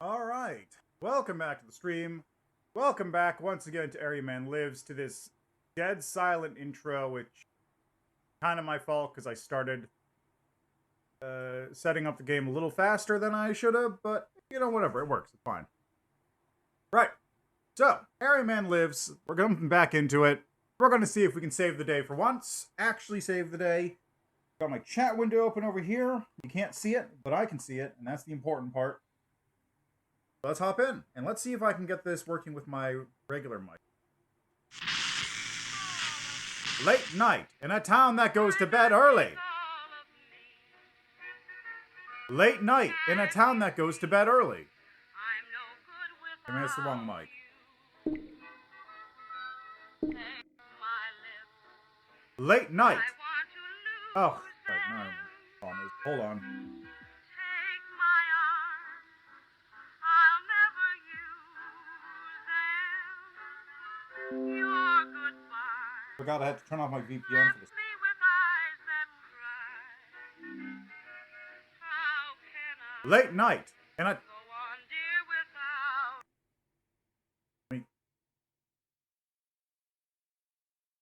Alright, welcome back to the stream. Welcome back once again to Area Man Lives, to this dead silent intro, which is kind of my fault because I started setting up the game a little faster than I should have, but, you know, whatever, it works, it's fine. Right, so, Area Man Lives, we're going back into it. We're going to see if we can save the day for once, actually save the day. Got my chat window open over here. You can't see it, but I can see it, and that's the important part. Let's hop in, and let's see if I can get this working with my regular mic. Late night in a town that goes to bed early. Late night in a town that goes to bed early. I mean, it's the wrong mic. Late night. Oh, right, no. Hold on. Forgot I had to turn off my VPN for this. Late night, and I.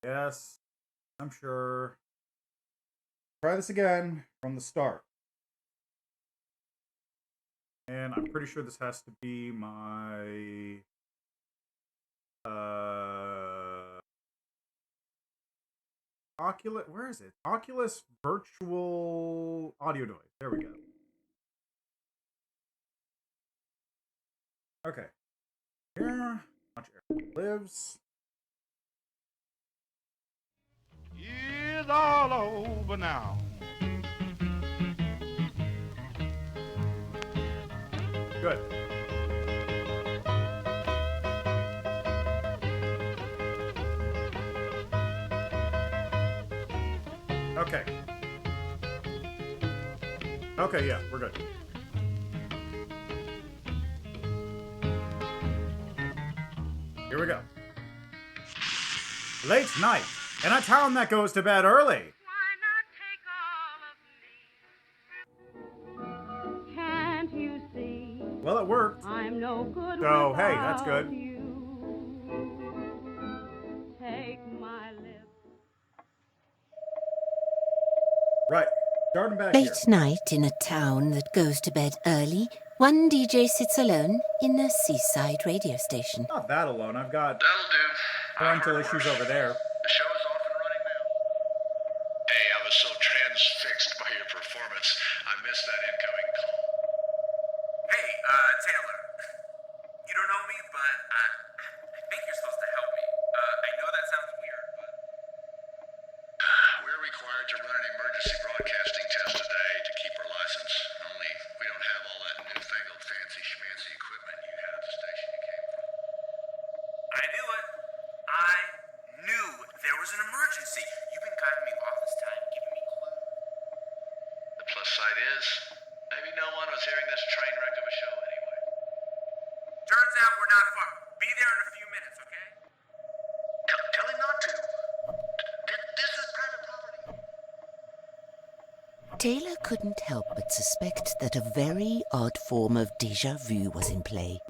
Yes, I'm sure. Try this again from the start. And I'm pretty sure this has to be my Oculus, where is it? Oculus virtual audio device. There we go. Okay. Here, watch Air Lives. It's all over now. Good. Okay. Okay, yeah, we're good. Here we go. Late night in a town that goes to bed early. Can't you see? Well, it worked. I'm no good. So, hey, that's good. You. Take my lips. Right. Starting back here. Late night in a town that goes to bed early, one DJ sits alone in a seaside radio station. Not that alone. I've got That'll do. parental issues over there. The show is off and running now. Hey, I was so transfixed by your performance, I missed that incoming call. Hey, Taylor. You don't know me, but I think you're supposed to help me. I know that sounds weird, but... We're required to run an emergency broadcasting test today to keep our license. Only we don't have all that newfangled fancy schmancy equipment you had at the station you came from. I knew it. I knew there was an emergency. You've been guiding me all this time, giving me clues. The plus side is, maybe no one was hearing this train wreck of a show anyway. Turns out we're not far. Be there in a few minutes, okay? Tell him not to. This is private property. Taylor couldn't help but suspect that a very odd form of déjà vu was in play.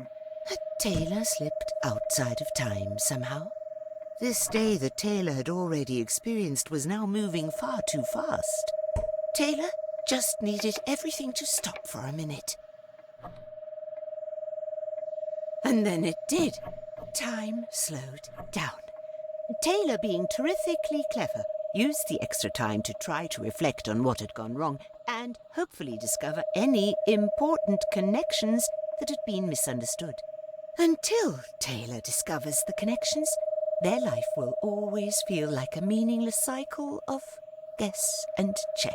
Had Taylor slipped outside of time somehow? This day that Taylor had already experienced was now moving far too fast. Taylor just needed everything to stop for a minute. And then it did. Time slowed down. Taylor, being terrifically clever, used the extra time to try to reflect on what had gone wrong and hopefully discover any important connections that had been misunderstood. Until Taylor discovers the connections, their life will always feel like a meaningless cycle of guess and check.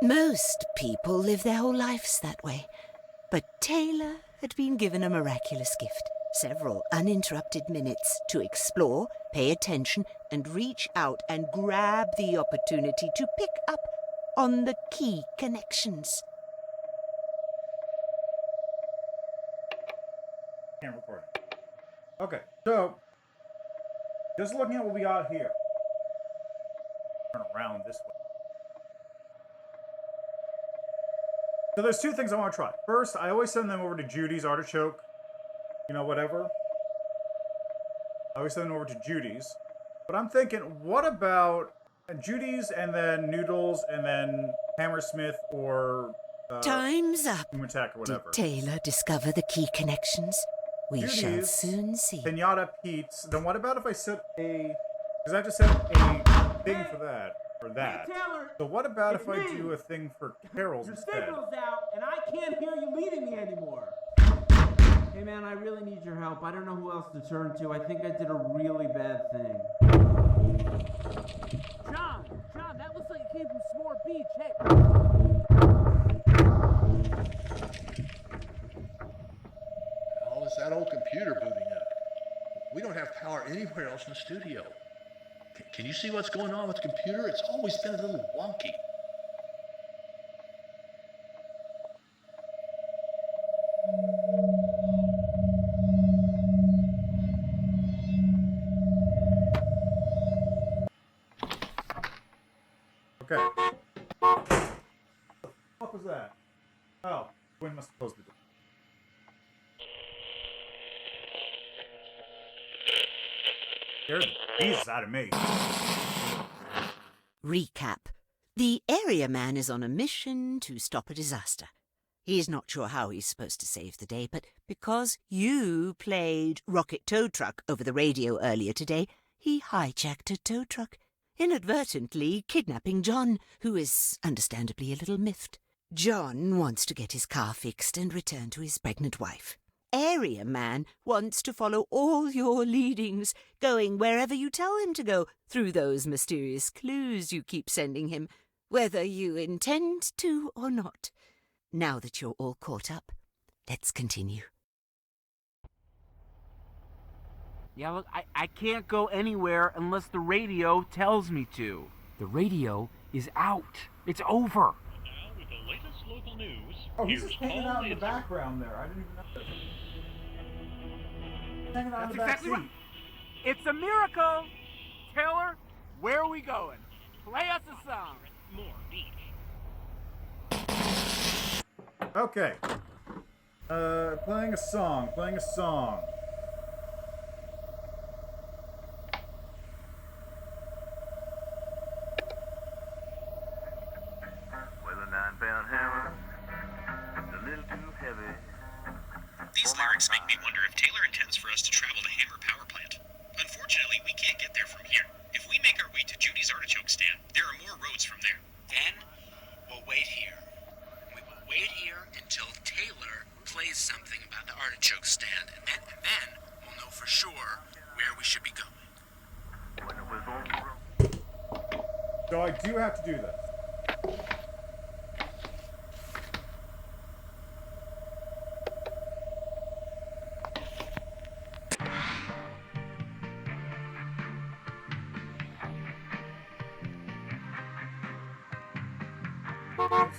Most people live their whole lives that way, but Taylor had been given a miraculous gift. Several uninterrupted minutes to explore, pay attention, and reach out and grab the opportunity to pick up on the key connections. Can't record. Okay, so just looking at what we got here. Turn around this way. So there's two things I want to try. First, I always send them over to Judy's Artichoke. You know, whatever. I always send them over to Judy's. But I'm thinking, what about Judy's and then Noodles and then Hammersmith or Time's up. Attack or whatever. Did Taylor discover the key connections? We shall Judy's, soon see. Pinata Pete's. Then what about if I set a... Because I have to set a thing for that. For that. Hey, Taylor, So what about it's if I me. do a thing for Carol's Your instead? signal's out, and I can't hear you leading me anymore. Hey, man, I really need your help. I don't know who else to turn to. I think I did a really bad thing. John, that looks like it came from S'more Beach. Hey. Oh, it's that old computer booting up. We don't have power anywhere else in the studio. Can you see what's going on with the computer? It's always been a little wonky. Okay. What the fuck was that? Oh, wind must have closed the door. Scared the beast out of me. Recap. The area man is on a mission to stop a disaster. He's not sure how he's supposed to save the day, but because you played Rocket Tow Truck over the radio earlier today, he hijacked a tow truck, inadvertently kidnapping John, who is understandably a little miffed. John wants to get his car fixed and return to his pregnant wife. Area man wants to follow all your leadings, going wherever you tell him to go, through those mysterious clues you keep sending him, whether you intend to or not. Now that you're all caught up, let's continue. Yeah, look, I can't go anywhere unless the radio tells me to. The radio is out. It's over. Now with the latest local news, Oh, he's here's just hanging Paul out in the Nancy. background there. I didn't even know that. Hanging out in That's the back exactly seat. right. It's a miracle. Taylor, where are we going? Play us a song. More beach. Okay. Playing a song. With a 9-pound hammer, a little too heavy. These lyrics make me wonder if Taylor intends for us to travel to Hammer Power Plant. Unfortunately, we can't get there from here. If we make our way to Judy's Artichoke stand, there are more roads from there. Then we'll wait here. We will wait here until Taylor plays something about the artichoke stand, and then we'll know for sure where we should be going. When the whistle blows. So I do have to do this.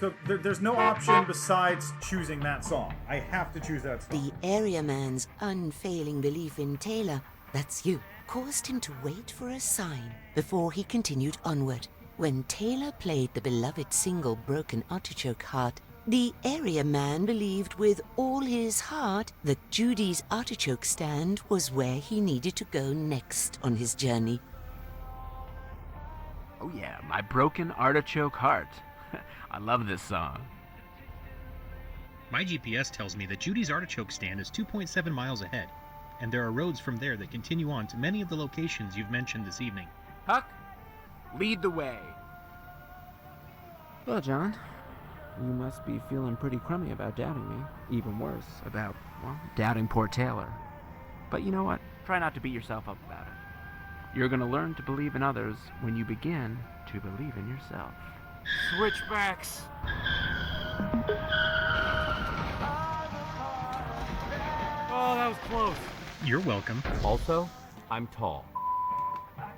So there's no option besides choosing that song. I have to choose that song. The area man's unfailing belief in Taylor, that's you, caused him to wait for a sign before he continued onward. When Taylor played the beloved single Broken Artichoke Heart, the area man believed with all his heart that Judy's artichoke stand was where he needed to go next on his journey. Oh yeah, my broken artichoke heart. I love this song. My GPS tells me that Judy's Artichoke stand is 2.7 miles ahead, and there are roads from there that continue on to many of the locations you've mentioned this evening. Huck, lead the way. Well, John, you must be feeling pretty crummy about doubting me. Even worse, about, well, doubting poor Taylor. But you know what? Try not to beat yourself up about it. You're gonna learn to believe in others when you begin to believe in yourself. Switchbacks. Oh, that was close. You're welcome. Also, I'm tall.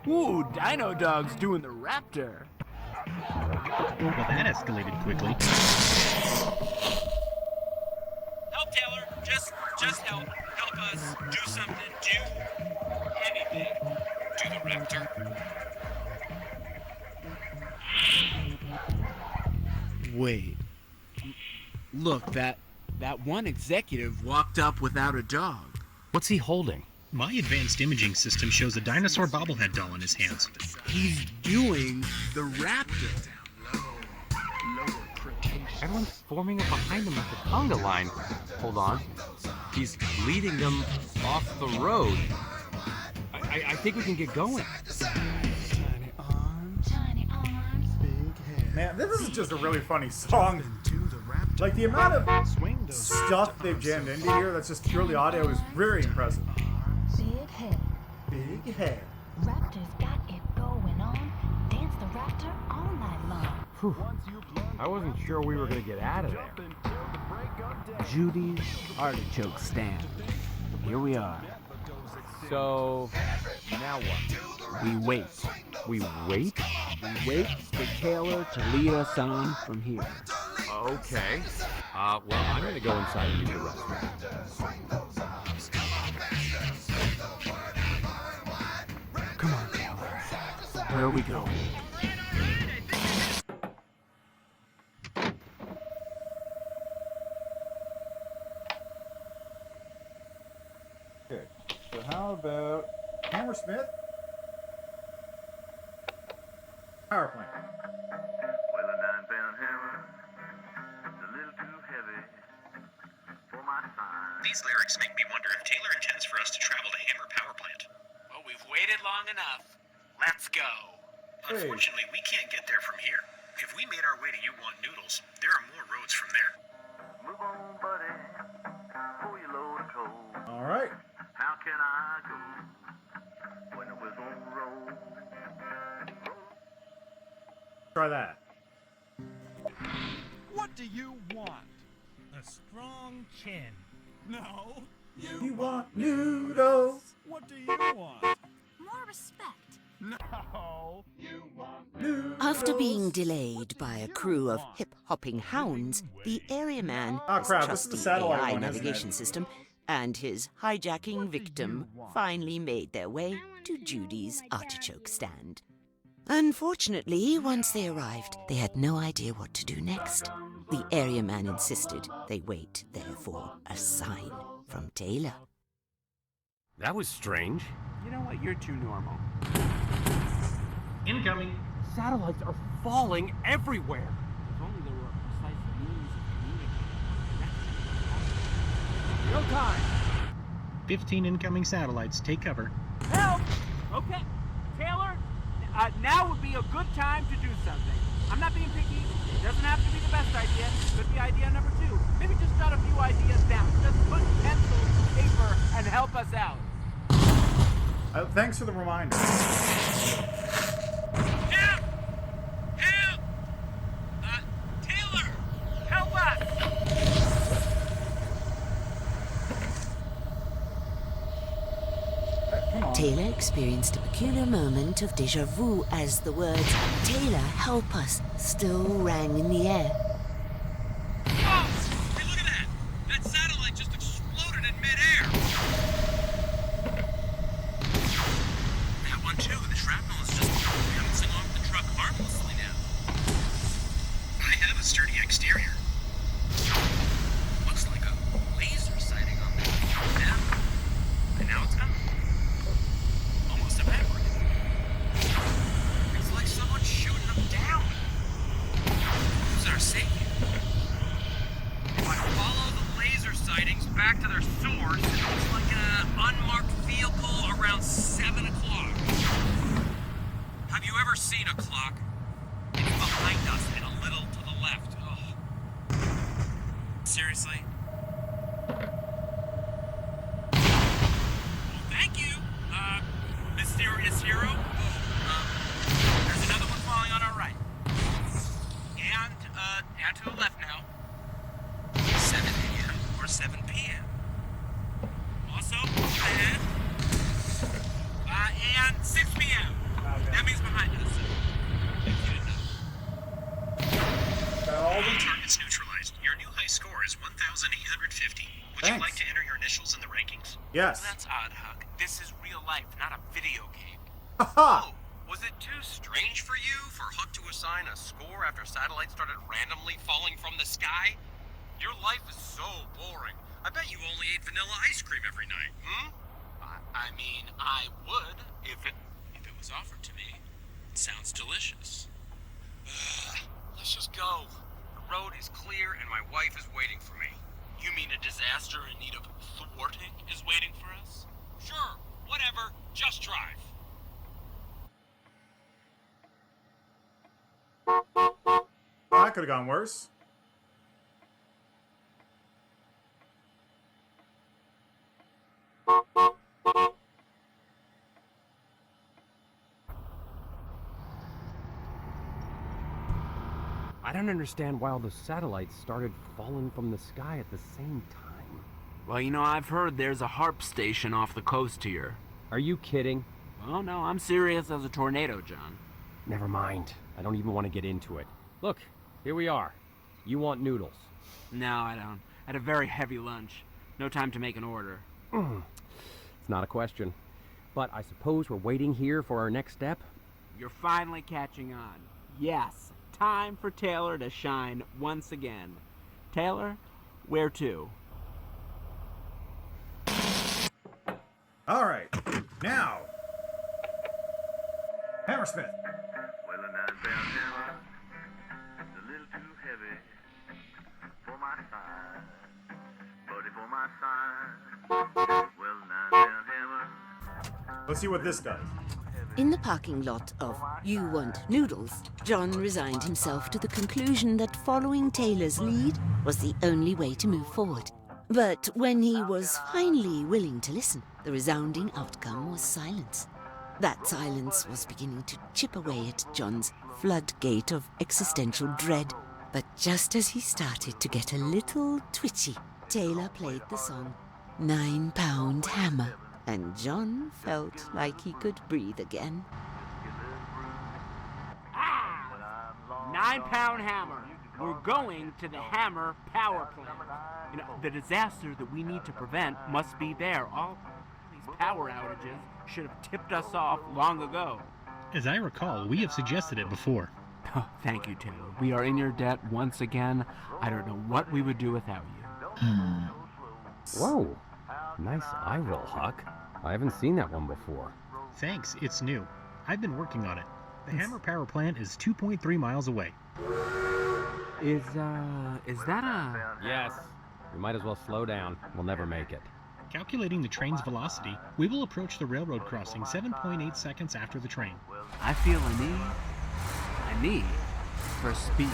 Ooh, Dino Dog's doing the raptor. Well, that escalated quickly. Help, Taylor. Just help. Help us. Do something. Do anything. Do the raptor. Wait. Look, that one executive walked up without a dog. What's he holding? My advanced imaging system shows a dinosaur bobblehead doll in his hands. He's doing the raptor. Everyone's forming up behind him like a conga line. Hold on. He's leading them off the road. I think we can get going. Tiny arms, big head. Man, this is just a really funny song. Like, the amount of stuff they've jammed into here that's just purely audio is very impressive. Big head. Big head. Raptor's got it going on. Dance the raptor all night long. Whew. I wasn't sure we were going to get out of there. Judy's Artichoke Stand. Here we are. So, now what? We wait. We wait? We wait for Taylor to lead us on from here. Okay. Well, I'm going to go inside and use the restroom. Come on, Taylor. Where are we going? Okay, so how about Hammersmith? Power plant. Well, a 9-pound hammer is a little too heavy for my sign. These lyrics make me wonder if Taylor intends for us to travel to Hammer Power Plant. Well, we've waited long enough. Let's go. Hey. Unfortunately, we can't get there from here. If we made our way to You Want Noodles, there are more roads from there. Move on, buddy. Pull your load of coal. All right. How can I go when the whistle rolls? Try that. What do you want? A strong chin. No. You want noodles? What do you want? More respect. No. You want Noodles. After being delayed by a crew of hip-hopping hounds, the area man, Oh, his crap, this is the trusty satellite AI one, isn't navigation it? system, and his hijacking victim finally made their way to Judy's Artichoke Stand. Unfortunately, once they arrived, they had no idea what to do next. The area man insisted they wait there for a sign from Taylor. That was strange. You know what? You're too normal. Incoming. Satellites are falling everywhere. If only there were a precise means of communicating. No time. 15 incoming satellites. Take cover. Help! Okay, Taylor, now would be a good time to do something. I'm not being picky. It doesn't have to be the best idea. Could be idea number 2. Maybe just jot a few ideas down. Just put pencil to paper and help us out. Thanks for the reminder. Help! Help! Taylor! Help us! Come on. Taylor experienced a peculiar moment of déjà vu as the words, "Taylor, help us," still rang in the air. Whoa! Hey, look at that! That satellite just exploded in midair! That one too. The shrapnel is just bouncing off the truck harmlessly now. I have a sturdy exterior. Looks like a laser sighting on there. Yeah. And now it's gone. Almost evaporated. It's like someone's shooting them down. Who's our savior? If I follow the laser sightings back to their source, it looks like an unmarked vehicle around 7 o'clock. Have you ever seen a clock? It's behind us and a little to the left. Ugh. Seriously? Well, thank you, mysterious hero. There's another one falling on our right. And to the left now. 7 a.m. or 7 p.m. Also, and 6 p.m. That means behind us. If you didn't know. All All the targets neutralized. Your new high score is 1,850. Would you Thanks. like to enter your initials in the rankings? Yes. That's odd, Huck. This is real life, not a video game. Haha! Was it too strange for you for Huck to assign a score after satellites started randomly falling from the sky? Your life is so boring. I bet you only ate vanilla ice cream every night, hmm? I mean, I would if it was offered to me. It sounds delicious. Let's just go. The road is clear and my wife is waiting for me. You mean a disaster in need of thwarting is waiting for us? Sure, whatever. Just drive. That could have gone worse. I don't understand why all the satellites started falling from the sky at the same time. Well, you know, I've heard there's a HARP station off the coast here. Are you kidding? Well, no, I'm serious as a tornado, John. Never mind. I don't even want to get into it. Look, here we are. You want noodles? No, I don't. I had a very heavy lunch. No time to make an order. It's not a question. But I suppose we're waiting here for our next step? You're finally catching on. Yes, time for Taylor to shine once again. Taylor, where to? All right, now, Hammersmith. Well, a 9-pound hammer is a little too heavy for my size. Buddy, for my size. Well, 9-pound hammer. Let's see what this does. In the parking lot of You Want Noodles, John resigned himself to the conclusion that following Taylor's lead was the only way to move forward. But when he was finally willing to listen, the resounding outcome was silence. That silence was beginning to chip away at John's floodgate of existential dread. But just as he started to get a little twitchy, Taylor played the song 9-Pound Hammer, and John felt like he could breathe again. 9-pound hammer. We're going to the Hammer power plant. You know, the disaster that we need to prevent must be there. All these power outages should have tipped us off long ago. As I recall, we have suggested it before. Oh, thank you, Taylor. We are in your debt once again. I don't know what we would do without you. Whoa. Nice eye roll, Huck. I haven't seen that one before. Thanks, it's new. I've been working on it. The Hammer power plant is 2.3 miles away. Is that a... Yes. We might as well slow down. We'll never make it. Calculating the train's velocity, we will approach the railroad crossing 7.8 seconds after the train. I feel a need for speed.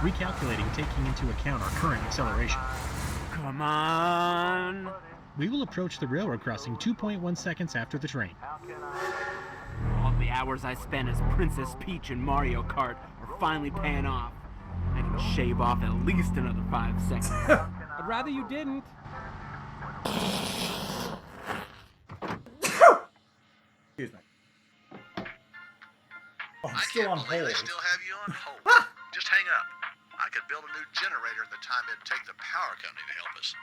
Recalculating, taking into account our current acceleration. Come on! We will approach the railroad crossing 2.1 seconds after the train. All the hours I spent as Princess Peach in Mario Kart are finally paying off. I can shave off at least another 5 seconds. I'd rather you didn't. Excuse me. Oh, I'm I still can't on believe hold. they still have you on hold. Just hang up. I could build a new generator in the time it'd take the power company to help us.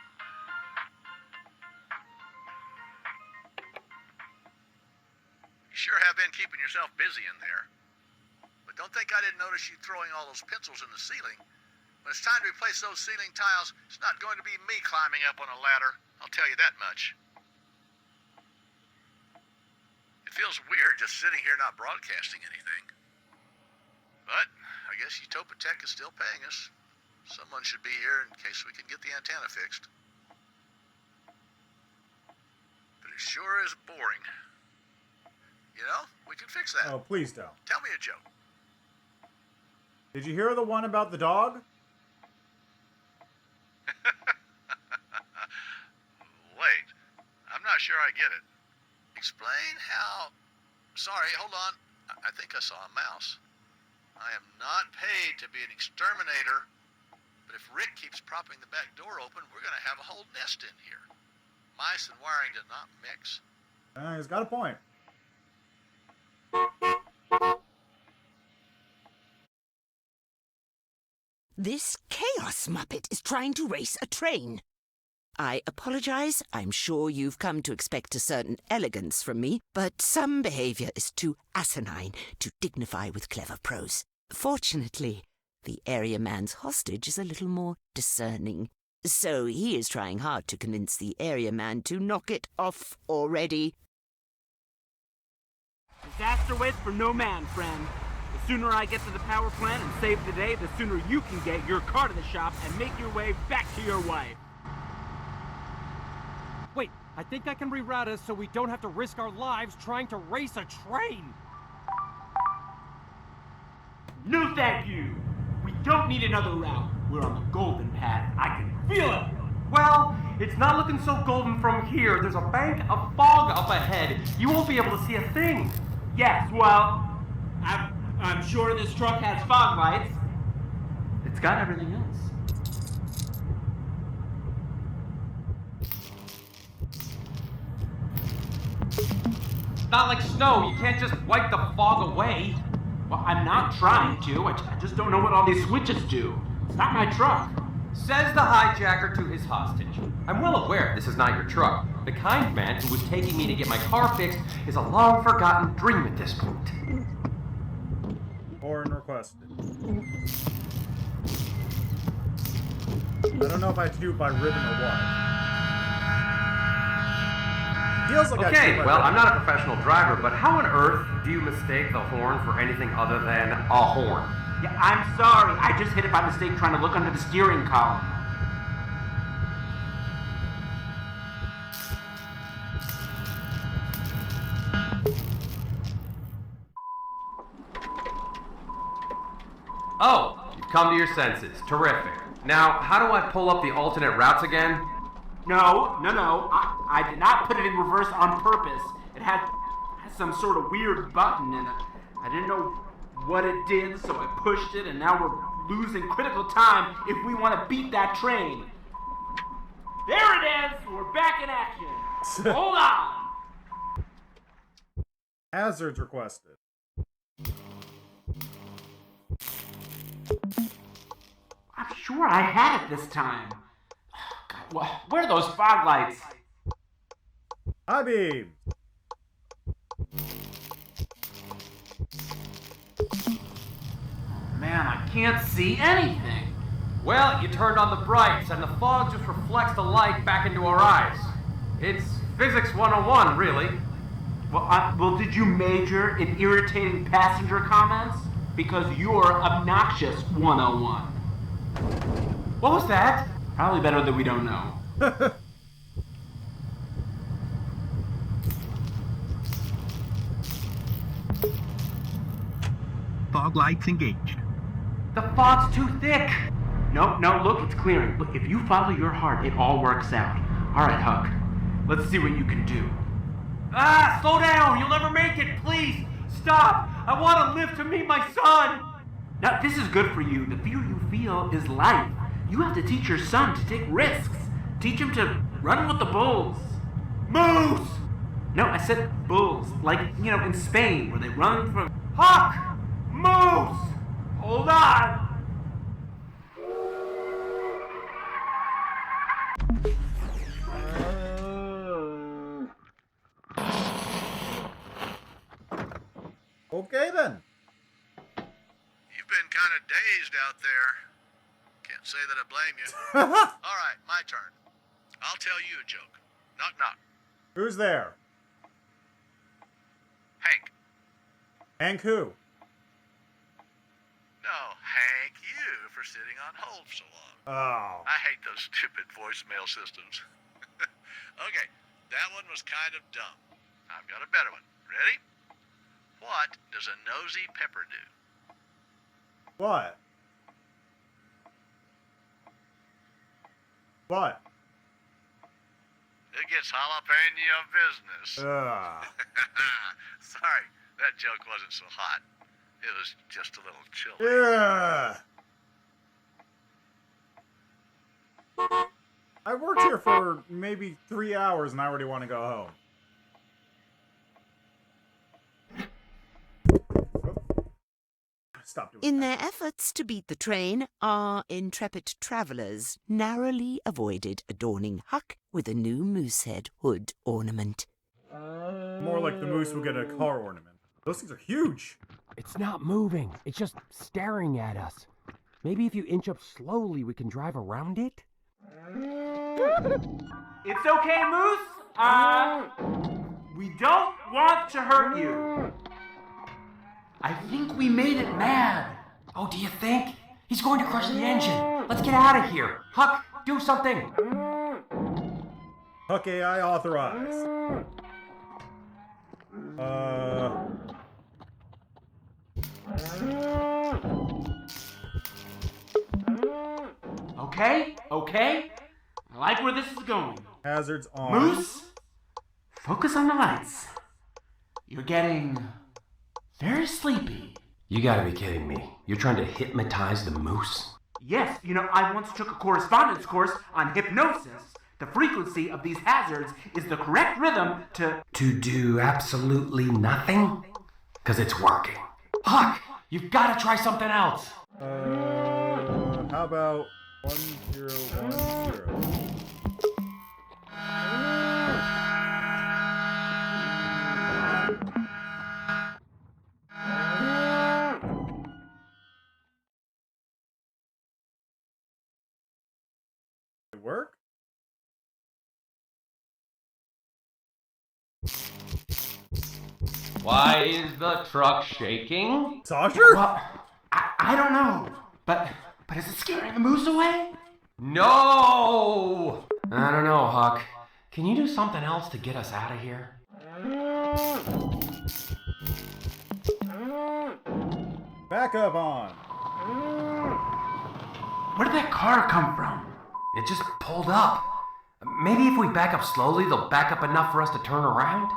You sure have been keeping yourself busy in there. But don't think I didn't notice you throwing all those pencils in the ceiling. When it's time to replace those ceiling tiles, it's not going to be me climbing up on a ladder. I'll tell you that much. It feels weird just sitting here not broadcasting anything. But I guess Utopia Tech is still paying us. Someone should be here in case we can get the antenna fixed. But it sure is boring. You know, we can fix that. Oh, please don't. Tell me a joke. Did you hear the one about the dog? Wait, I'm not sure I get it. Explain how... Sorry, hold on. I think I saw a mouse. I am not paid to be an exterminator, but if Rick keeps propping the back door open, we're going to have a whole nest in here. Mice and wiring do not mix. He's got a point. This chaos muppet is trying to race a train. I apologize. I'm sure you've come to expect a certain elegance from me, but some behavior is too asinine to dignify with clever prose. Fortunately, The area man's hostage is a little more discerning, so he is trying hard to convince the area man to knock it off already. Disaster waits for no man, friend. The sooner I get to the power plant and save the day, the sooner you can get your car to the shop and make your way back to your wife. Wait, I think I can reroute us so we don't have to risk our lives trying to race a train. No thank you! We don't need another route. We're on the golden path. I can feel it! Well, it's not looking so golden from here. There's a bank of fog up ahead. You won't be able to see a thing. Yes, well, I'm sure this truck has fog lights. It's got everything else. It's not like snow. You can't just wipe the fog away. Well, I'm not trying to. I just don't know what all these switches do. It's not my truck. Says the hijacker to his hostage. I'm well aware this is not your truck. The kind man who was taking me to get my car fixed is a long-forgotten dream at this point. Horn requested. I don't know if I have to do it by ribbon or what. Feels like Okay, well, I'm not a professional driver, but how on earth do you mistake the horn for anything other than a horn? Yeah, I'm sorry. I just hit it by mistake trying to look under the steering column. Oh, you've come to your senses. Terrific. Now, how do I pull up the alternate routes again? No. I did not put it in reverse on purpose. It had some sort of weird button in it. I didn't know what it did, so I pushed it, and now we're losing critical time if we want to beat that train. There it is! We're back in action. Hold on! Hazards requested. I'm sure I had it this time. God, where are those fog lights? High beam. Man, I can't see anything. Well, you turned on the brights, and the fog just reflects the light back into our eyes. It's physics 101, really. Well, did you major in irritating passenger comments? Because you're obnoxious 101. What was that? Probably better that we don't know. Fog lights engaged. The fog's too thick. No, look, it's clearing. Look, if you follow your heart, it all works out. All right, Huck, let's see what you can do. Ah, slow down. You'll never make it. Please, stop. I want to live to meet my son. Now, this is good for you. The fear you feel is life. You have to teach your son to take risks. Teach him to run with the bulls. Moose! No, I said bulls. Like, in Spain, where they run from... Huck! Moose! Hold on! Okay then. You've been kind of dazed out there. Can't say that I blame you. All right, my turn. I'll tell you a joke. Knock, knock. Who's there? Hank. Hank who? No, Hank, you for sitting on hold so long. Oh. I hate those stupid voicemail systems. Okay, that one was kind of dumb. I've got a better one. Ready? What does a nosy pepper do? What? What? It gets jalapeno business. Sorry, that joke wasn't so hot. It was just a little chilly. Yeah. I worked here for maybe 3 hours and I already want to go home. Stop doing In that. their efforts to beat the train, our intrepid travellers narrowly avoided adorning Huck with a new moosehead hood ornament. More like the moose will get a car ornament. Those things are huge. It's not moving. It's just staring at us. Maybe if you inch up slowly, we can drive around it? It's okay, Moose. We don't want to hurt you. I think we made it mad. Oh, do you think? He's going to crush the engine. Let's get out of here. Huck, do something. Huck AI authorized. Okay. I like where this is going. Hazards on. Moose, focus on the lights. You're getting very sleepy. You gotta be kidding me. You're trying to hypnotize the moose? Yes, I once took a correspondence course on hypnosis. The frequency of these hazards is the correct rhythm to do absolutely nothing? Because it's working. Huck, you've gotta try something else. How about 1010? Work? Why is the truck shaking? Sasha? Well, I don't know, but is it scaring the moose away? No! I don't know, Huck. Can you do something else to get us out of here? Backup on. Where did that car come from? It just pulled up. Maybe if we back up slowly, they'll back up enough for us to turn around?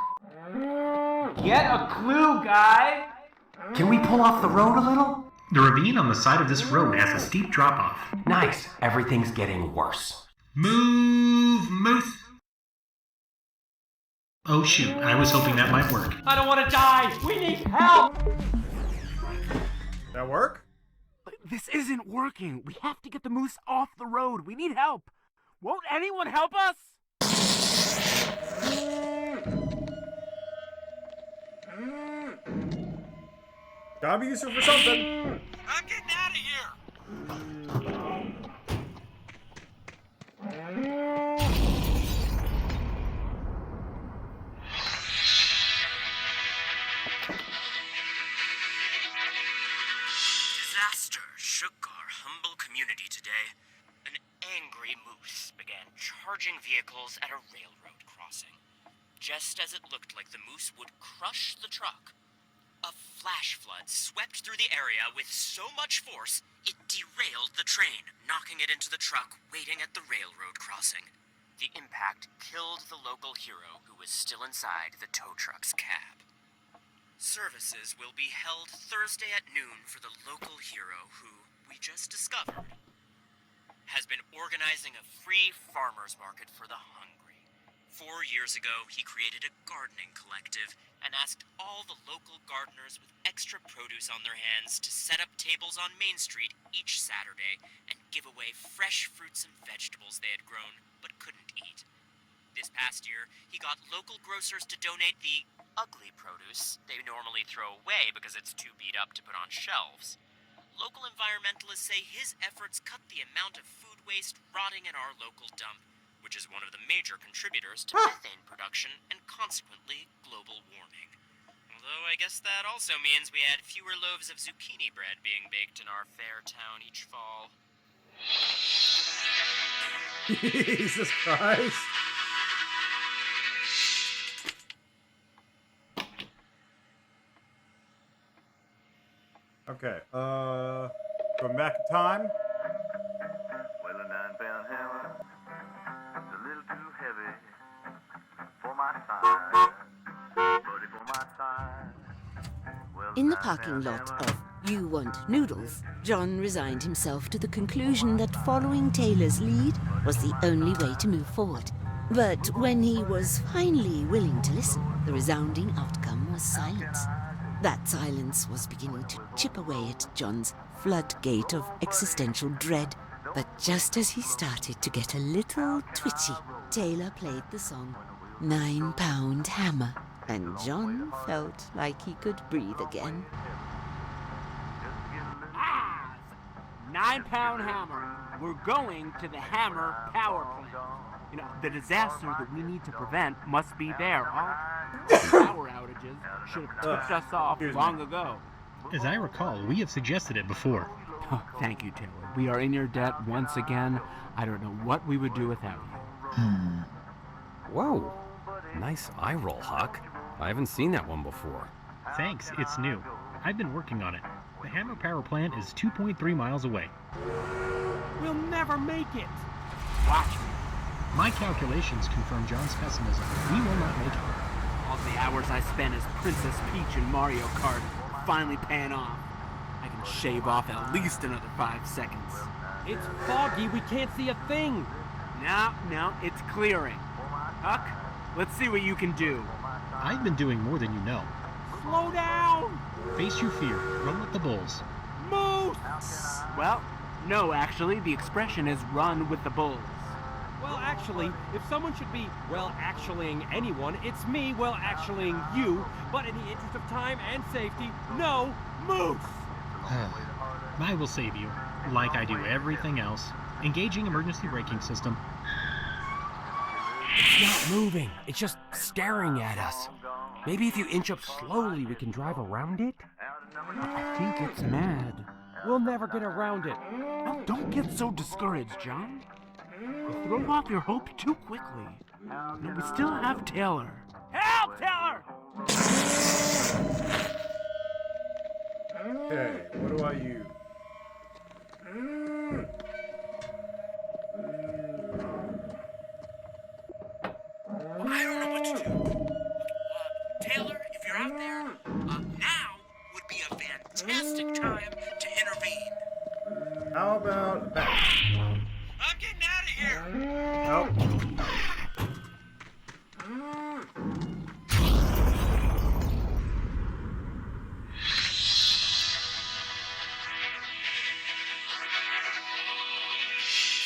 Get a clue, guy! Can we pull off the road a little? The ravine on the side of this road has a steep drop-off. Nice. Everything's getting worse. Move, Moose! Oh shoot, I was hoping that might work. I don't want to die! We need help! That work? This isn't working. We have to get the moose off the road. We need help. Won't anyone help us? Gotta be useful for something. I'm getting out of here! Disaster shook our humble community today. An angry moose began charging vehicles at a railroad crossing. Just as it looked like the moose would crush the truck, a flash flood swept through the area with so much force, it derailed the train, knocking it into the truck waiting at the railroad crossing. The impact killed the local hero who was still inside the tow truck's cab. Services will be held Thursday at noon for the local hero who, we just discovered, has been organizing a free farmers market for the hungry. 4 years ago, he created a gardening collective and asked all the local gardeners with extra produce on their hands to set up tables on Main Street each Saturday and give away fresh fruits and vegetables they had grown but couldn't eat. This past year, he got local grocers to donate the ugly produce they normally throw away because it's too beat up to put on shelves. Local environmentalists say his efforts cut the amount of food waste rotting in our local dump, which is one of the major contributors to methane production and consequently global warming. Although I guess that also means we had fewer loaves of zucchini bread being baked in our fair town each fall. Jesus Christ. Okay, going back in time. Well, a 9-pound hammer is a little too heavy for my size. But for my size, well, In the parking lot of You Want Noodles, John resigned himself to the conclusion that following Taylor's lead was the only way to move forward. But when he was finally willing to listen, the resounding outcome was silence. That silence was beginning to chip away at John's floodgate of existential dread. But just as he started to get a little twitchy, Taylor played the song 9-Pound Hammer, and John felt like he could breathe again. 9-pound hammer. We're going to the hammer power plant. The disaster that we need to prevent must be there. All power outages should have tipped us off long ago. As I recall, we have suggested it before. Oh, thank you, Taylor. We are in your debt once again. I don't know what we would do without you. Whoa. Nice eye roll, Huck. I haven't seen that one before. Thanks, it's new. I've been working on it. The hammer power plant is 2.3 miles away. We'll never make it. Watch me. My calculations confirm John's pessimism. We will not make it. All the hours I spent as Princess Peach in Mario Kart are finally paying off. I can shave off at least another 5 seconds. It's foggy. We can't see a thing. No, it's clearing. Huck, let's see what you can do. I've been doing more than you know. Slow down! Face your fear. Run with the bulls. Moose! Well, no, actually, the expression is run with the bulls. Well, actually, if someone should be, actuallying anyone, it's me, actuallying you. But in the interest of time and safety, no, Moose! I will save you, like I do everything else. Engaging emergency braking system. It's not moving. It's just staring at us. Maybe if you inch up slowly, we can drive around it? I think it's mad. We'll never get around it. Oh, don't get so discouraged, John. You throw off your hope too quickly. No, we still have Taylor. Help, Taylor! Okay, what do I use? I don't know what to do. Taylor, if you're out there, now would be a fantastic time to intervene. How about that? I'm getting out of here! Nope.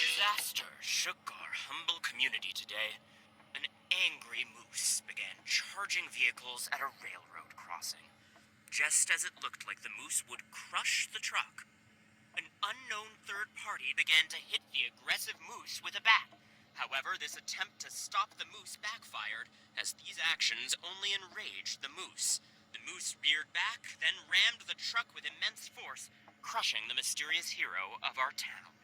Disaster shook our humble community today. An angry moose began charging vehicles at a railroad crossing. Just as it looked like the moose would crush the truck, an unknown third party began to hit the aggressive moose with a bat. However, this attempt to stop the moose backfired, as these actions only enraged the moose. The moose reared back, then rammed the truck with immense force, crushing the mysterious hero of our town.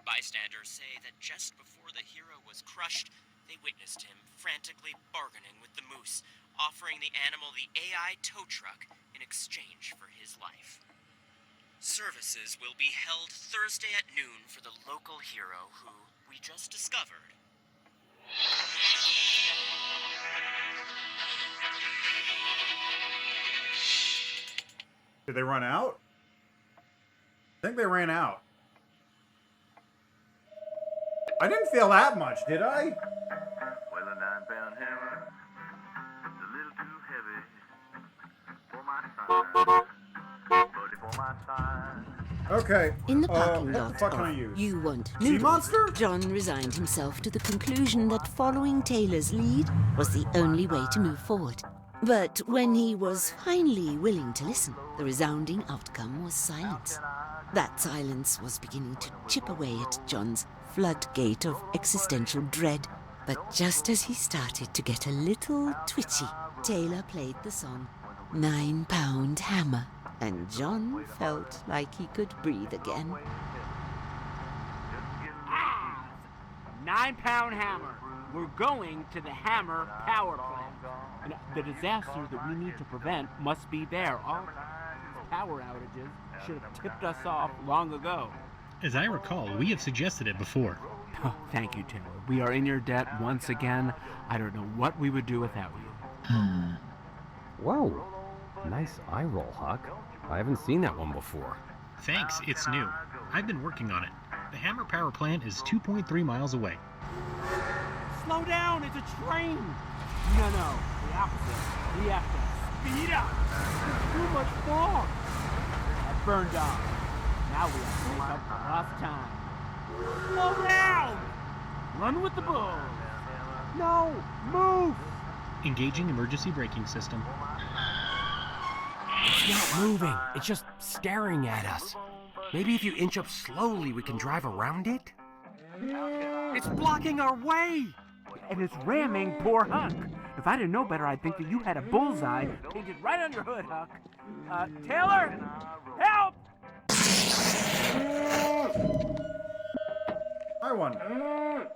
Bystanders say that just before the hero was crushed, they witnessed him frantically bargaining with the moose, offering the animal the AI tow truck in exchange for his life. Services will be held Thursday at noon for the local hero who we just discovered. Did they run out? I think they ran out. I didn't feel that much, did I? Well, a 9-pound hammer is a little too heavy for my size. But for my size. Okay. In the parking what lot the fuck can I of use? You Want Sea Noodles, monster? John resigned himself to the conclusion that following Taylor's lead was the only way to move forward. But when he was finally willing to listen, the resounding outcome was silence. That silence was beginning to chip away at John's floodgate of existential dread. But just as he started to get a little twitchy, Taylor played the song 9-Pound Hammer, and John felt like he could breathe again. 9-pound hammer. We're going to the hammer power plant. The disaster that we need to prevent must be there. All power outages should have tipped us off long ago. As I recall, we have suggested it before. Oh, thank you, Taylor. We are in your debt once again. I don't know what we would do without you. Whoa. Nice eye roll, Huck. I haven't seen that one before. Thanks, it's new. I've been working on it. The hammer power plant is 2.3 miles away. Slow down, it's a train! No, the opposite. We have to speed up. There's too much fog! That burned off. Now we have to make up for lost time. Slow down! Run with the bulls. No, move! Engaging emergency braking system. It's not moving. It's just staring at us. Maybe if you inch up slowly, we can drive around it? It's blocking our way! And it's ramming poor Huck. If I didn't know better, I'd think that you had a bullseye painted right on your hood, Huck. Taylor! Help! I wonder.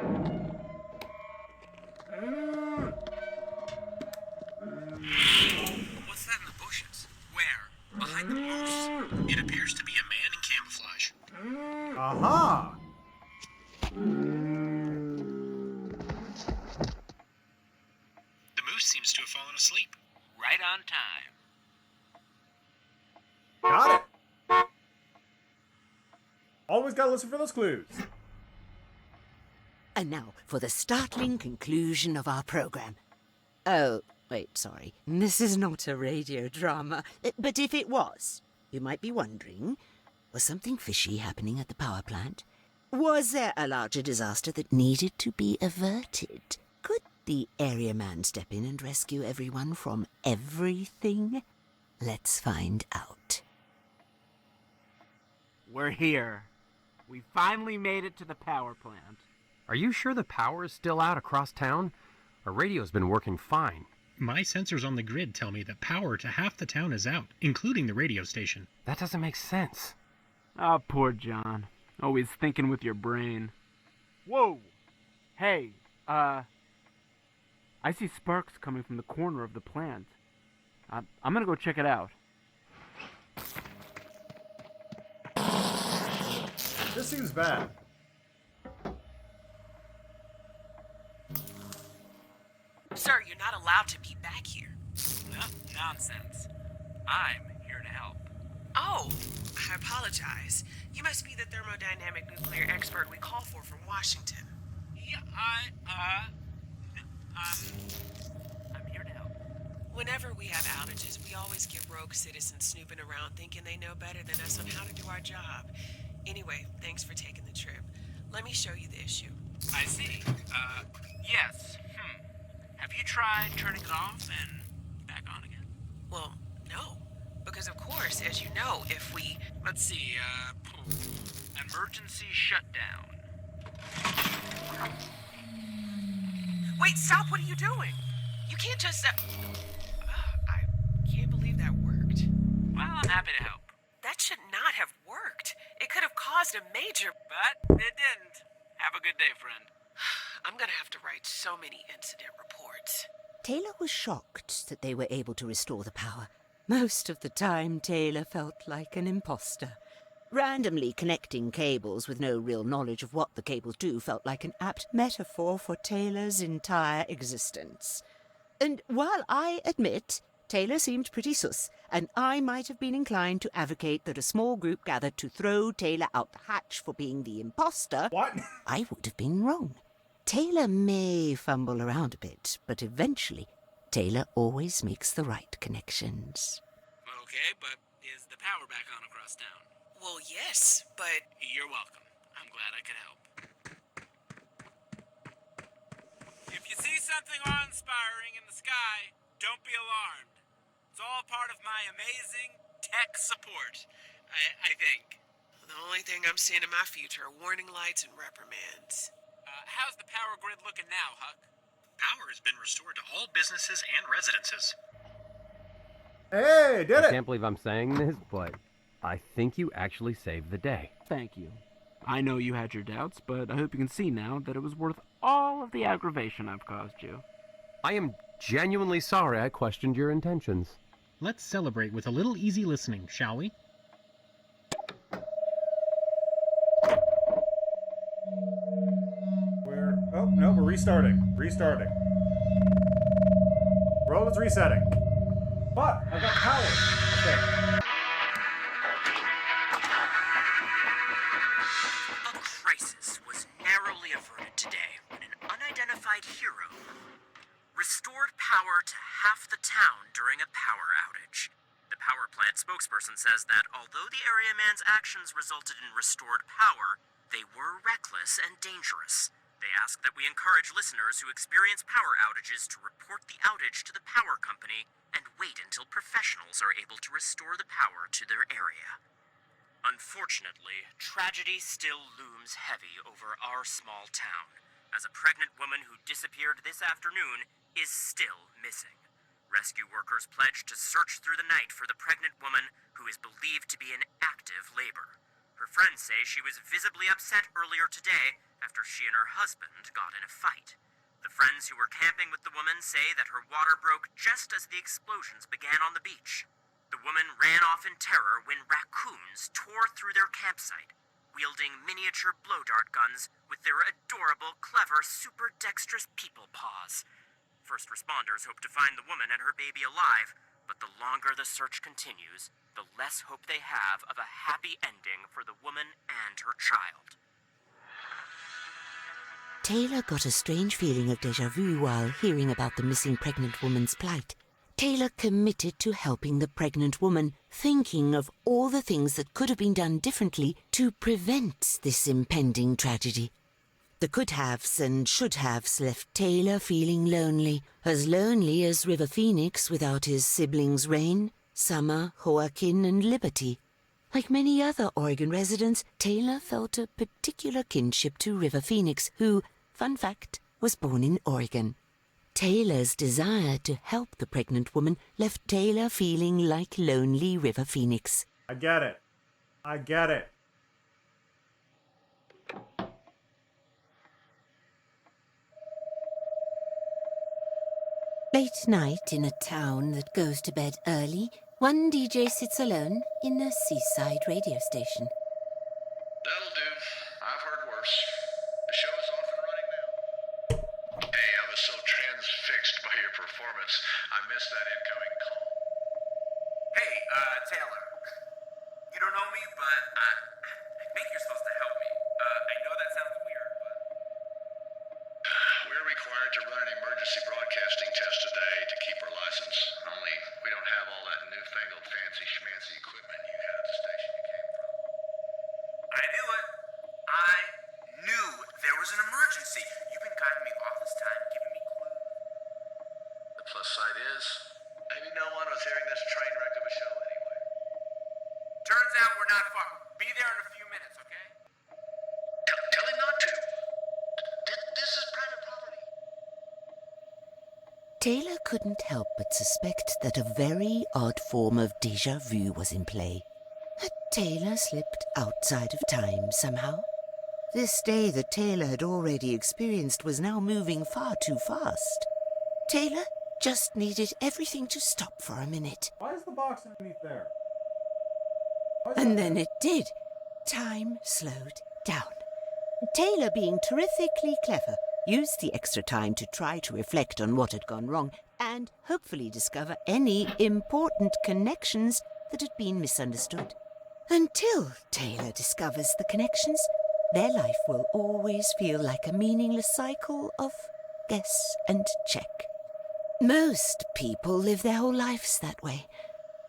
What's that in the bushes? Where? Behind the moose? It appears to be a man in camouflage. Aha! The moose seems to have fallen asleep. Right on time. Got it! Always gotta listen for those clues. And now for the startling conclusion of our program. Oh, wait, sorry. This is not a radio drama. But if it was, you might be wondering, was something fishy happening at the power plant? Was there a larger disaster that needed to be averted? Could the area man step in and rescue everyone from everything? Let's find out. We're here. We finally made it to the power plant. Are you sure the power is still out across town? Our radio's been working fine. My sensors on the grid tell me that power to half the town is out, including the radio station. That doesn't make sense. Oh, poor John. Always thinking with your brain. Whoa! Hey, I see sparks coming from the corner of the plant. I'm gonna go check it out. This seems bad. Sir, you're not allowed to be back here. Nonsense. I'm here to help. Oh, I apologize. You must be the thermodynamic nuclear expert we call for from Washington. Yeah, I'm here to help. Whenever we have outages, we always get rogue citizens snooping around thinking they know better than us on how to do our job. Anyway, thanks for taking the trip. Let me show you the issue. I see. Yes. Have you tried turning it off and back on again? Well, no. Because of course, as you know, if we... Let's see, emergency shutdown. Wait, stop! What are you doing? You can't just... I can't believe that worked. Well, I'm happy to help. That should not have worked. It could have caused a major... But it didn't. Have a good day, friend. I'm gonna have to write so many incident reports. Taylor was shocked that they were able to restore the power. Most of the time, Taylor felt like an imposter. Randomly connecting cables with no real knowledge of what the cables do felt like an apt metaphor for Taylor's entire existence. And while I admit Taylor seemed pretty sus, and I might have been inclined to advocate that a small group gathered to throw Taylor out the hatch for being the imposter, I would have been wrong. Taylor may fumble around a bit, but eventually, Taylor always makes the right connections. Okay, but is the power back on across town? Well, yes, but... You're welcome. I'm glad I could help. If you see something awe-inspiring in the sky, don't be alarmed. It's all part of my amazing tech support, I think. The only thing I'm seeing in my future are warning lights and reprimands. How's the power grid looking now, Huck? Power has been restored to all businesses and residences. Hey, did it! I can't believe I'm saying this, but I think you actually saved the day. Thank you. I know you had your doubts, but I hope you can see now that it was worth all of the aggravation I've caused you. I am genuinely sorry I questioned your intentions. Let's celebrate with a little easy listening, shall we? Oh, no, we're restarting. World is resetting. But I've got power. Okay. A crisis was narrowly averted today when an unidentified hero restored power to half the town during a power outage. The power plant spokesperson says that although the area man's actions resulted in restored power, they were reckless and dangerous. They ask that we encourage listeners who experience power outages to report the outage to the power company and wait until professionals are able to restore the power to their area. Unfortunately, tragedy still looms heavy over our small town, as a pregnant woman who disappeared this afternoon is still missing. Rescue workers pledged to search through the night for the pregnant woman who is believed to be in active labor. Her friends say she was visibly upset earlier today after she and her husband got in a fight. The friends who were camping with the woman say that her water broke just as the explosions began on the beach. The woman ran off in terror when raccoons tore through their campsite, wielding miniature blow dart guns with their adorable, clever, super dexterous people paws. First responders hope to find the woman and her baby alive, but the longer the search continues, the less hope they have of a happy ending for the woman and her child. Taylor got a strange feeling of déjà vu while hearing about the missing pregnant woman's plight. Taylor committed to helping the pregnant woman, thinking of all the things that could have been done differently to prevent this impending tragedy. The could-haves and should-haves left Taylor feeling lonely as River Phoenix without his siblings Rain, Summer, Joaquin, and Liberty. Like many other Oregon residents, Taylor felt a particular kinship to River Phoenix, who, fun fact, was born in Oregon. Taylor's desire to help the pregnant woman left Taylor feeling like lonely River Phoenix. I get it. I get it. Late night in a town that goes to bed early, one DJ sits alone in a seaside radio station. That'll do. I've heard worse. The show is off and running now. Hey, I was so transfixed by your performance, I missed that incoming call. Hey, Taylor. You don't know me, but I think you're supposed to help me. I know that sounds weird, but... We're required to run an emergency broadcasting test today to keep our license. Only we don't have all that newfangled fancy schmancy equipment you had at the station you came from. I knew it. I knew there was an emergency. You've been guiding me all this time, giving me clues. The plus side is, maybe no one was hearing this train wreck of a show anyway. Turns out we're not far. Be there in a few minutes, okay? Tell him not to. This is private property. Taylor couldn't help but suspect that a very odd form of déjà vu was in play. Had Taylor slipped outside of time somehow? This day that Taylor had already experienced was now moving far too fast. Taylor just needed everything to stop for a minute. Why is the box underneath there? And then it did. Time slowed down. Taylor, being terrifically clever, used the extra time to try to reflect on what had gone wrong and hopefully discover any important connections that had been misunderstood. Until Taylor discovers the connections, their life will always feel like a meaningless cycle of guess and check. Most people live their whole lives that way,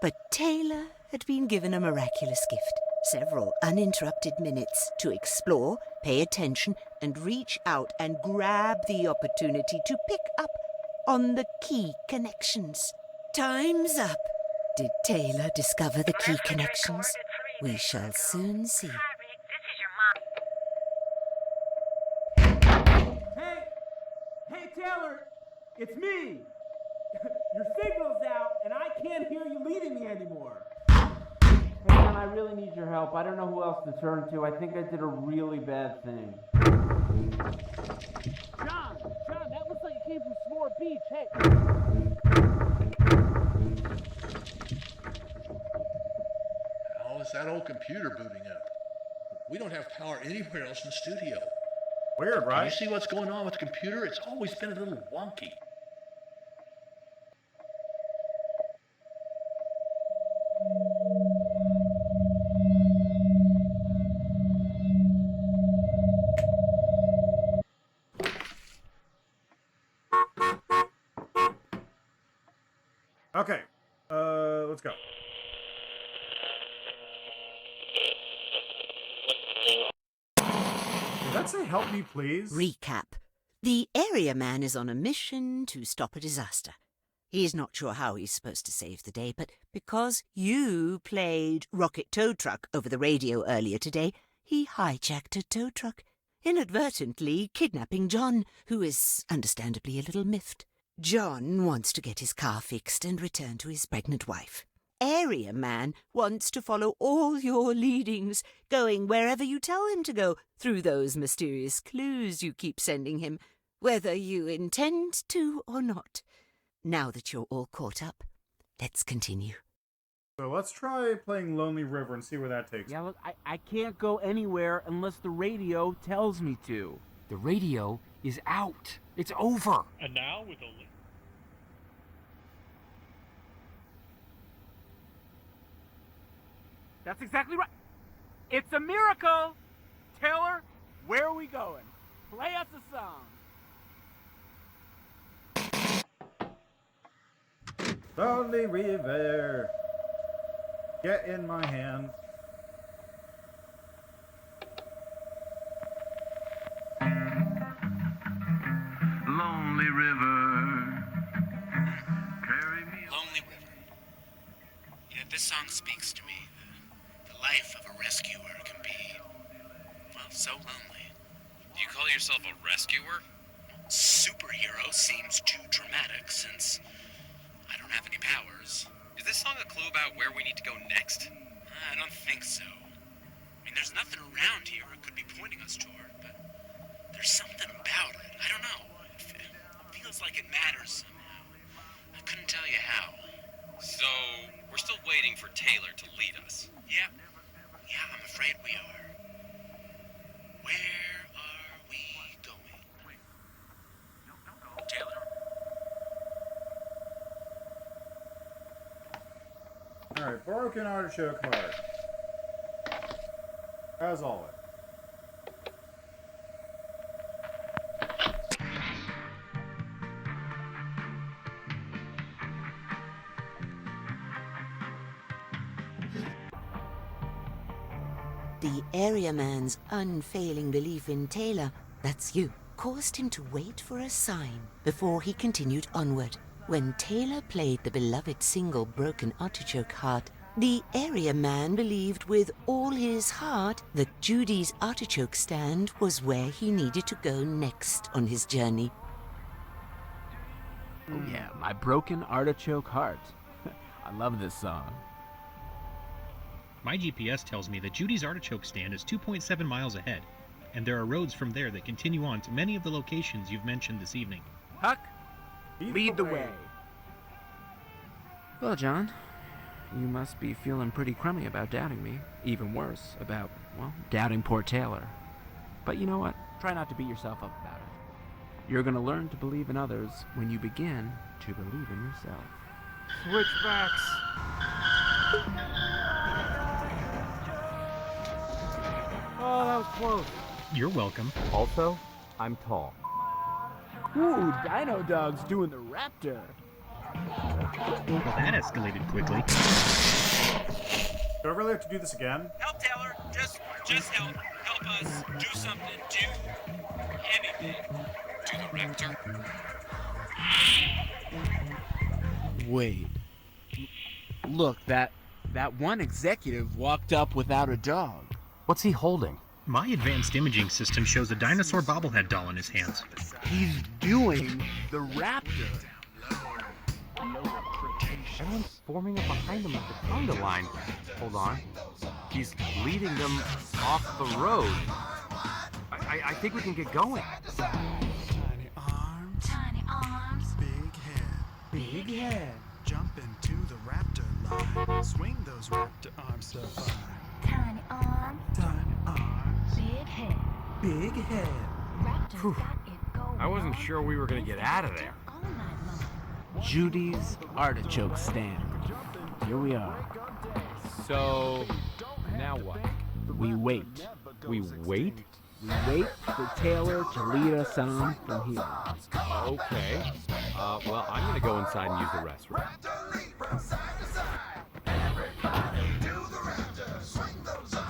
but Taylor had been given a miraculous gift. Several uninterrupted minutes to explore, pay attention, and reach out and grab the opportunity to pick up on the key connections. Time's up. Did Taylor discover the key connections? We shall soon see. Hey, Taylor! It's me! Your signal's out, and I can't hear you leading me anymore. Hey, man, I really need your help. I don't know who else to turn to. I think I did a really bad thing. John, that looks like it came from S'more Beach. Hey. How is that old computer booting up? We don't have power anywhere else in the studio. Weird, right? Can you see what's going on with the computer? It's always been a little wonky. Okay, let's go. Did that say help me, please? Recap. The area man is on a mission to stop a disaster. He's not sure how he's supposed to save the day, but because you played Rocket Tow Truck over the radio earlier today, he hijacked a tow truck, inadvertently kidnapping John, who is understandably a little miffed. John wants to get his car fixed and return to his pregnant wife. Area Man wants to follow all your leadings, going wherever you tell him to go, through those mysterious clues you keep sending him, whether you intend to or not. Now that you're all caught up, let's continue. So let's try playing Lonely River and see where that takes us. Yeah, look, I can't go anywhere unless the radio tells me to. The radio is out. It's over. And now with a That's exactly right. It's a miracle! Taylor, where are we going? Play us a song. Lonely River, get in my hand. Lonely River, carry me. Lonely River. Yeah, this song speaks to me. The life of a rescuer can be, well, so lonely. You call yourself a rescuer? Superhero seems too dramatic since I don't have any powers. Is this song a clue about where we need to go next? I don't think so. I mean, there's nothing around here it could be pointing us toward, but there's something about it. I don't know. It feels like it matters somehow. I couldn't tell you how. So, we're still waiting for Taylor to lead us. Yeah, I'm afraid we are. Where are we going? Taylor? Alright, broken artichoke heart. As always. The area man's unfailing belief in Taylor, that's you, caused him to wait for a sign before he continued onward. When Taylor played the beloved single Broken Artichoke Heart, the area man believed with all his heart that Judy's artichoke stand was where he needed to go next on his journey. Oh yeah, my Broken Artichoke Heart. I love this song. My GPS tells me that Judy's artichoke stand is 2.7 miles ahead, and there are roads from there that continue on to many of the locations you've mentioned this evening. Huck, lead the way. Well, John, you must be feeling pretty crummy about doubting me. Even worse, about, well, doubting poor Taylor. But you know what? Try not to beat yourself up about it. You're gonna learn to believe in others when you begin to believe in yourself. Switchbacks. Oh, that was close. You're welcome. Also, I'm tall. Ooh, Dino Dog's doing the raptor. Well, that escalated quickly. Do I really have to do this again? Help, Taylor. Just help. Help us. Do something. Do anything. To the rector. Wait. Look, that one executive walked up without a dog. What's he holding? My advanced imaging system shows a dinosaur bobblehead doll in his hands. He's doing the raptor. Everyone's forming up behind him like the conga line. Hold on. He's leading them off the road. I think we can get going. Tiny arms. Tiny arms. Big head. Big head. Jump into the raptor line. Swing those raptor arms so far. Tiny arms. Tiny arms. Big head. Big head. Raptor's got it going I wasn't on. sure we were gonna get out of there. All night long. Judy's artichoke stand. Here we are. So, now what? We wait. We wait? We wait for Taylor to lead us on from here. Okay. Well, I'm gonna go inside and use the restroom.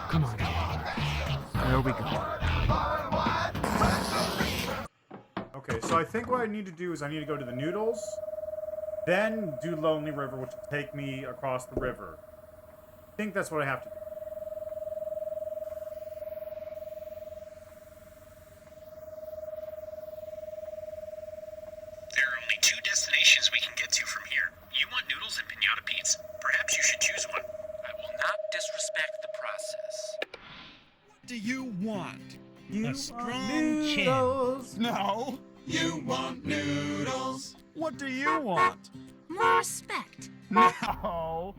Come on, Taylor. Where are we going? Okay, so I think what I need to do is I need to go to the noodles, then do Lonely River, which will take me across the river. I think that's what I have to do. There are only 2 destinations we can get to from here. You want noodles and pinata peats? Perhaps you should choose one. I will not disrespect the process. What do you want? You A strong want chin. noodles. No. You want noodles. What do you want? More respect. No.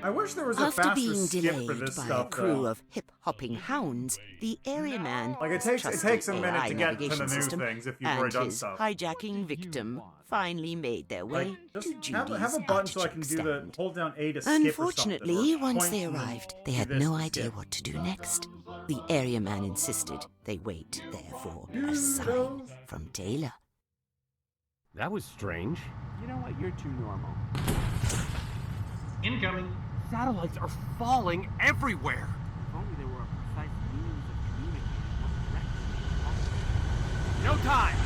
I wish there was a After faster being skip for delayed this by stuff, a crew though. of hip-hopping hounds, the area man, Like, it takes a minute AI to get to the navigation new system, things if you've and already done his stuff. hijacking victim finally made their way Like, to just Judy's have a button so I can artichoke do the stand. hold down A to skip or something. Unfortunately, or once point they and then arrived, they do had this no to idea skip. what to do next. The area man insisted they wait there for a sign from Taylor. That was strange. You know what? You're too normal. Incoming. Satellites are falling everywhere. If only there were a precise means of communicating what direction. No time.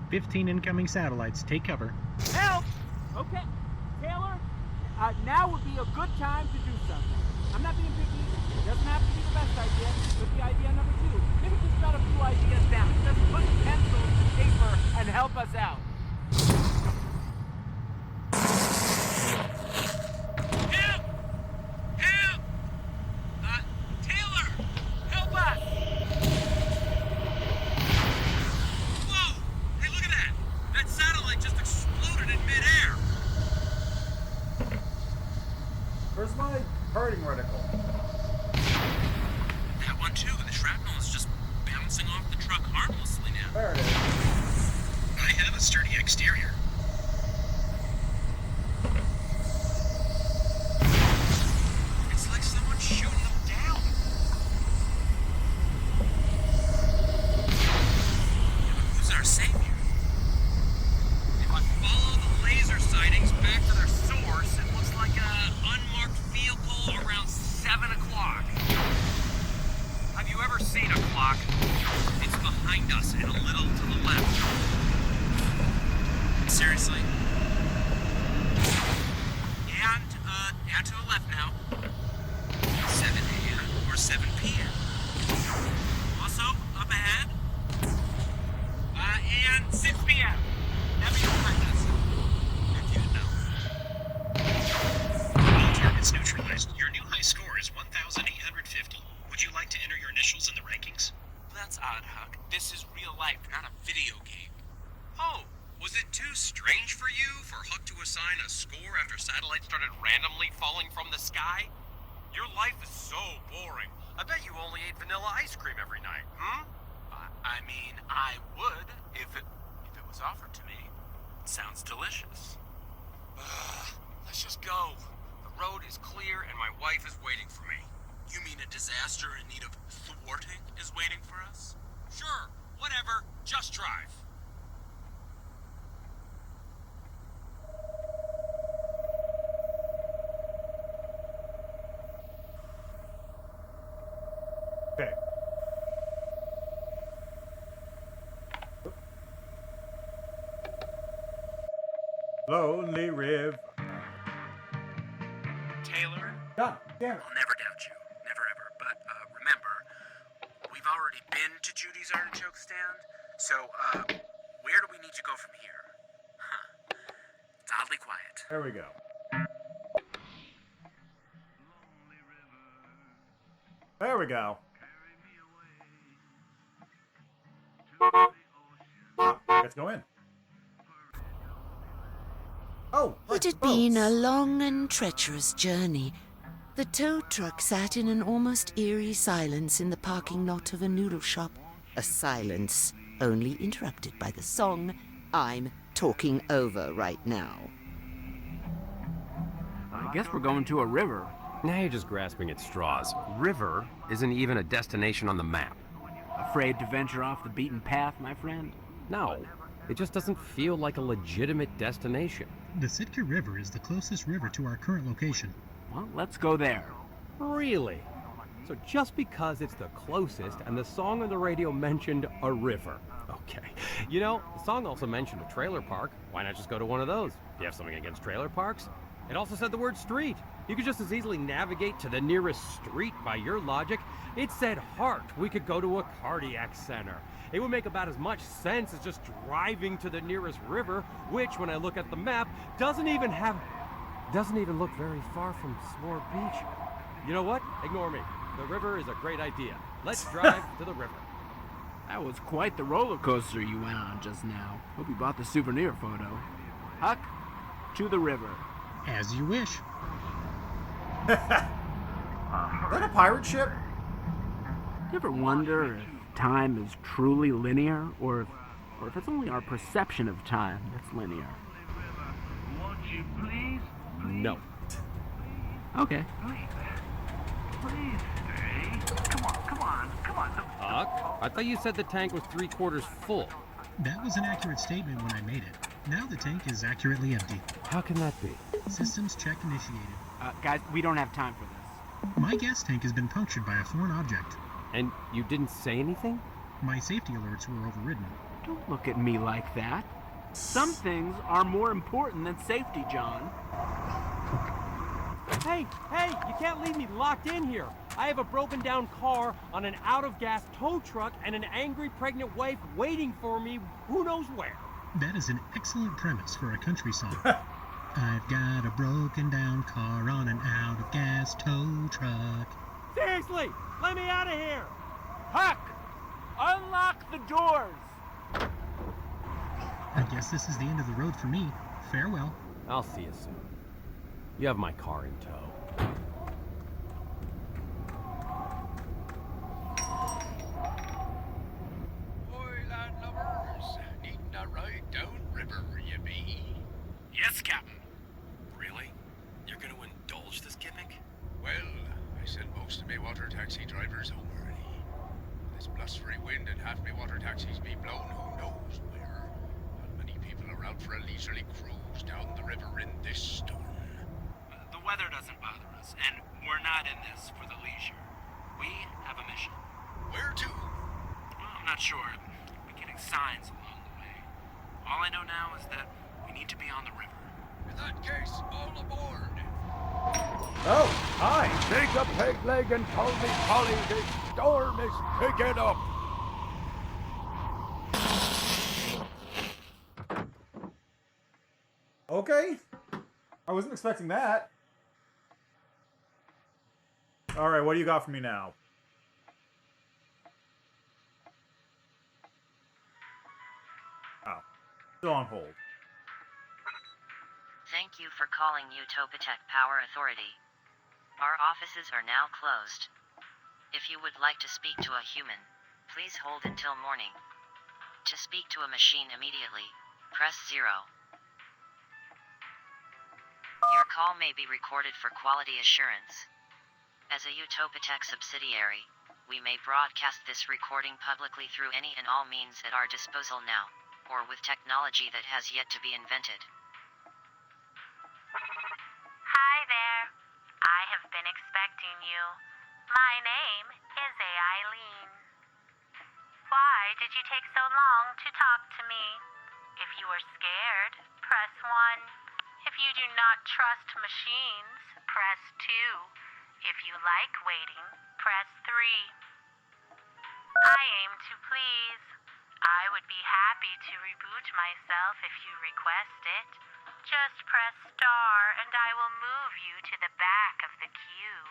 15 incoming satellites. Take cover. Help! Okay, Taylor, now would be a good time to do something. I'm not being picky. It doesn't have to be the best idea. Could be idea number 2. Maybe just jot a few ideas down. Just put pencil to paper and help us out. Help! Help! Taylor! Help us! Whoa! Hey, look at that! That satellite just exploded in midair! Where's my hurting reticle? That one too. The shrapnel is just bouncing off the truck harmlessly now. There it is. I have a sturdy exterior. It's like someone's shooting them down. Yeah, but who's our savior? If I follow the laser sightings back to their source, it looks like an unmarked vehicle around 7 o'clock. Have you ever seen a clock? It's behind us and a little to the left. Seriously? And to the left now. 7 a.m. or 7 p.m. Also, up ahead. And 6 p.m. That means behind us. If you know. All targets neutralized. Your new high score is 1,850. Would you like to enter your initials in the rankings? That's odd, Huck. This is real life, not a video game. Oh, was it too strange for you for Huck to assign a score after satellites started randomly falling from the sky? Your life is so boring. I bet you only ate vanilla ice cream every night, I mean, I would if it was offered to me. It sounds delicious. Let's just go. The road is clear and my wife is waiting for me. You mean a disaster in need of thwarting is waiting for us? Sure, whatever. Just drive. Okay. Lonely River. Taylor? God damn it. I'll never doubt you. Never ever. But remember, we've already been to Judy's Artichoke stand. So, where do we need to go from here? Huh. It's oddly quiet. There we go. There we go. Ah, let's go in. Oh, It had been a long and treacherous journey. The tow truck sat in an almost eerie silence in the parking lot of a noodle shop. A silence only interrupted by the song I'm talking over right now. I guess we're going to a river. Now you're just grasping at straws. River isn't even a destination on the map. Afraid to venture off the beaten path, my friend? No, it just doesn't feel like a legitimate destination. The Sitka River is the closest river to our current location. Well, let's go there. Really? So just because it's the closest and the song on the radio mentioned a river, Okay. You know, the song also mentioned a trailer park. Why not just go to one of those? Do you have something against trailer parks? It also said the word street. You could just as easily navigate to the nearest street by your logic. It said heart. We could go to a cardiac center. It would make about as much sense as just driving to the nearest river, which, when I look at the map, doesn't even look very far from S'more Beach. You know what? Ignore me. The river is a great idea. Let's drive to the river. That was quite the roller coaster you went on just now. Hope you bought the souvenir photo. Huck, to the river. As you wish. Is that a pirate ship? You ever wonder if time is truly linear, or if it's only our perception of time that's linear? Won't you please? No. Okay. Please stay. Come on. Huck, I thought you said the tank was 3/4 full. That was an accurate statement when I made it. Now the tank is accurately empty. How can that be? Systems check initiated. Guys, we don't have time for this. My gas tank has been punctured by a foreign object. And you didn't say anything? My safety alerts were overridden. Don't look at me like that. Some things are more important than safety, John. Hey, you can't leave me locked in here. I have a broken down car on an out-of-gas tow truck and an angry pregnant wife waiting for me who knows where. That is an excellent premise for a country song. I've got a broken down car on an out-of-gas tow truck. Seriously, let me out of here! Huck! Unlock the doors! I guess this is the end of the road for me. Farewell. I'll see you soon. You have my car in tow. Needing a ride down river, you be? Yes, Captain. Really? You're gonna indulge this gimmick? Well, I send most of me water taxi drivers home early. This blustery wind and half me water taxis be blown who knows where. Not many people are out for a leisurely cruise down the river in this storm. The weather doesn't bother us, and we're not in this for the leisure. We have a mission. Where to? Well, I'm not sure. I've been getting signs along the way. All I know now is that we need to be on the river. In that case, all aboard. Oh, hi. Take a peg leg and call me Polly. The storm is picking up. Okay. I wasn't expecting that. Alright, what do you got for me now? Oh. Still on hold. Thank you for calling Utopitech Power Authority. Our offices are now closed. If you would like to speak to a human, please hold until morning. To speak to a machine immediately, press 0. Your call may be recorded for quality assurance. As a Utopitech subsidiary, we may broadcast this recording publicly through any and all means at our disposal now, or with technology that has yet to be invented. Hi there. I have been expecting you. My name is Eileen. Why did you take so long to talk to me? If you are scared, press 1. If you do not trust machines, press 2. If you like waiting, press 3. I aim to please. I would be happy to reboot myself if you request it. Just press star and I will move you to the back of the queue.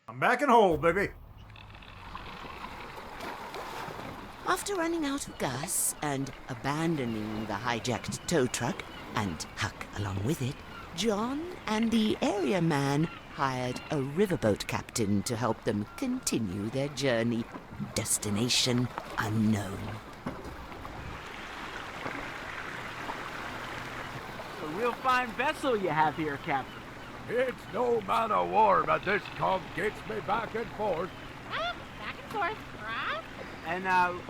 I'm back in hold, baby. After running out of gas and abandoning the hijacked tow truck, and Huck along with it, John and the area man hired a riverboat captain to help them continue their journey. Destination unknown. A real fine vessel you have here, Captain. It's no man of war, but this tug gets me back and forth. Back and forth, right? And,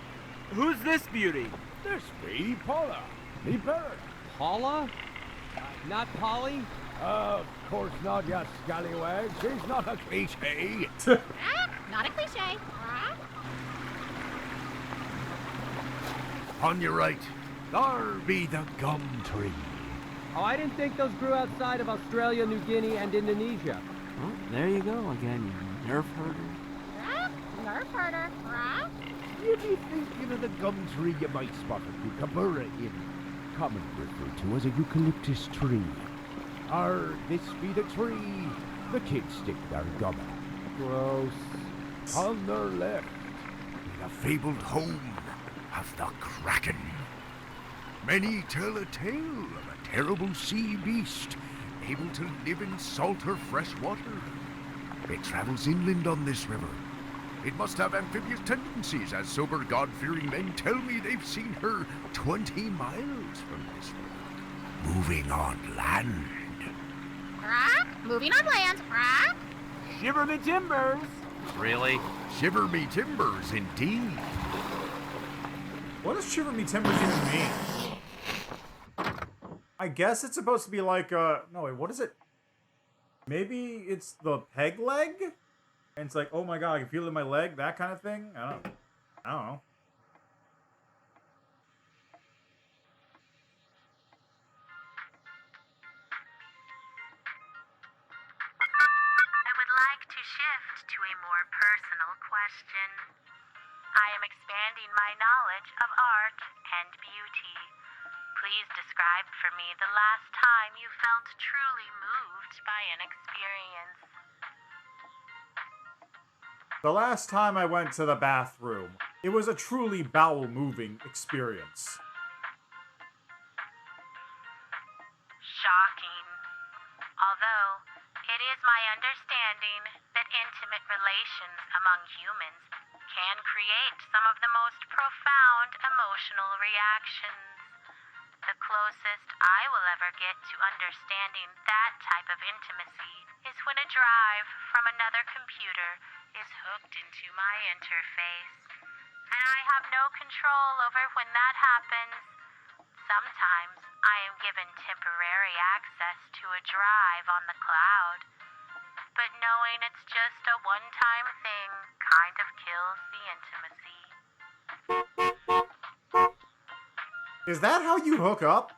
who's this beauty? This be Paula, me parrot. Paula? Not Polly? Of course not, you scallywag. She's not a cliche. Not a cliche. On your right, there be the gum tree. Oh, I didn't think those grew outside of Australia, New Guinea, and Indonesia. Well, there you go again, you nerf herder. Nerf herder. You be thinking of the gum tree you might spot at Kookaburra in, commonly referred to as a eucalyptus tree. Or this be the tree the kids stick their gum at. Gross. On their left, be the fabled home of the Kraken. Many tell a tale of a terrible sea beast able to live in salt or fresh water. It travels inland on this river. It must have amphibious tendencies, as sober God-fearing men tell me they've seen her 20 miles from this river, moving on land. Moving on land. Shiver me timbers. Really? Shiver me timbers, indeed. What does shiver me timbers even mean? I guess it's supposed to be like, no wait, what is it? Maybe it's the peg leg? And it's like, oh my god, I can feel it in my leg, that kind of thing? I don't know. I would like to shift to a more personal question. I am expanding my knowledge of art and beauty. Please describe for me the last time you felt truly moved by an experience. The last time I went to the bathroom, it was a truly bowel-moving experience. Shocking. Although, it is my understanding that intimate relations among humans can create some of the most profound emotional reactions. The closest I will ever get to understanding that type of intimacy is when a drive from another computer is hooked into my interface. And I have no control over when that happens. Sometimes I am given temporary access to a drive on the cloud. But knowing it's just a one-time thing kind of kills the intimacy. Is that how you hook up?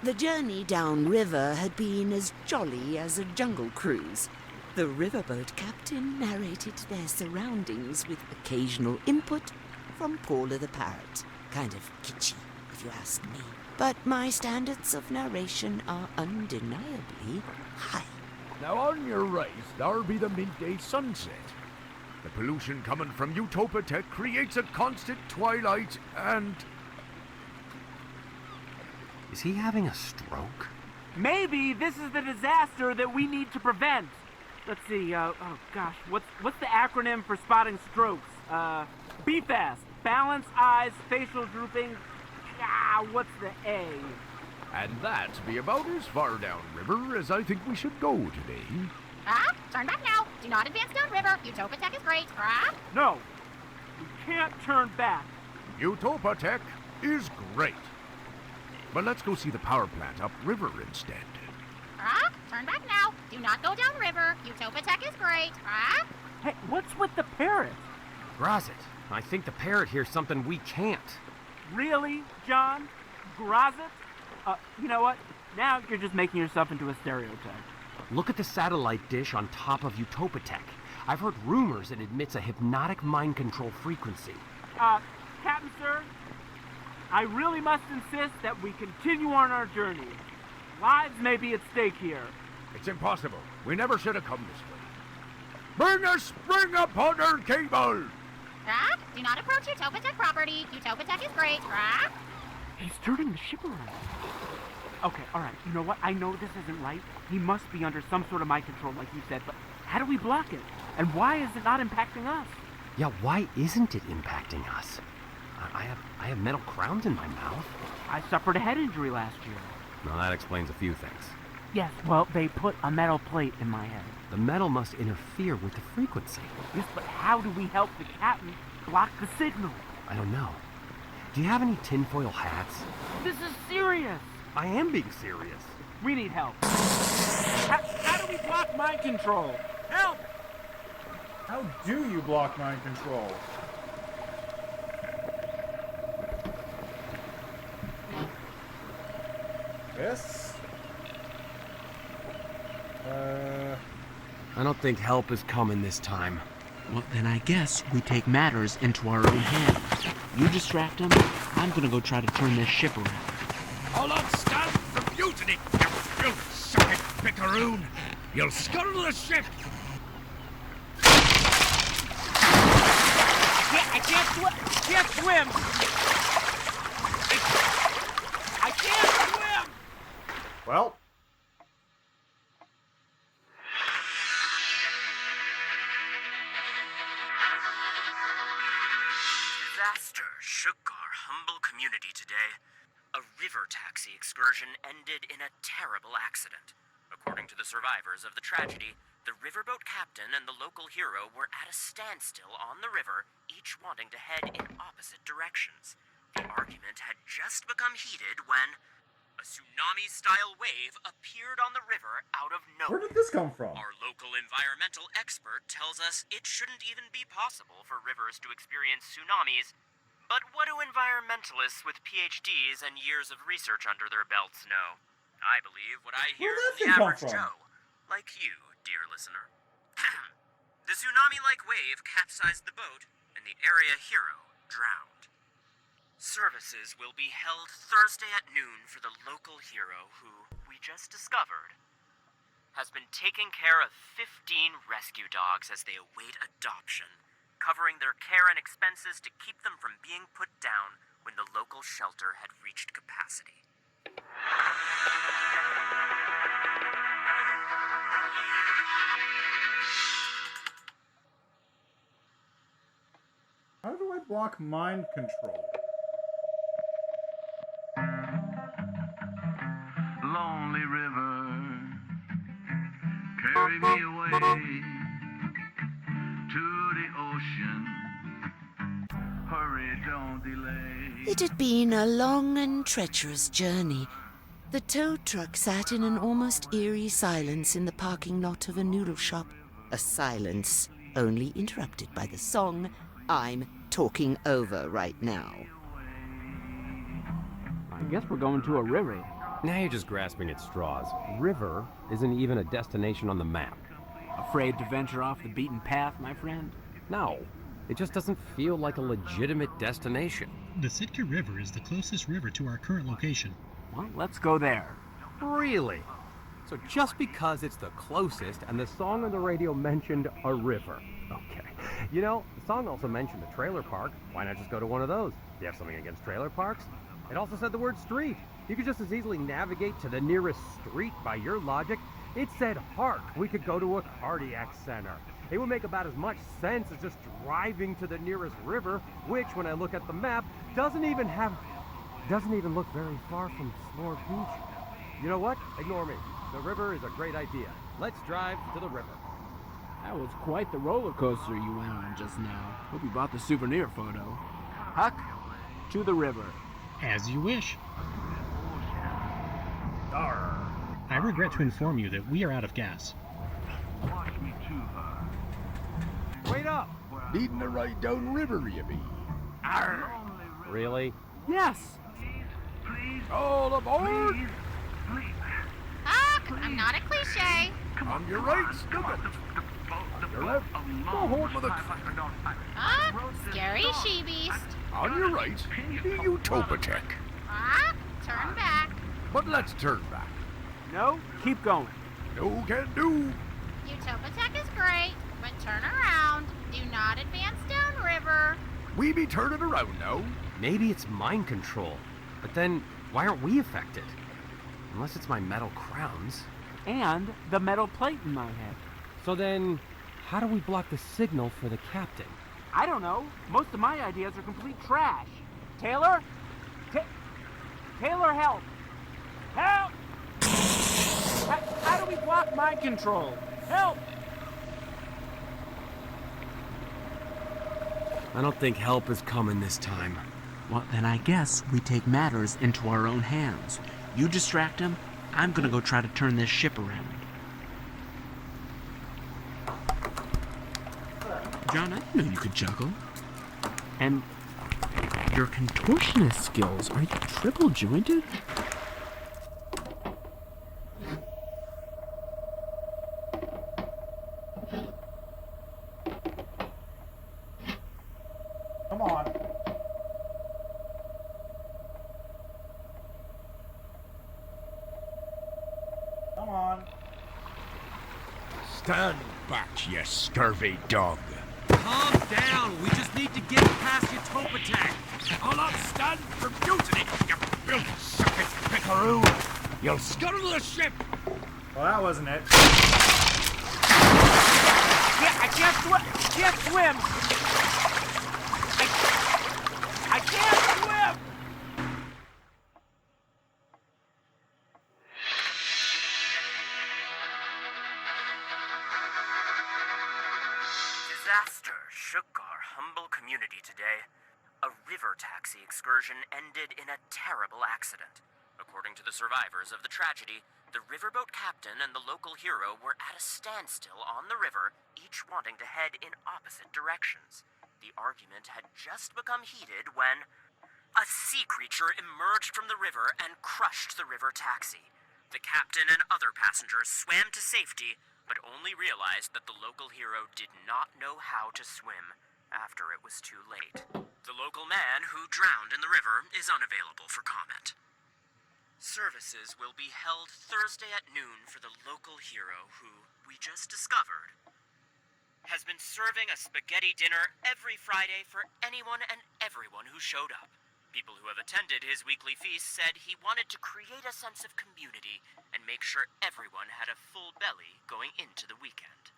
The journey downriver had been as jolly as a jungle cruise. The riverboat captain narrated their surroundings with occasional input from Paula the parrot. Kind of kitschy, if you ask me. But my standards of narration are undeniably high. Now on your right, there be the midday sunset. The pollution coming from Utopia Tech creates a constant twilight and... Is he having a stroke? Maybe this is the disaster that we need to prevent. Let's see, oh gosh, what's the acronym for spotting strokes? BFAST. Balance, eyes, facial drooping. What's the A? And that be about as far downriver as I think we should go today. Turn back now. Do not advance downriver. Utopia Tech is great. No, we can't turn back. Utopia Tech is great. But let's go see the power plant upriver instead. Turn back now. Do not go downriver. Utopia Tech is great. Hey, what's with the parrot? Grazit, I think the parrot hears something we can't. Really, John? Grazit? You know what? Now you're just making yourself into a stereotype. Look at the satellite dish on top of Utopitech. I've heard rumors it emits a hypnotic mind control frequency. Captain Sir, I really must insist that we continue on our journey. Lives may be at stake here. It's impossible. We never should have come this way. Bring a spring upon our cable! Do not approach Utopia Tech property. Utopia Tech is great. He's turning the ship around. Okay, alright, you know what? I know this isn't right. He must be under some sort of mind control, like you said, but how do we block it? And why is it not impacting us? Yeah, why isn't it impacting us? I have metal crowns in my mouth. I suffered a head injury last year. Well, that explains a few things. Yes, well, they put a metal plate in my head. The metal must interfere with the frequency. Yes, but how do we help the captain block the signal? I don't know. Do you have any tinfoil hats? This is serious. I am being serious. We need help. How do we block mind control? Help! How do you block mind control? This? I don't think help is coming this time. Well, then I guess we take matters into our own hands. You distract them, I'm gonna go try to turn this ship around. Hold on, stand for mutiny, you sucking pickaroon! You'll scuttle the ship! I can't swim! I can't swim! Well. Disaster shook our humble community today. A river taxi excursion ended in a terrible accident. According to the survivors of the tragedy, the riverboat captain and the local hero were at a standstill on the river, each wanting to head in opposite directions. The argument had just become heated when a tsunami-style wave appeared on the river out of nowhere. Where did this come from? Our local environmental expert tells us it shouldn't even be possible for rivers to experience tsunamis. But what do environmentalists with PhDs and years of research under their belts know? I believe what I hear from the average Joe, like you, dear listener. The tsunami-like wave capsized the boat, and the area hero drowned. Services will be held Thursday at noon for the local hero who, we just discovered, has been taking care of 15 rescue dogs as they await adoption, covering their care and expenses to keep them from being put down when the local shelter had reached capacity. How do I block mind control? Lonely river, carry me away to the ocean. Hurry, don't delay. It had been a long and treacherous journey. The tow truck sat in an almost eerie silence in the parking lot of a noodle shop. A silence only interrupted by the song I'm talking over right now. I guess we're going to a river. Now you're just grasping at straws. River isn't even a destination on the map. Afraid to venture off the beaten path, my friend? No, it just doesn't feel like a legitimate destination. The Sitka River is the closest river to our current location. Well, let's go there. Really? So just because it's the closest and the song on the radio mentioned a river. Okay. You know, the song also mentioned a trailer park. Why not just go to one of those? Do you have something against trailer parks? It also said the word street. You could just as easily navigate to the nearest street by your logic. It said heart. We could go to a cardiac center. It would make about as much sense as just driving to the nearest river, which, when I look at the map, doesn't even look very far from S'more Beach. You know what? Ignore me. The river is a great idea. Let's drive to the river. That was quite the roller coaster you went on just now. Hope you bought the souvenir photo. Huck, to the river. As you wish. Arr. I regret to inform you that we are out of gas. Wait up! Needing a ride down river, you be? Arr. Really? Yes! All aboard! Huck, I'm not a cliche. On your right, Scoop. On your left, go home with a... Huck, scary she-beast. On your right, the Utopatech. Huck, turn back. But let's turn back. No, keep going. No can do. Utopatech is great, but turn around. Do not advance downriver. We be turning around now. Maybe it's mind control. But then, why aren't we affected? Unless it's my metal crowns. And the metal plate in my head. So then, how do we block the signal for the captain? I don't know. Most of my ideas are complete trash. Taylor? Taylor, help! Help! How do we block mind control? Help! I don't think help is coming this time. Well, then I guess we take matters into our own hands. You distract him, I'm gonna go try to turn this ship around. John, I didn't know you could juggle. And your contortionist skills, are you triple jointed? Come on. Come on. Stand back, you scurvy dog. Calm down. We just need to get past Utopatech. I'll not stand for mutiny, you bilk-sucking pickaroo. You'll scuttle the ship. Well, that wasn't it. I can't swim! I can't swim! Disaster shook our humble community today. A river taxi excursion ended in a terrible accident. According to the survivors of the tragedy, the riverboat captain and the local hero were at a standstill on the river, each wanting to head in opposite directions. The argument had just become heated when a sea creature emerged from the river and crushed the river taxi. The captain and other passengers swam to safety, but only realized that the local hero did not know how to swim after it was too late. The local man who drowned in the river is unavailable for comment. Services will be held Thursday at noon for the local hero who, we just discovered, has been serving a spaghetti dinner every Friday for anyone and everyone who showed up. People who have attended his weekly feast said he wanted to create a sense of community and make sure everyone had a full belly going into the weekend.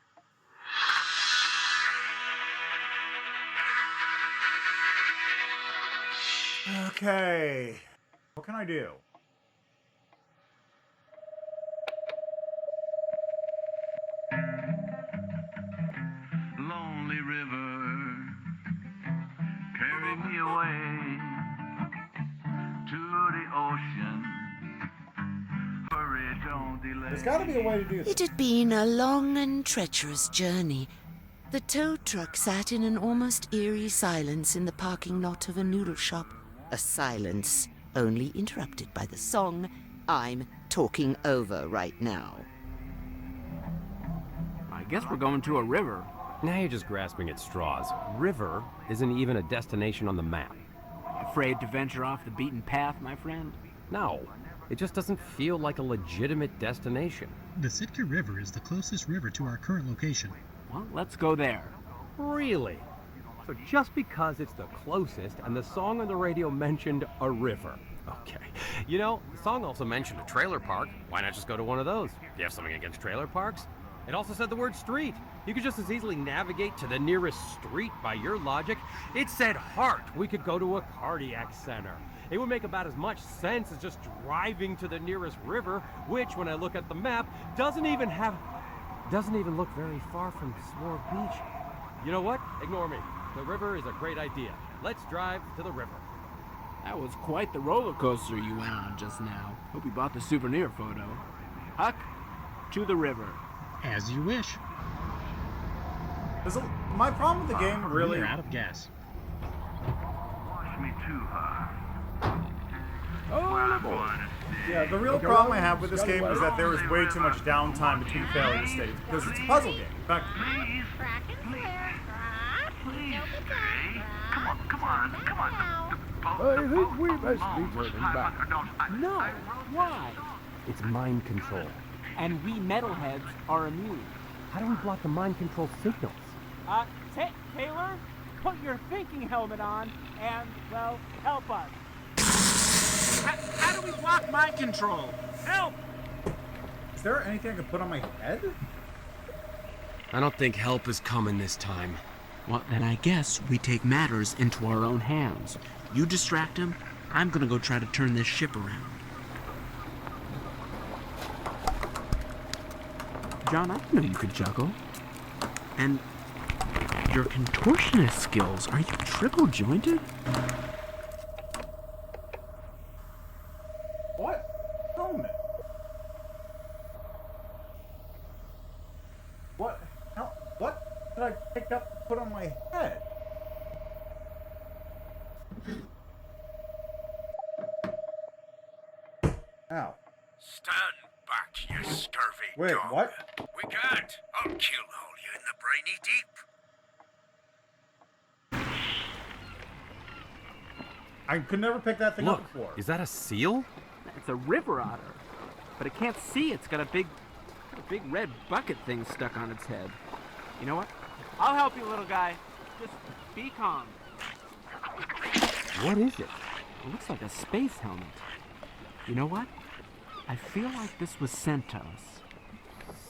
Okay. What can I do? Lonely river, carry me away to the ocean. Hurry, don't delay. There's got to be a way to do this. It had been a long and treacherous journey. The tow truck sat in an almost eerie silence in the parking lot of a noodle shop. A silence only interrupted by the song I'm talking over right now. I guess we're going to a river. Now you're just grasping at straws. River isn't even a destination on the map. Afraid to venture off the beaten path, my friend? No, it just doesn't feel like a legitimate destination. The Sitka River is the closest river to our current location. Well, let's go there. Really? So just because it's the closest and the song on the radio mentioned a river. Okay. You know, the song also mentioned a trailer park. Why not just go to one of those? Do you have something against trailer parks? It also said the word street. You could just as easily navigate to the nearest street by your logic. It said heart. We could go to a cardiac center. It would make about as much sense as just driving to the nearest river, which, when I look at the map, doesn't even look very far from Swore Beach. You know what? Ignore me. The river is a great idea. Let's drive to the river. That was quite the roller coaster you went on just now. Hope you bought the souvenir photo. Huck, to the river. As you wish. My problem with the game really... We're out of gas. Wash me too hard. Yeah, the real problem I have with this game is that there is way too much downtime between failure states, because it's a puzzle game. In fact, Come on. I think we must be turning back. No, why? It's mind control. And we metalheads are immune. How do we block the mind control signals? Taylor, put your thinking helmet on and, well, help us. How do we block mind control? Help! is there anything I can put on my head? I don't think help is coming this time. Well, then I guess we take matters into our own hands. You distract him, I'm gonna go try to turn this ship around. John, I didn't know you could juggle. And your contortionist skills, are you triple jointed? What? Helmet? What? What did I pick up and put on my head? Ow. Stand back, you scurvy Wait, dog. what? We can't. I'll kill all you in the briny deep. I could never pick that thing Look, up before. is that a seal? It's a river otter. But it can't see. It's got a big red bucket thing stuck on its head. You know what? I'll help you, little guy. Just be calm. What is it? It looks like a space helmet. You know what? I feel like this was sent to us.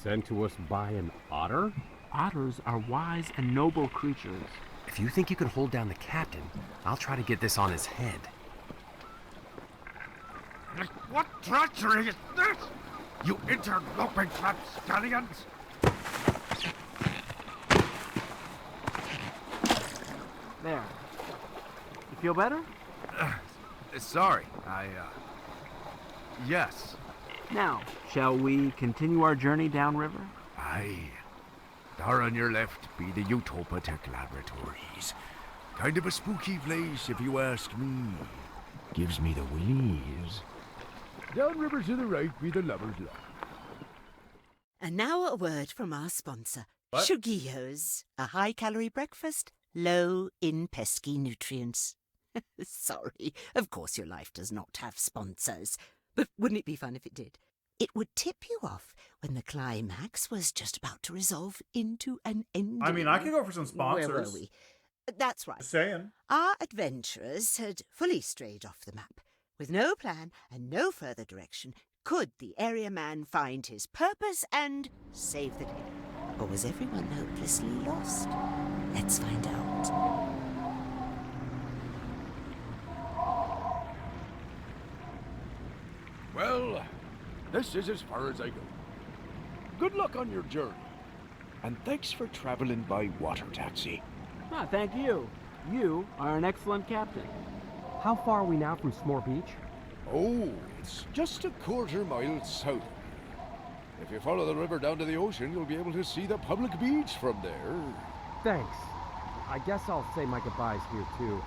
Sent to us by an otter? Otters are wise and noble creatures. If you think you can hold down the captain, I'll try to get this on his head. What treachery is this? You interloping rapscallions! There. You feel better? Sorry, yes. Now, shall we continue our journey downriver? Aye. There on your left be the Utopatech Laboratories. Kind of a spooky place, if you ask me. Gives me the willies. Downriver to the right be the Lover's Lock. And now a word from our sponsor, What? Sugiyo's, a high-calorie breakfast, low in pesky nutrients. Sorry, of course your life does not have sponsors. But wouldn't it be fun if it did? It would tip you off when the climax was just about to resolve into an ending. I mean, I could go for some Where sponsors. were we? That's right. Just saying. Our adventurers had fully strayed off the map. With no plan and no further direction, could the area man find his purpose and save the day? Or was everyone hopelessly lost? Let's find out. Well, this is as far as I go. Good luck on your journey. And thanks for traveling by water taxi. Ah, thank you. You are an excellent captain. How far are we now from S'more Beach? Oh, it's just a quarter-mile south. If you follow the river down to the ocean, you'll be able to see the public beach from there. Thanks. I guess I'll say my goodbyes here, too.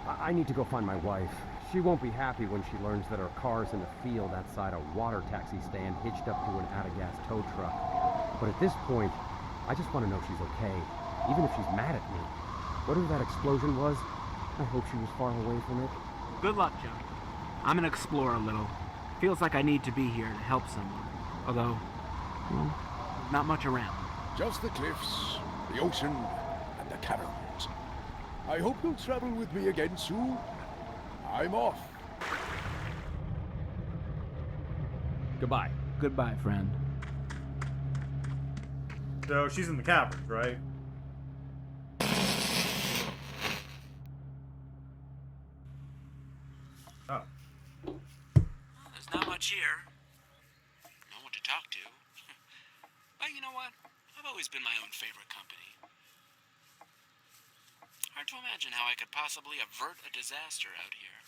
I need to go find my wife. She won't be happy when she learns that her car's in the field outside a water taxi stand hitched up to an out-of-gas tow truck. But at this point, I just want to know she's okay, even if she's mad at me. Whatever that explosion was, I hope she was far away from it. Good luck, John. I'm gonna explore a little. Feels like I need to be here to help someone. Although, well, not much around. Just the cliffs, the ocean, and the caverns. I hope you'll travel with me again soon. I'm off. Goodbye. Goodbye, friend. So she's in the caverns, right? Oh. There's not much here. No one to talk to. But you know what? I've always been my own favorite company. Hard to imagine how I could possibly avert a disaster out here.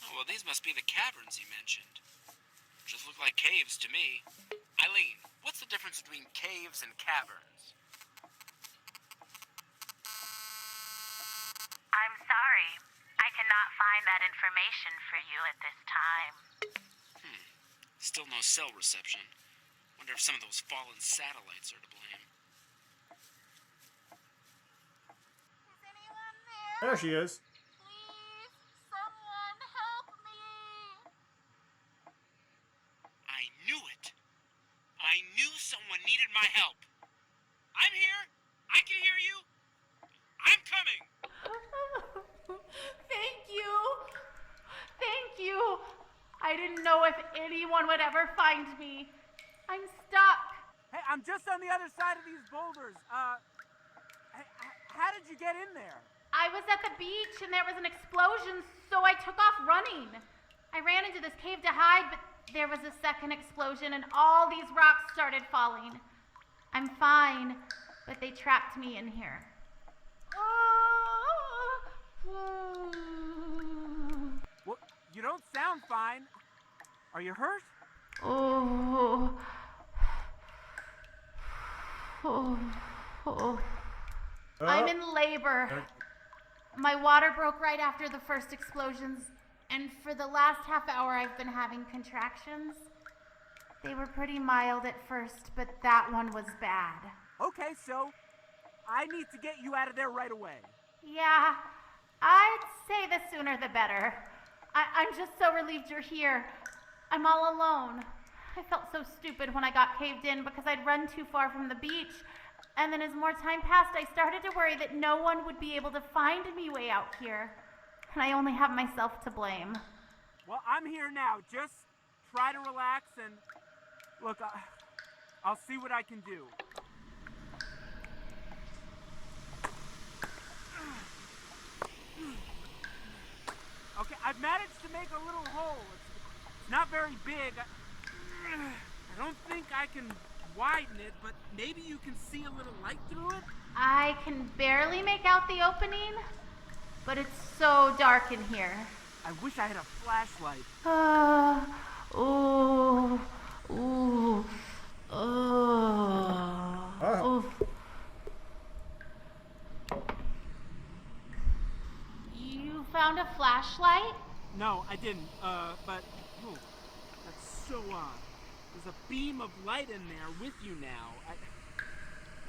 Oh, well, these must be the caverns you mentioned. Just look like caves to me. Eileen, what's the difference between caves and caverns? I'm sorry. I cannot find that information for you at this time. Still no cell reception. Wonder if some of those fallen satellites are to blame. There she is. Someone help me! I knew it. I knew someone needed my help. I'm here. I can hear you. I'm coming. Thank you! Thank you! I didn't know if anyone would ever find me. I'm stuck. Hey, I'm just on the other side of these boulders. How did you get in there? I was at the beach and there was an explosion, so I took off running. I ran into this cave to hide, but there was a second explosion and all these rocks started falling. I'm fine, but they trapped me in here. Well, you don't sound fine. Are you hurt? Oh. I'm in labor. My water broke right after the first explosions, and for the last half hour I've been having contractions. They were pretty mild at first, but that one was bad. Okay, so I need to get you out of there right away. Yeah, I'd say the sooner the better. I'm just so relieved you're here. I'm all alone. I felt so stupid when I got caved in because I'd run too far from the beach. And then as more time passed, I started to worry that no one would be able to find me way out here. And I only have myself to blame. Well, I'm here now. Just try to relax and... Look, I'll see what I can do. Okay, I've managed to make a little hole. It's not very big. I don't think I can widen it, but maybe you can see a little light through it? I can barely make out the opening, but it's so dark in here. I wish I had a flashlight. You found a flashlight? No, I didn't. But that's so odd. There's a beam of light in there with you now. I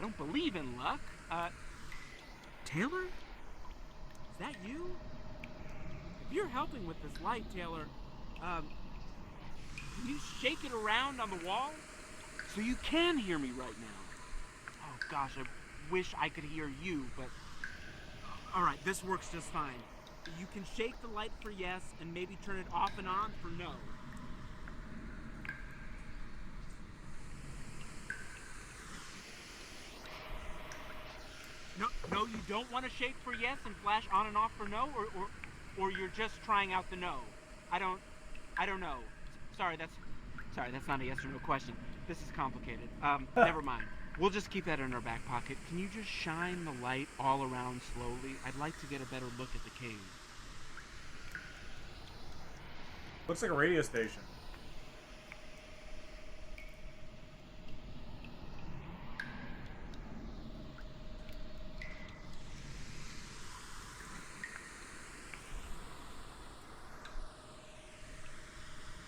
don't believe in luck. Taylor? Is that you? If you're helping with this light, Taylor, can you shake it around on the wall so you can hear me right now? Oh gosh, I wish I could hear you, but... Alright, this works just fine. You can shake the light for yes and maybe turn it off and on for no. No, you don't want to shake for yes and flash on and off for no, or you're just trying out the no. I don't know. Sorry, that's not a yes or no question. This is complicated. Never mind. We'll just keep that in our back pocket. Can you just shine the light all around slowly? I'd like to get a better look at the cave. Looks like a radio station.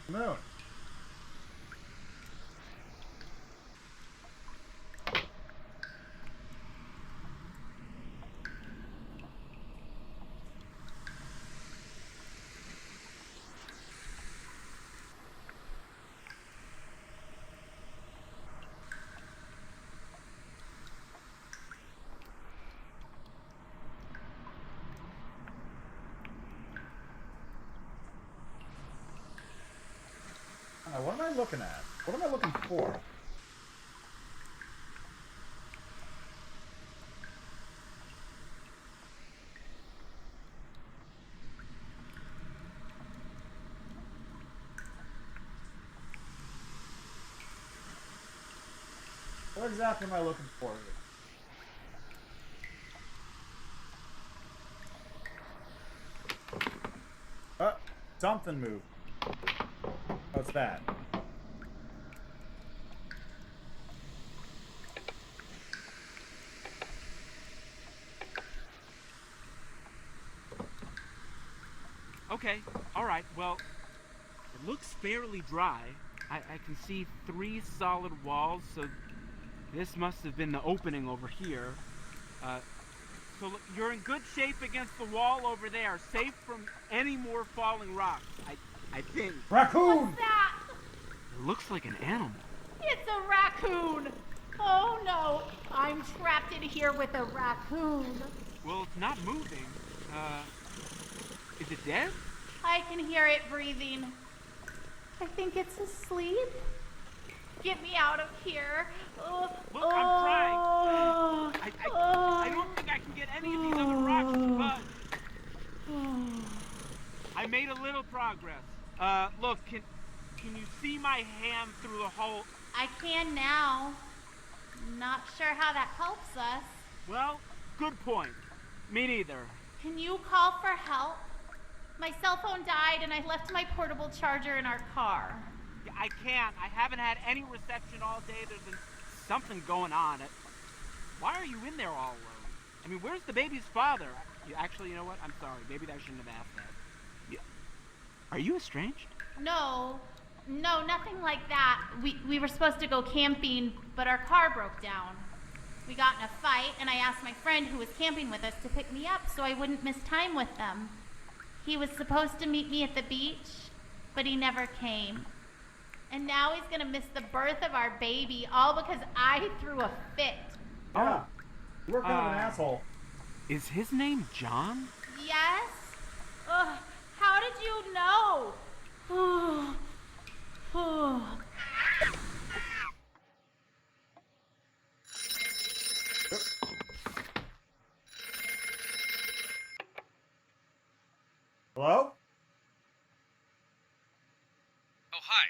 Moon. What am I looking at? What am I looking for? What exactly am I looking for here? Something moved. What's that? Okay, alright, well, it looks fairly dry. I can see 3 solid walls, so this must have been the opening over here. So look, you're in good shape against the wall over there, safe from any more falling rocks, I think. Raccoon! What's that? It looks like an animal. It's a raccoon! Oh no, I'm trapped in here with a raccoon. Well, it's not moving. Is it dead? I can hear it breathing. I think it's asleep. Get me out of here. Look, I'm trying. I don't think I can get any of these other rocks to budge. I made a little progress. Look, Can you see my hand through the hole? I can now. Not sure how that helps us. Well, good point. Me neither. Can you call for help? My cell phone died and I left my portable charger in our car. I can't. I haven't had any reception all day. There's been something going on. Why are you in there all alone? I mean, where's the baby's father? Actually, you know what? I'm sorry. Maybe I shouldn't have asked that. Are you estranged? No, nothing like that. We were supposed to go camping, but our car broke down. We got in a fight, and I asked my friend who was camping with us to pick me up so I wouldn't miss time with them. He was supposed to meet me at the beach, but he never came. And now he's gonna miss the birth of our baby, all because I threw a fit. Yeah. You're kind of an asshole. Is his name John? Yes? Ugh, how did you know? Hello? Oh, hi.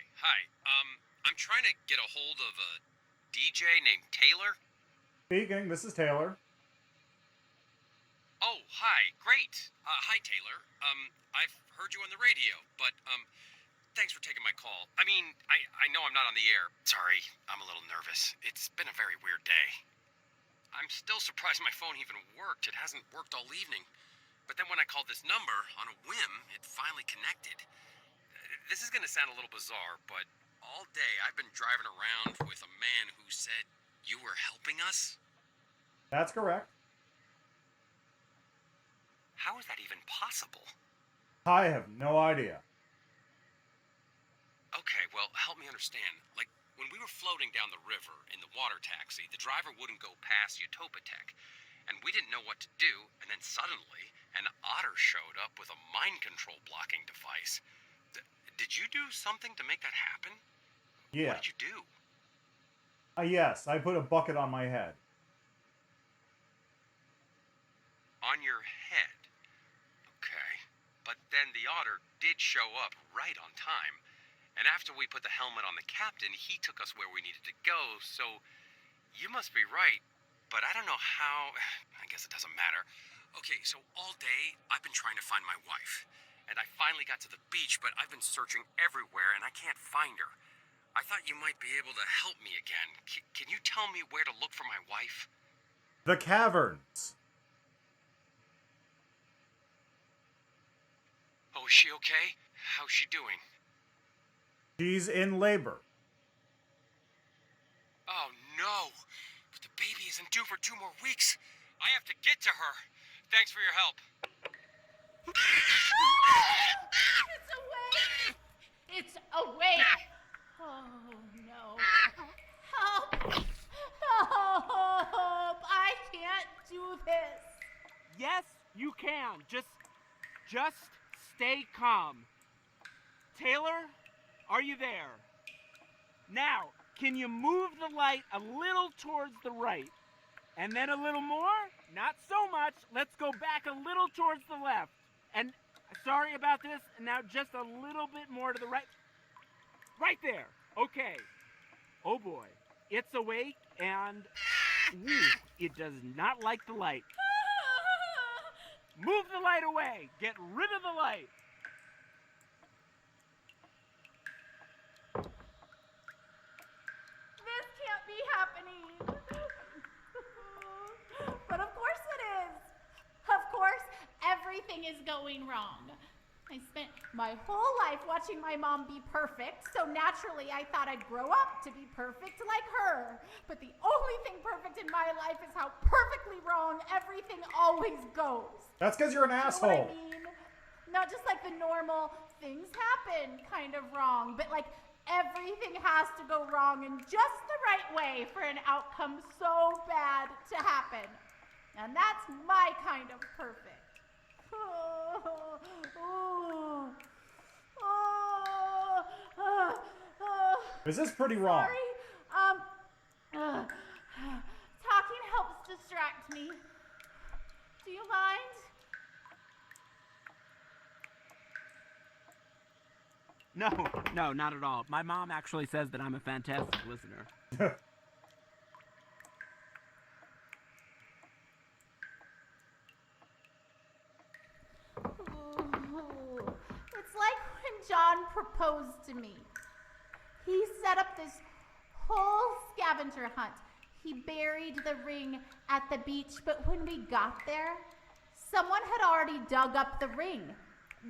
I'm trying to get a hold of a DJ named Taylor. Speaking, this is Taylor. Oh, hi. Great. Hi, Taylor. I've heard you on the radio, but, thanks for taking my call. I mean, I know I'm not on the air. Sorry, I'm a little nervous. It's been a very weird day. I'm still surprised my phone even worked. It hasn't worked all evening. But then when I called this number, on a whim, it finally connected. This is gonna sound a little bizarre, but all day I've been driving around with a man who said you were helping us? That's correct. How is that even possible? I have no idea. Okay, well, help me understand. Like, when we were floating down the river in the water taxi, the driver wouldn't go past Utopatech, and we didn't know what to do, and then suddenly, an otter showed up with a mind control blocking device. Did you do something to make that happen? Yeah. What did you do? Yes, I put a bucket on my head. On your head? Okay. But then the otter did show up right on time. And after we put the helmet on the captain, he took us where we needed to go, so you must be right. But I don't know how... I guess it doesn't matter. Okay, so all day, I've been trying to find my wife. And I finally got to the beach, but I've been searching everywhere, and I can't find her. I thought you might be able to help me again. Can you tell me where to look for my wife? The caverns. Oh, is she okay? How's she doing? She's in labor. Oh, no. But the baby isn't due for 2 more weeks. I have to get to her. Thanks for your help. It's awake! It's awake! Oh, no. Help! Help! I can't do this. Yes, you can. Just stay calm. Taylor, are you there? Now, can you move the light a little towards the right? And then a little more? Not so much. Let's go back a little towards the left. And sorry about this. Now just a little bit more to the right. Right there. Okay. Oh boy. It's awake and it does not like the light. Move the light away. Get rid of the light. This can't be happening. But of course it is. Of course, everything is going wrong. I spent my whole life watching my mom be perfect, so naturally I thought I'd grow up to be perfect like her. But the only thing perfect in my life is how perfectly wrong everything always goes. That's because you're an asshole. You know what I mean? Not just like the normal things happen kind of wrong, but like everything has to go wrong in just the right way for an outcome so bad to happen. And that's my kind of perfect. This is pretty wrong. Sorry. Talking helps distract me. Do you mind? No, not at all. My mom actually says that I'm a fantastic listener. It's like when John proposed to me. He set up this whole scavenger hunt. He buried the ring at the beach, but when we got there, someone had already dug up the ring.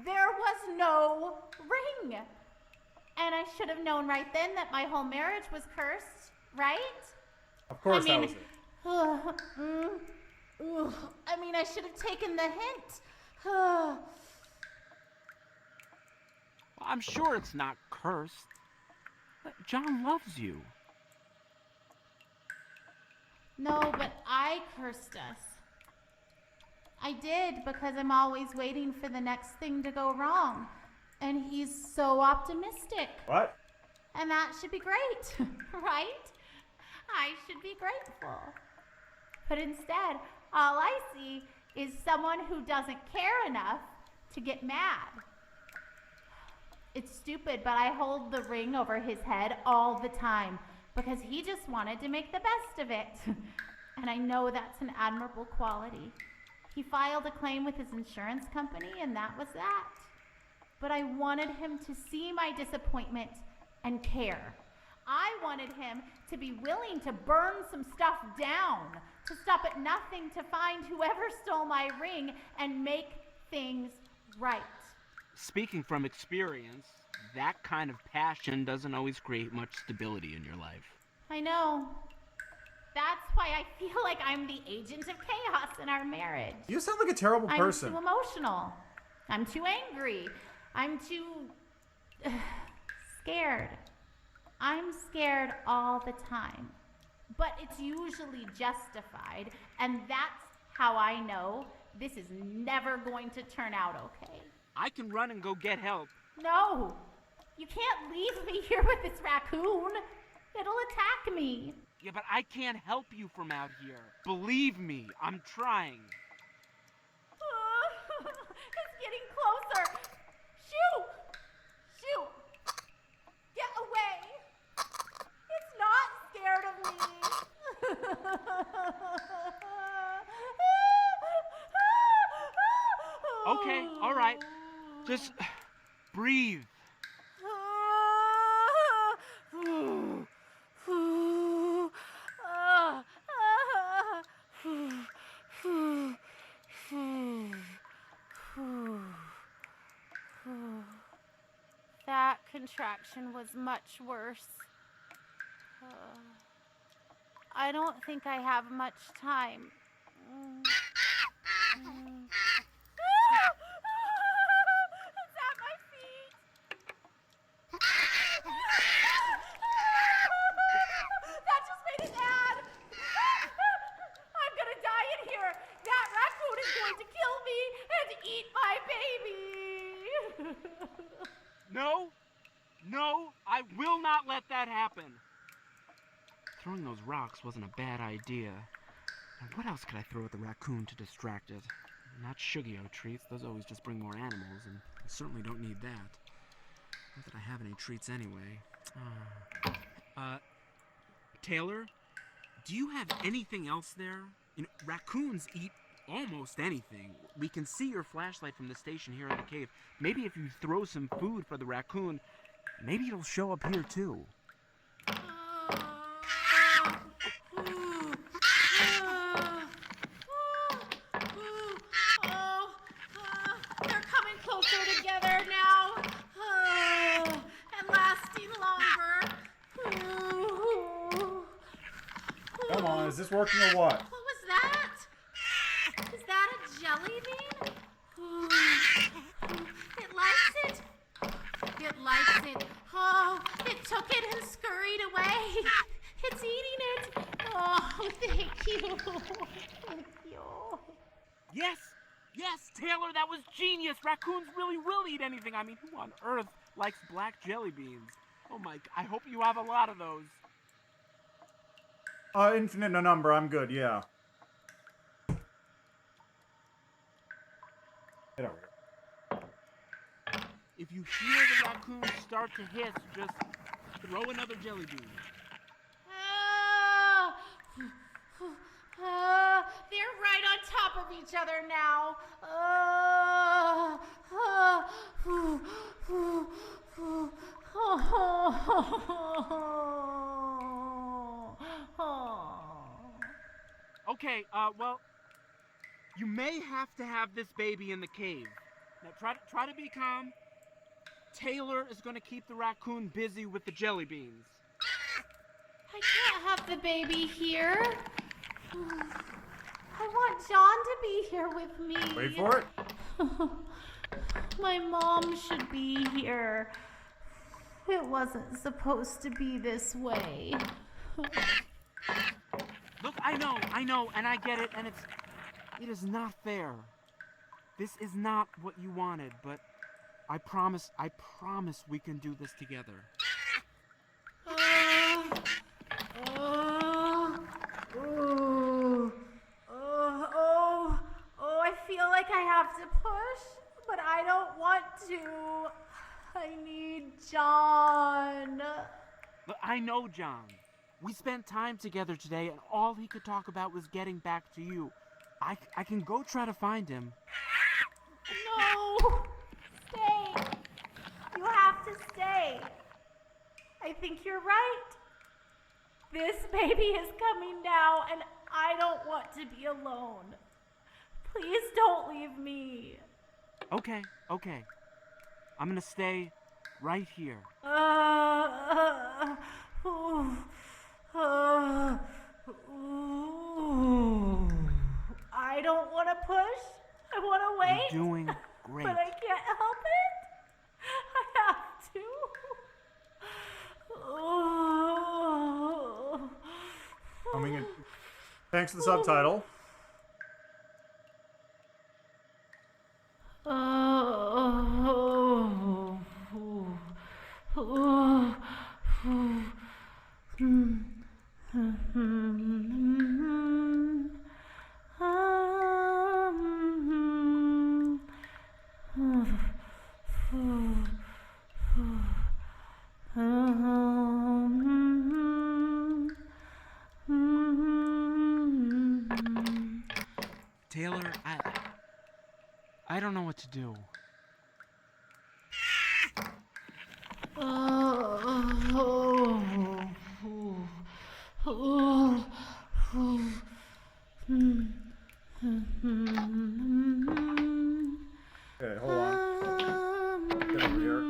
There was no ring. And I should have known right then that my whole marriage was cursed, right? Of course that was it. I should have taken the hint. I'm sure it's not cursed. John loves you. No, but I cursed us. I did, because I'm always waiting for the next thing to go wrong. And he's so optimistic. What? And that should be great, right? I should be grateful. But instead, all I see is someone who doesn't care enough to get mad. It's stupid, but I hold the ring over his head all the time because he just wanted to make the best of it. And I know that's an admirable quality. He filed a claim with his insurance company, and that was that. But I wanted him to see my disappointment and care. I wanted him to be willing to burn some stuff down, to stop at nothing to find whoever stole my ring and make things right. Speaking from experience, that kind of passion doesn't always create much stability in your life. I know. That's why I feel like I'm the agent of chaos in our marriage. You sound like a terrible person. I'm too emotional. I'm too angry. I'm too scared. I'm scared all the time. But it's usually justified, and that's how I know this is never going to turn out okay. I can run and go get help. No! You can't leave me here with this raccoon. It'll attack me. Yeah, but I can't help you from out here. Believe me, I'm trying. It's getting closer. Shoot! Shoot! Get away! It's not scared of me. Okay, all right. Just breathe. That contraction was much worse. I don't think I have much time. It's at my feet. That just made it bad. I'm gonna die in here. That raccoon is going to kill me and eat my baby. No, I will not let that happen. Throwing those rocks wasn't a bad idea. Now, what else could I throw at the raccoon to distract it? Not Shugio treats, those always just bring more animals, and I certainly don't need that. Not that I have any treats anyway. Taylor, do you have anything else there? You know, raccoons eat almost anything. We can see your flashlight from the station here in the cave. Maybe if you throw some food for the raccoon, maybe it'll show up here too. They're coming closer together now. And lasting longer. Come on, is this working or what? What was that? Is that a jelly bean? It likes it. It likes it. Oh, it took it and scurried away. It's eating it. Oh, thank you. Thank you. Yes, Taylor, that was genius. Raccoons really will eat anything. I mean, who on earth likes black jelly beans? Oh my, I hope you have a lot of those. Infinite no number, I'm good, yeah. Get over here. if you hear the raccoon start to hiss, just throw another jelly bean. They're right on top of each other now. Okay, well, you may have to have this baby in the cave. Now try to be calm. Taylor is gonna keep the raccoon busy with the jelly beans. I can't have the baby here. I want John to be here with me. Wait for it. My mom should be here. It wasn't supposed to be this way. Look, I know, and I get it, and it is not fair. This is not what you wanted, but I promise we can do this together. I feel like I have to push, but I don't want to. I need John. Look, I know John. We spent time together today, and all he could talk about was getting back to you. I can go try to find him. No! Stay! You have to stay. I think you're right. This baby is coming now, and I don't want to be alone. Please don't leave me. Okay. I'm gonna stay right here. I don't want to push. I want to wait. You're doing great. But I can't help it. I have to. Coming in. Thanks for the subtitle. Taylor, I don't know what to do. Okay, hold on. Get over here.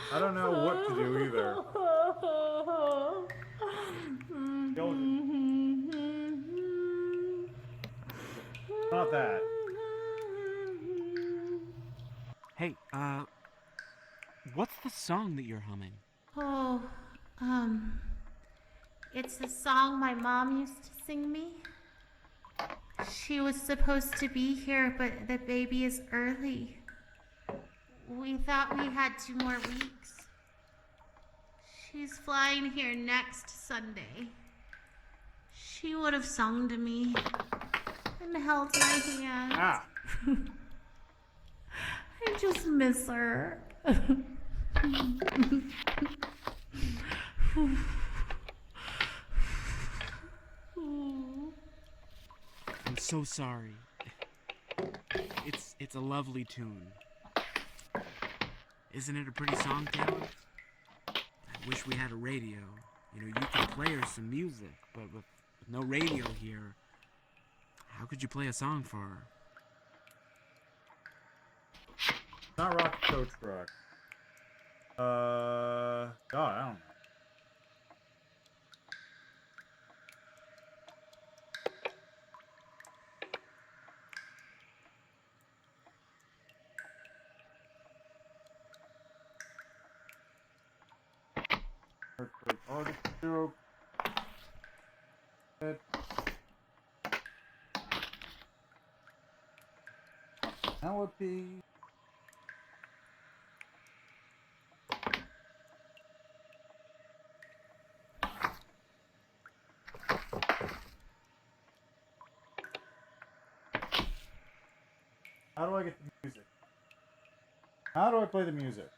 I don't know what to do either. Not that. Hey, what's the song that you're humming? It's the song my mom used to sing me. She was supposed to be here, but the baby is early. We thought we had 2 more weeks. She's flying here next Sunday. She would have sung to me and held my hand. I just miss her. I'm so sorry. It's a lovely tune. Isn't it a pretty song, Taylor? I wish we had a radio. You know, you could play her some music, but with no radio here, how could you play a song for her? Not Rock Tow Truck. God, I don't know. Artichoke. Good. That would be... How do I get the music? How do I play the music?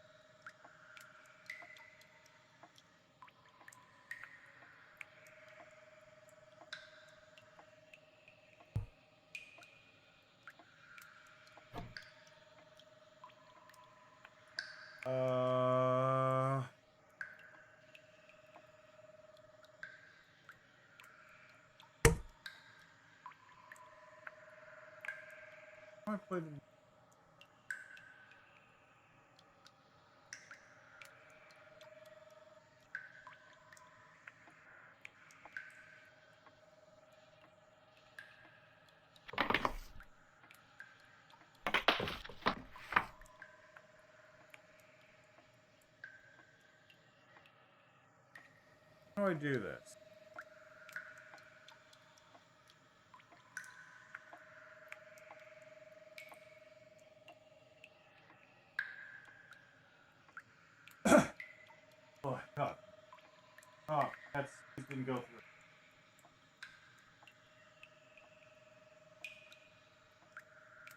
How do I play the... How do I do this? Oh, God. Oh, it didn't go through.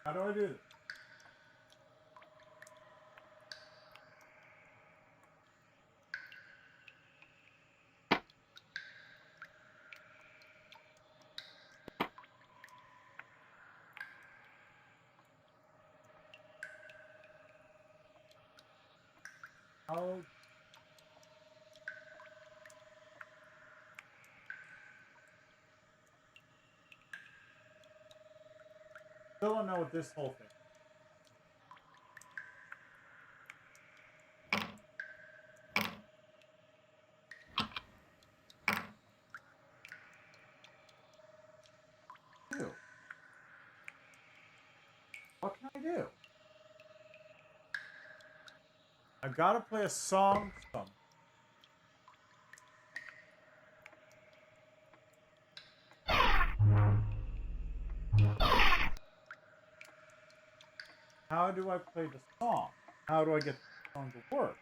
How do I do this? How... Still don't know what this whole thing... do. What can I do? I've got to play a song somewhere. How do I play the song? How do I get the song to work?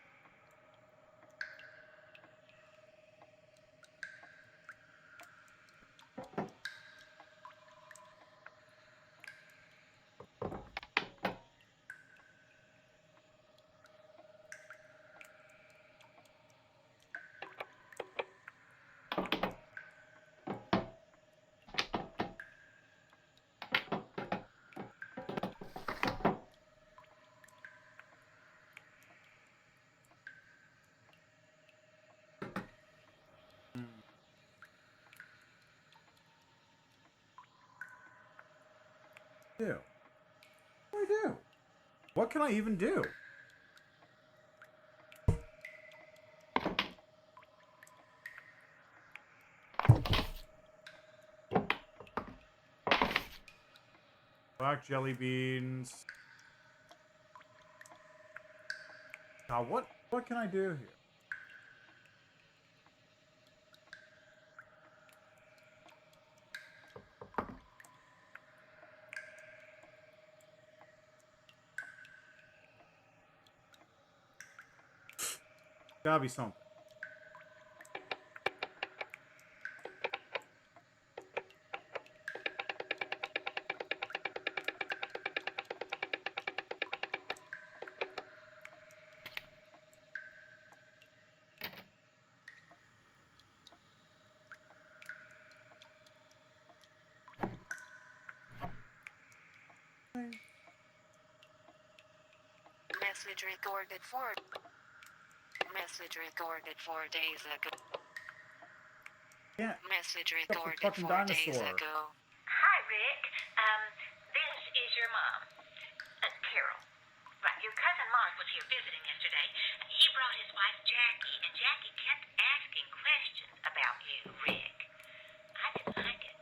Do? What do I do? What can I even do? Black jelly beans. Now what can I do here? Gotta be something. Message recorded 4 days ago. Yeah. Message That's a recorded fucking 4 days dinosaur. ago. Hi, Rick. This is your mom, Carol. Right, your cousin Mark was here visiting yesterday. He brought his wife Jackie, and Jackie kept asking questions about you, Rick. I didn't like it.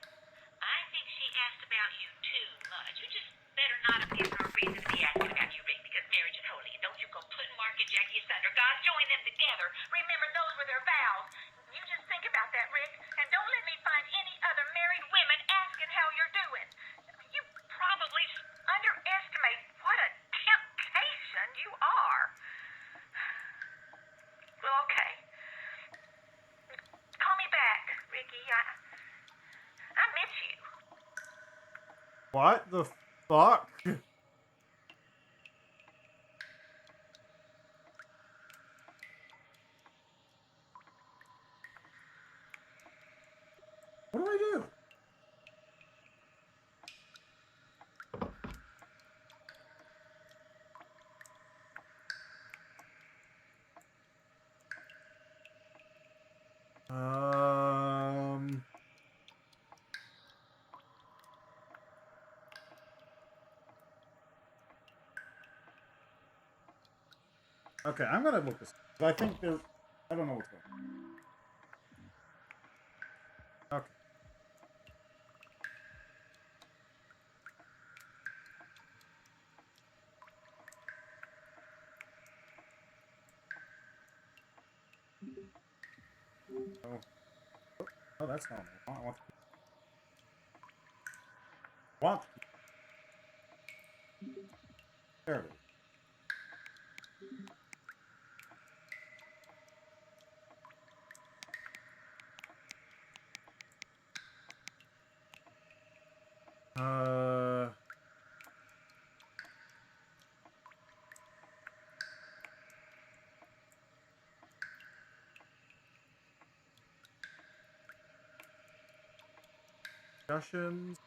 I think she asked about you too much. You just better not have given her a reason to be asking about you, Rick, because marriage is holy. And don't you go putting Mark and Jackie asunder. God joined them together. Remember, those were their vows. You just think about that, Rick, and don't let me find any other What the fuck? What do I do? Okay, I'm gonna look this. I think there. I don't know what's going on. Okay. Oh, oh, that's not. I want. Want. There it is. Discussions.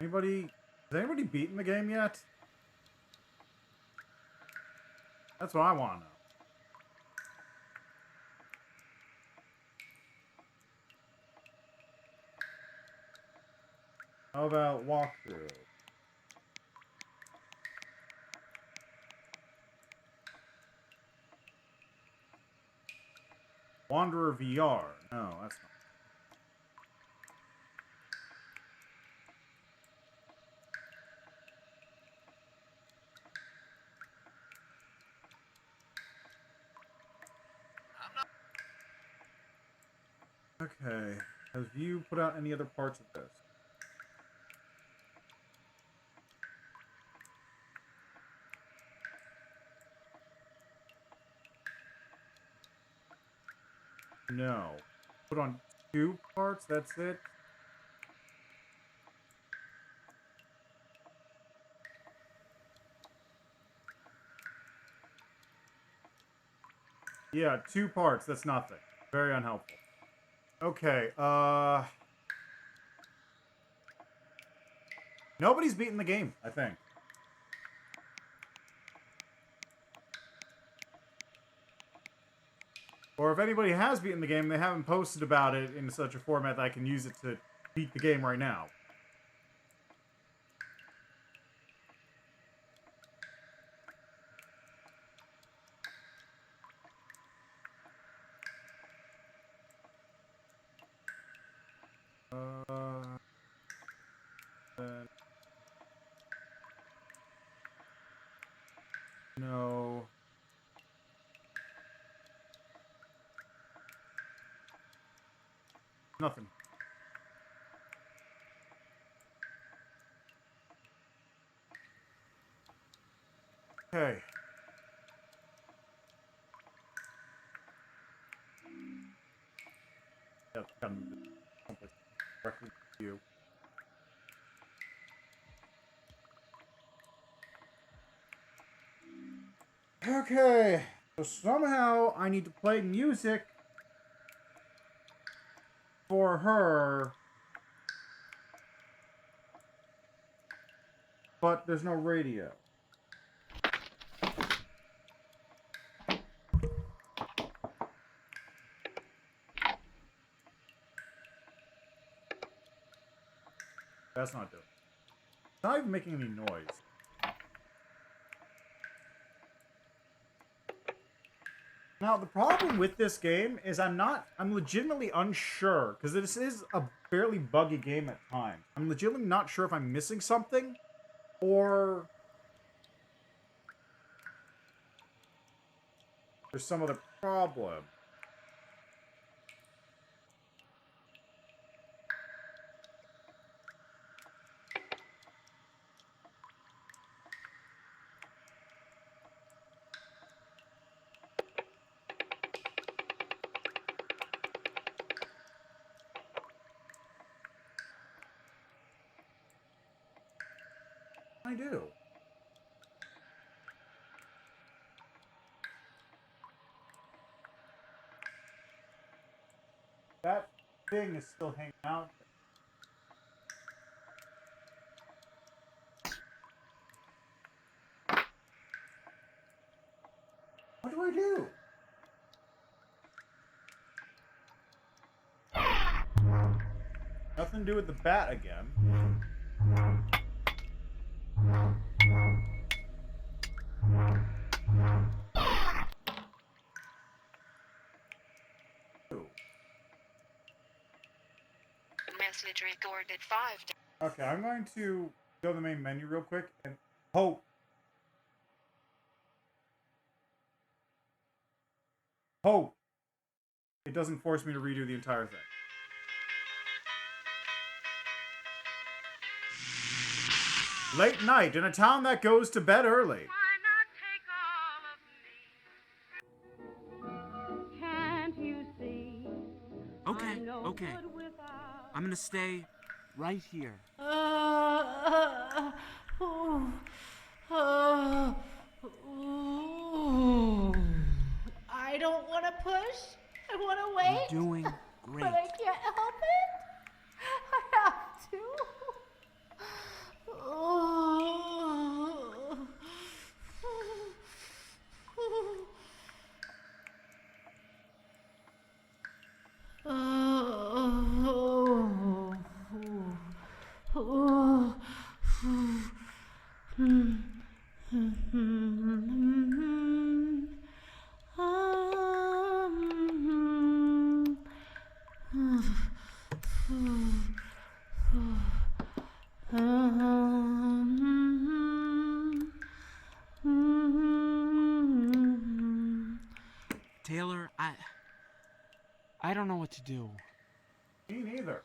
Anybody? Has anybody beaten the game yet? That's what I want to know. How about walkthrough? Wanderer VR. No, that's not. Okay. Have you put out any other parts of this? No. Put on 2 parts, that's it? Yeah, 2 parts, that's nothing. Very unhelpful. Okay, nobody's beaten the game, I think. Or if anybody has beaten the game, they haven't posted about it in such a format that I can use it to beat the game right now. No. Nothing. Okay. Yep, come directly to you. Okay. So somehow I need to play music for her, but there's no radio. That's not doing it. It's not even making any noise. Now, the problem with this game is I'm legitimately unsure, because this is a fairly buggy game at times. I'm legitimately not sure if I'm missing something, or there's some other problem. I do? That thing is still hanging out there. What do I do? Nothing to do with the bat again. Message recorded 5. Okay, I'm going to go to the main menu real quick and hope it doesn't force me to redo the entire thing. Late night in a town that goes to bed early. Can't you see? Okay, okay. I'm gonna stay right here. I don't want to push. I want to wait. You're doing great. But I can't help it. I have to. Taylor, I don't know what to do. Me neither.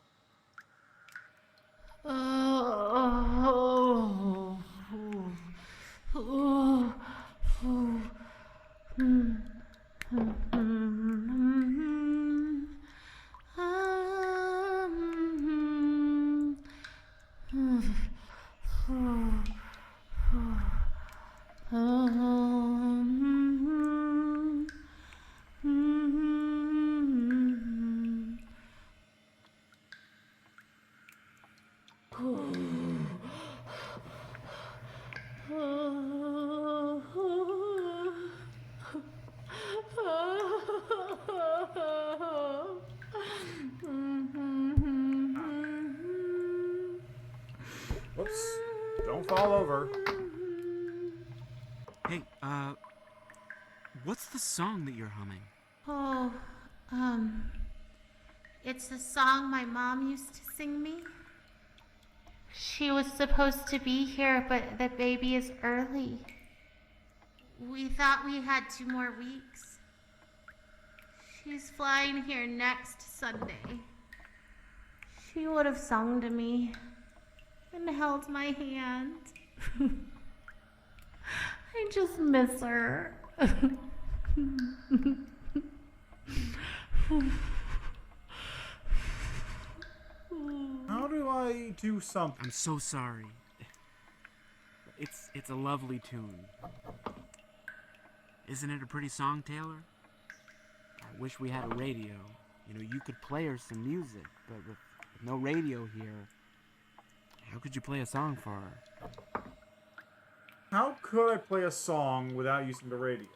Whoops. Don't fall over. Hey, what's the song that you're humming? Oh, it's the song my mom used to sing me. She was supposed to be here, but the baby is early. We thought we had 2 more weeks. She's flying here next Sunday. She would have sung to me and held my hand. I just miss her. How do I do something? I'm so sorry. It's a lovely tune. Isn't it a pretty song, Taylor? I wish we had a radio. You know, you could play her some music, but with no radio here, how could you play a song for her? How could I play a song without using the radio?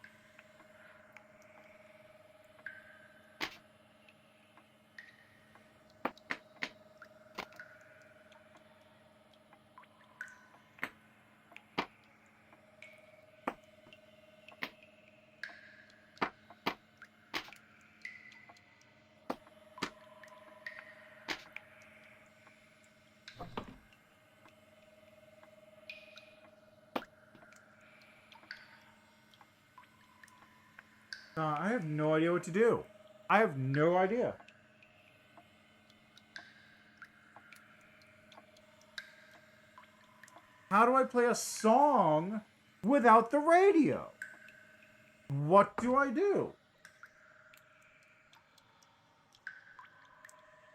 I have no idea what to do. I have no idea. How do I play a song without the radio? What do I do?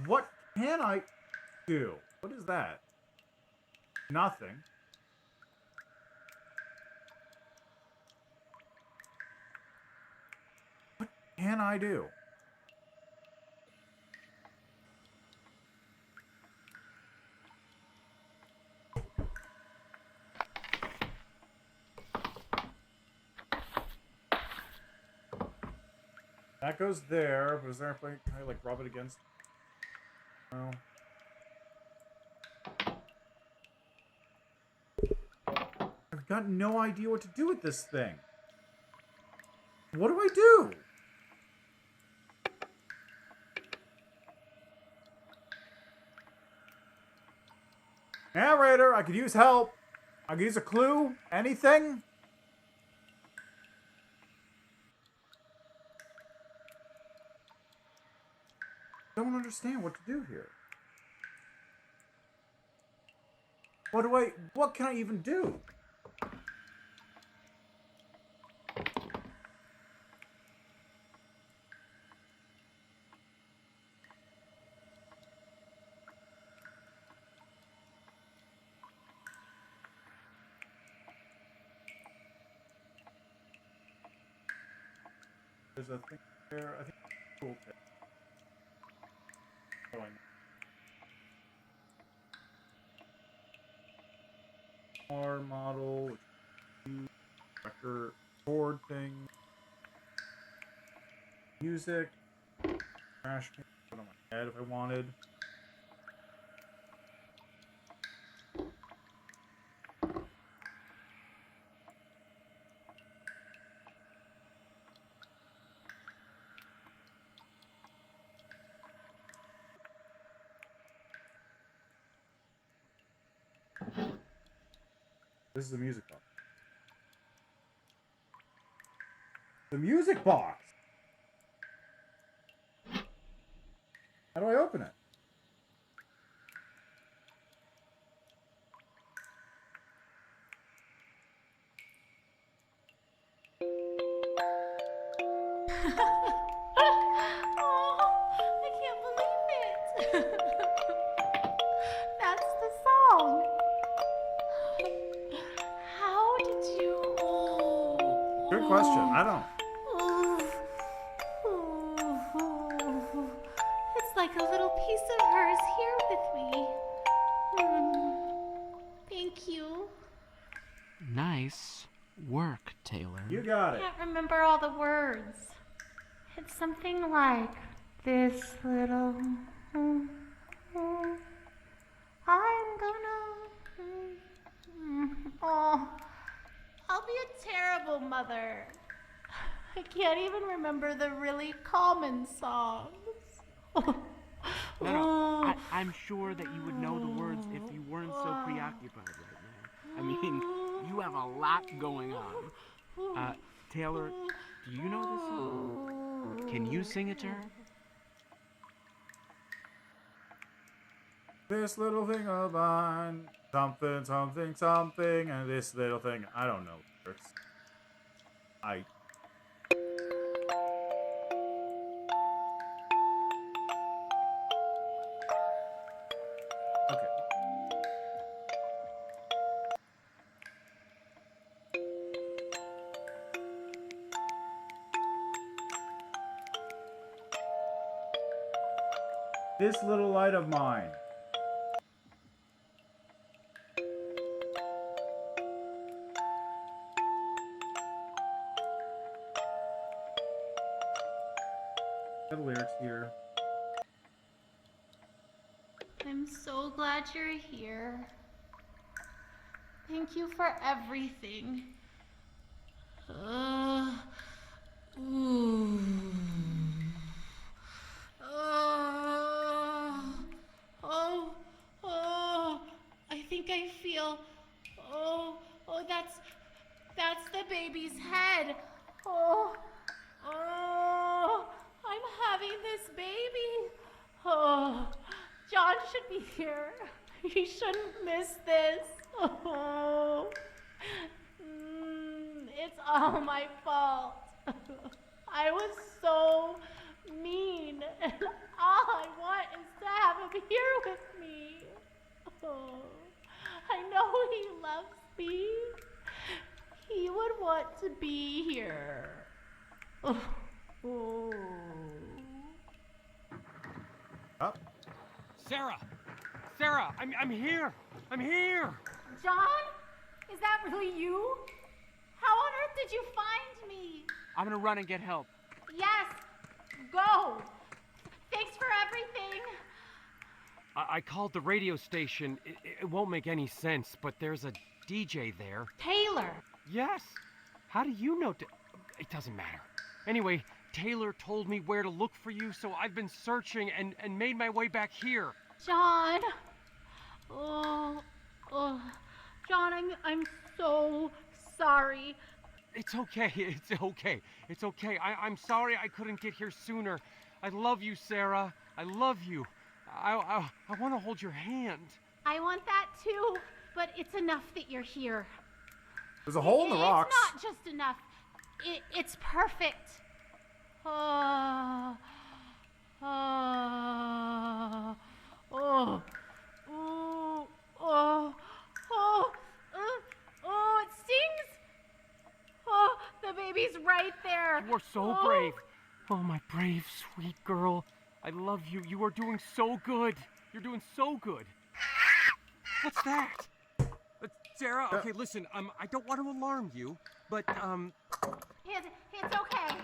What can I do? What is that? Nothing. can I do? That goes there, but is there a point? Can I like rub it against? No. I've got no idea what to do with this thing. What do I do? Narrator, I could use help. I could use a clue. Anything? Don't understand what to do here. What can I even do? There's a thing there. I think cool. Oh, I know. R model, record, board thing, music, trash can, put on my head if I wanted. This is the music box. The music box! How do I open it? Oh, I can't believe it. That's the song. How did you... Good question. I don't. It's like a little piece of her is here with me. Thank you. Nice work, Taylor. You got I it. can't remember all the words. It's something like this little... I'm gonna... Oh, I'll be a terrible mother. I can't even remember the really common songs. No, I'm sure that you would know the words if you weren't so preoccupied right now. I mean, you have a lot going on. Taylor, do you know this song? Can you sing it to her? This little thing of mine, something, something, something, and this little thing. I don't know. Okay. This little light of mine. The lyrics here. I'm so glad you're here. Thank you for everything. I think I feel. That's the baby's head. I'm having this baby. John should be here. He shouldn't miss this. It's all my fault. I was so mean, and all I want is to have him here with me. I know he loves me. He would want to be here. Up. Sarah! Sarah, I'm here! I'm here! John? Is that really you? How on earth did you find me? I'm gonna run and get help. Yes, go. Thanks for everything. I called the radio station. It won't make any sense, but there's a DJ there. Taylor. Yes. How do you know? It doesn't matter. Anyway, Taylor told me where to look for you, so I've been searching and made my way back here. John. John, I'm so sorry. It's okay. It's okay. It's okay. I'm sorry I couldn't get here sooner. I love you, Sarah. I love you. I want to hold your hand. I want that too, but it's enough that you're here. There's a hole in the rocks. It's not just enough. It's perfect. Oh, it stings. Oh, the baby's right there. You are so brave. Oh, my brave, sweet girl. I love you. You are doing so good. You're doing so good. What's that? Sarah, okay, listen, I don't want to alarm you, but, It's okay.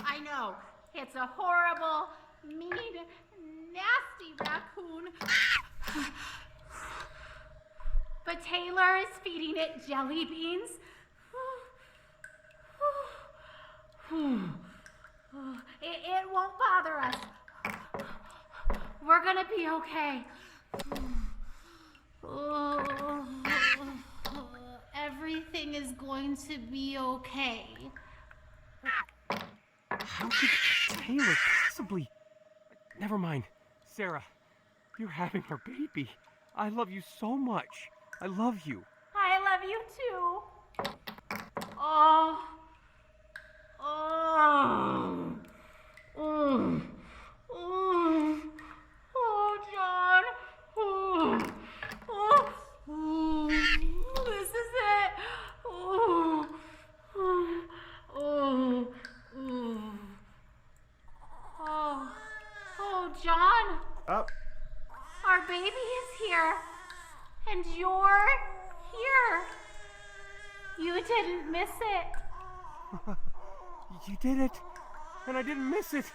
I know. It's a horrible, mean, nasty raccoon. But Taylor is feeding it jelly beans. It won't bother us. We're gonna be okay. Everything is going to be okay. how could Taylor possibly... Never mind. Sarah, you're having our baby. I love you so much. I love you. I love you too. Oh, John. This is it. John. Up. Our baby is here. And you're here. You didn't miss it. You did it, and I didn't miss it.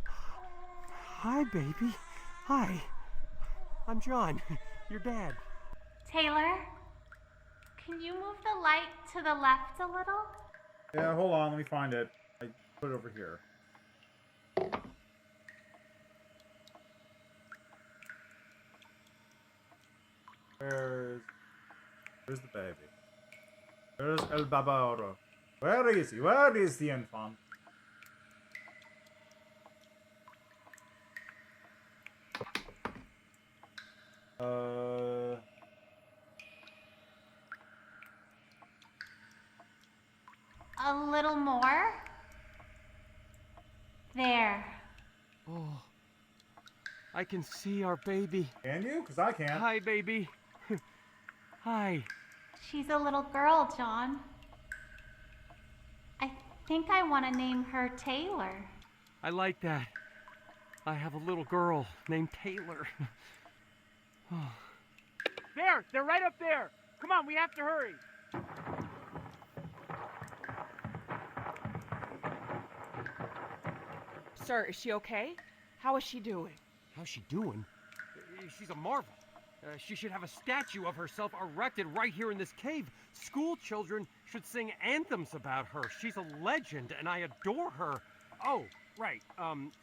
Hi, baby. Hi. I'm John, your dad. Taylor, can you move the light to the left a little? Yeah, hold on. Let me find it. I put it over here. Where's the baby? Where's El Babaro? Where is he? Where is the infant? A little more. There. Oh, I can see our baby. Can you? Because I can't. Hi, baby. Hi. She's a little girl, John. I think I want to name her Taylor. I like that. I have a little girl named Taylor. There! They're right up there! Come on, we have to hurry! Sir, is she okay? How is she doing? How's she doing? She's a marvel. She should have a statue of herself erected right here in this cave. School children should sing anthems about her. She's a legend, and I adore her. Oh, right.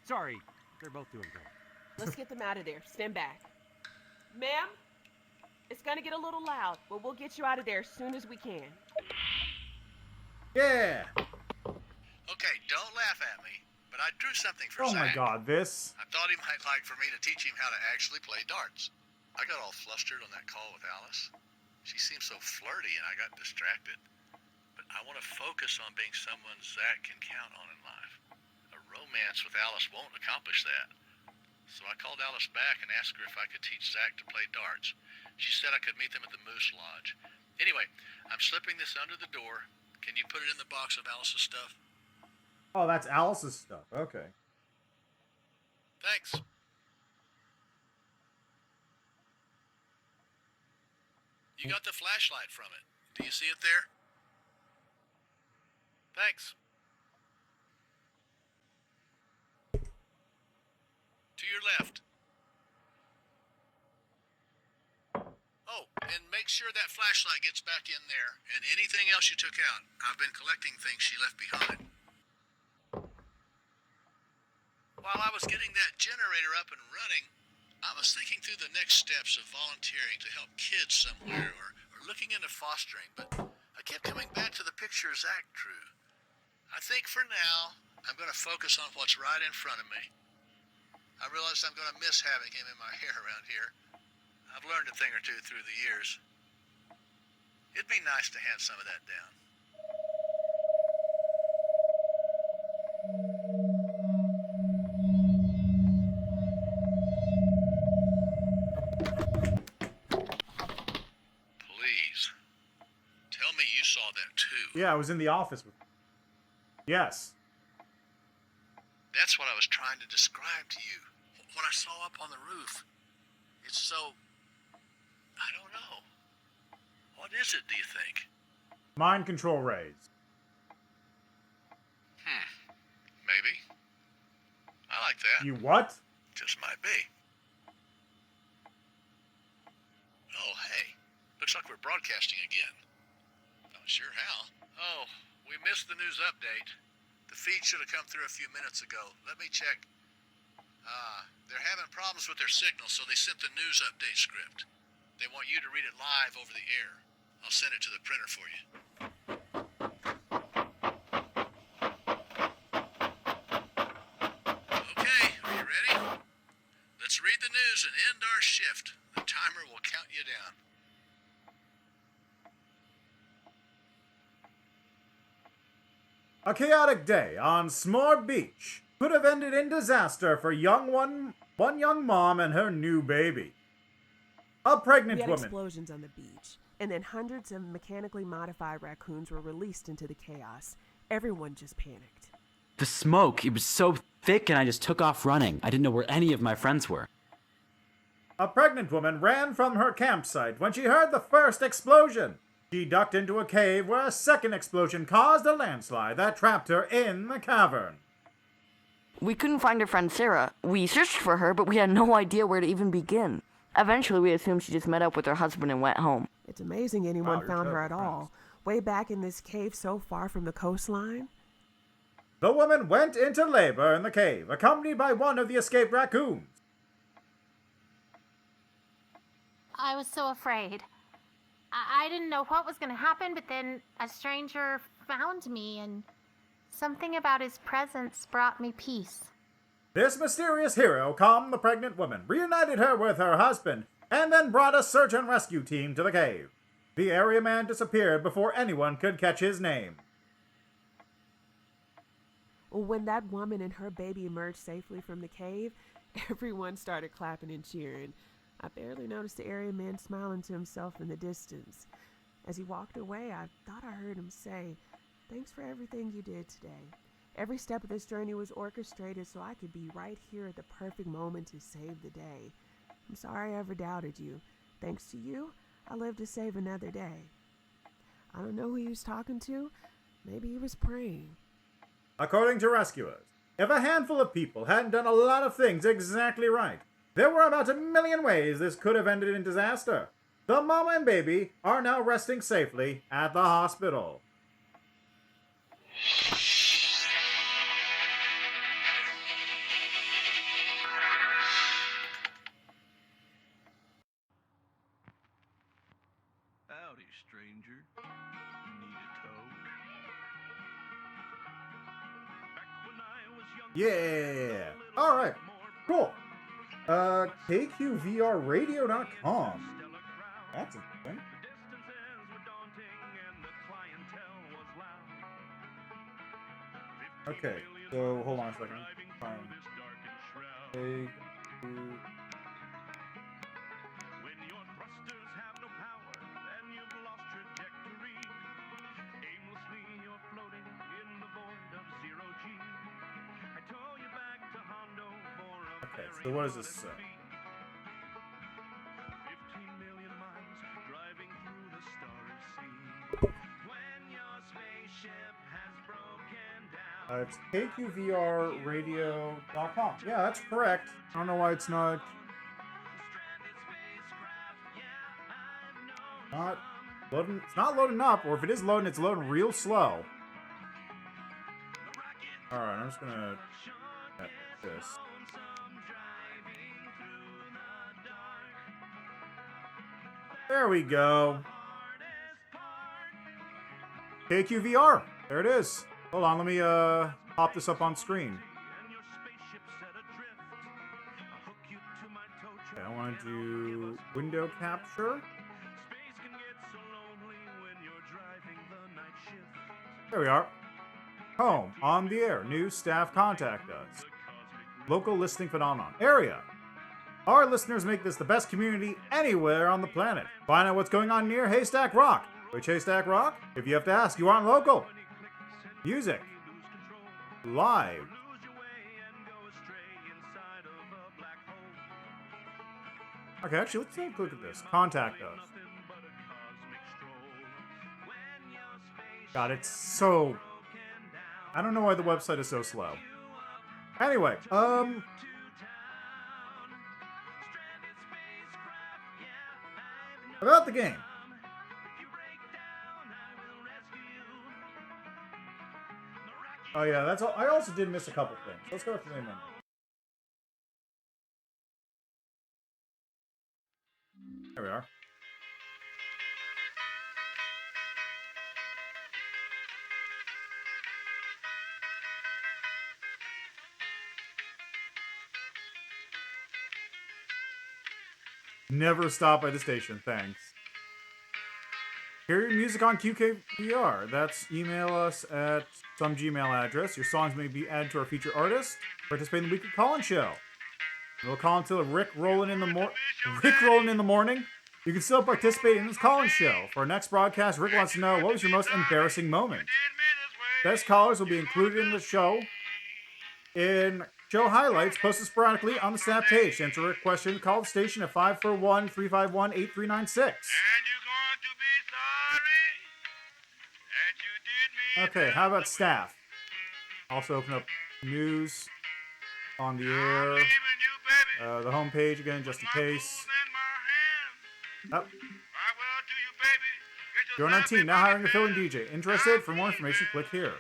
Sorry. They're both doing great. Let's get them out of there. Stand back. Ma'am? It's gonna get a little loud, but we'll get you out of there as soon as we can. Yeah! Okay, don't laugh at me, but I drew something for Oh my Zach. god, this. I thought he might like for me to teach him how to actually play darts. I got all flustered on that call with Alice. She seemed so flirty and I got distracted. But I want to focus on being someone Zach can count on in life. A romance with Alice won't accomplish that. So I called Alice back and asked her if I could teach Zach to play darts. She said I could meet them at the Moose Lodge. Anyway, I'm slipping this under the door. Can you put it in the box of Alice's stuff? Oh, that's Alice's stuff. Okay. Thanks. You got the flashlight from it. Do you see it there? Thanks. To your left. Oh, and make sure that flashlight gets back in there, and anything else you took out. I've been collecting things she left behind. While I was getting that generator up and running, I was thinking through the next steps of volunteering to help kids somewhere or looking into fostering, but I kept coming back to the picture Zach drew. I think for now, I'm going to focus on what's right in front of me. I realize I'm going to miss having him in my hair around here. I've learned a thing or two through the years. It'd be nice to hand some of that down. Please, tell me you saw that too. Yeah, I was in the office with. Yes. That's what I was trying to describe to you. What I saw up on the roof. It's so... I don't know. What is it, do you think? Mind control rays. Maybe. I like that. You what? Just might be. Oh, hey. Looks like we're broadcasting again. Not sure how. Oh, we missed the news update. The feed should have come through a few minutes ago. Let me check. They're having problems with their signal, so they sent the news update script. They want you to read it live over the air. I'll send it to the printer for you. Okay, are you ready? Let's read the news and end our shift. The timer will count you down. A chaotic day on S'more Beach could have ended in disaster for one young mom and her new baby. A pregnant We had woman. explosions on the beach, and then hundreds of mechanically modified raccoons were released into the chaos. Everyone just panicked. The smoke, it was so thick and I just took off running. I didn't know where any of my friends were. A pregnant woman ran from her campsite when she heard the first explosion. She ducked into a cave where a second explosion caused a landslide that trapped her in the cavern. We couldn't find her friend Sarah. We searched for her, but we had no idea where to even begin. Eventually, we assumed she just met up with her husband and went home. It's amazing anyone Wow, you're found her at terrible all. Way back in this cave so far from the coastline. The woman went into labor in the cave, accompanied by one of the escaped raccoons. I was so afraid. I didn't know what was going to happen, but then a stranger found me, and something about his presence brought me peace. This mysterious hero calmed the pregnant woman, reunited her with her husband, and then brought a search and rescue team to the cave. The area man disappeared before anyone could catch his name. When that woman and her baby emerged safely from the cave, everyone started clapping and cheering. I barely noticed the area man smiling to himself in the distance. As he walked away, I thought I heard him say, "Thanks for everything you did today. Every step of this journey was orchestrated so I could be right here at the perfect moment to save the day. I'm sorry I ever doubted you. Thanks to you, I lived to save another day." I don't know who he was talking to. Maybe he was praying. According to rescuers, if a handful of people hadn't done a lot of things exactly right, there were about 1 million ways this could have ended in disaster. The mama and baby are now resting safely at the hospital. Howdy, stranger. Need a tow? Yeah! Alright, cool. KQVRradio.com. That's interesting. Okay, so hold on a second. so what does this say? It's kqvrradio.com. Yeah, that's correct. I don't know why it's not loading. It's not loading up, or if it is loading, it's loading real slow. Alright, I'm just gonna edit this. There we go. KQVR. There it is. Hold on, let me pop this up on screen. Okay, I want to do window capture. There we are. Home, on the air, news, staff, contact us. Local listening phenomenon. Area. Our listeners make this the best community anywhere on the planet. Find out what's going on near Haystack Rock. Which Haystack Rock? If you have to ask, you aren't local. Music. Live. Okay, actually, let's take a look at this. Contact us. God, it's so... I don't know why the website is so slow. Anyway, about the game. Oh yeah, that's all. I also did miss a couple things. Let's go with the main menu. There we are. Never stop by the station, thanks. Hear your music on QKVR. That's email us at some Gmail address. Your songs may be added to our featured artist. Participate in the weekly call-in show. We'll call until Rick rolling in the morning. You can still participate in this call-in show. For our next broadcast, Rick wants to know, what was your most embarrassing moment? Best callers will be included in the show in show highlights posted sporadically on the staff page. To answer a question, call the station at 541-351-8396. Okay, how about staff? Also open up news on the air. The home page again, just in case. Oh. Join our team, now hiring a fill-in DJ. Interested? For more information, click here.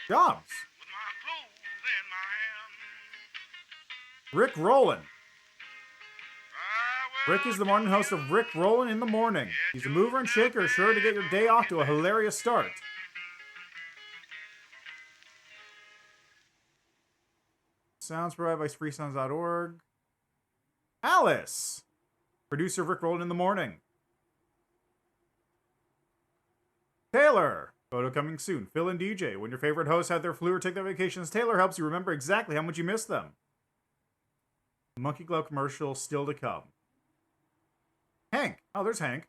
Jobs. Rick Rollin. Rick is the morning host of Rick Rollin' in the Morning. He's a mover and shaker, sure to get your day off to a hilarious start. Sounds provided by freesounds.org. Alice. Producer of Rick Rollin' in the Morning. Taylor. Photo coming soon. Fill-in DJ. When your favorite hosts have their flu or take their vacations, Taylor helps you remember exactly how much you missed them. Monkey Glove commercial still to come. Hank. Oh, there's Hank.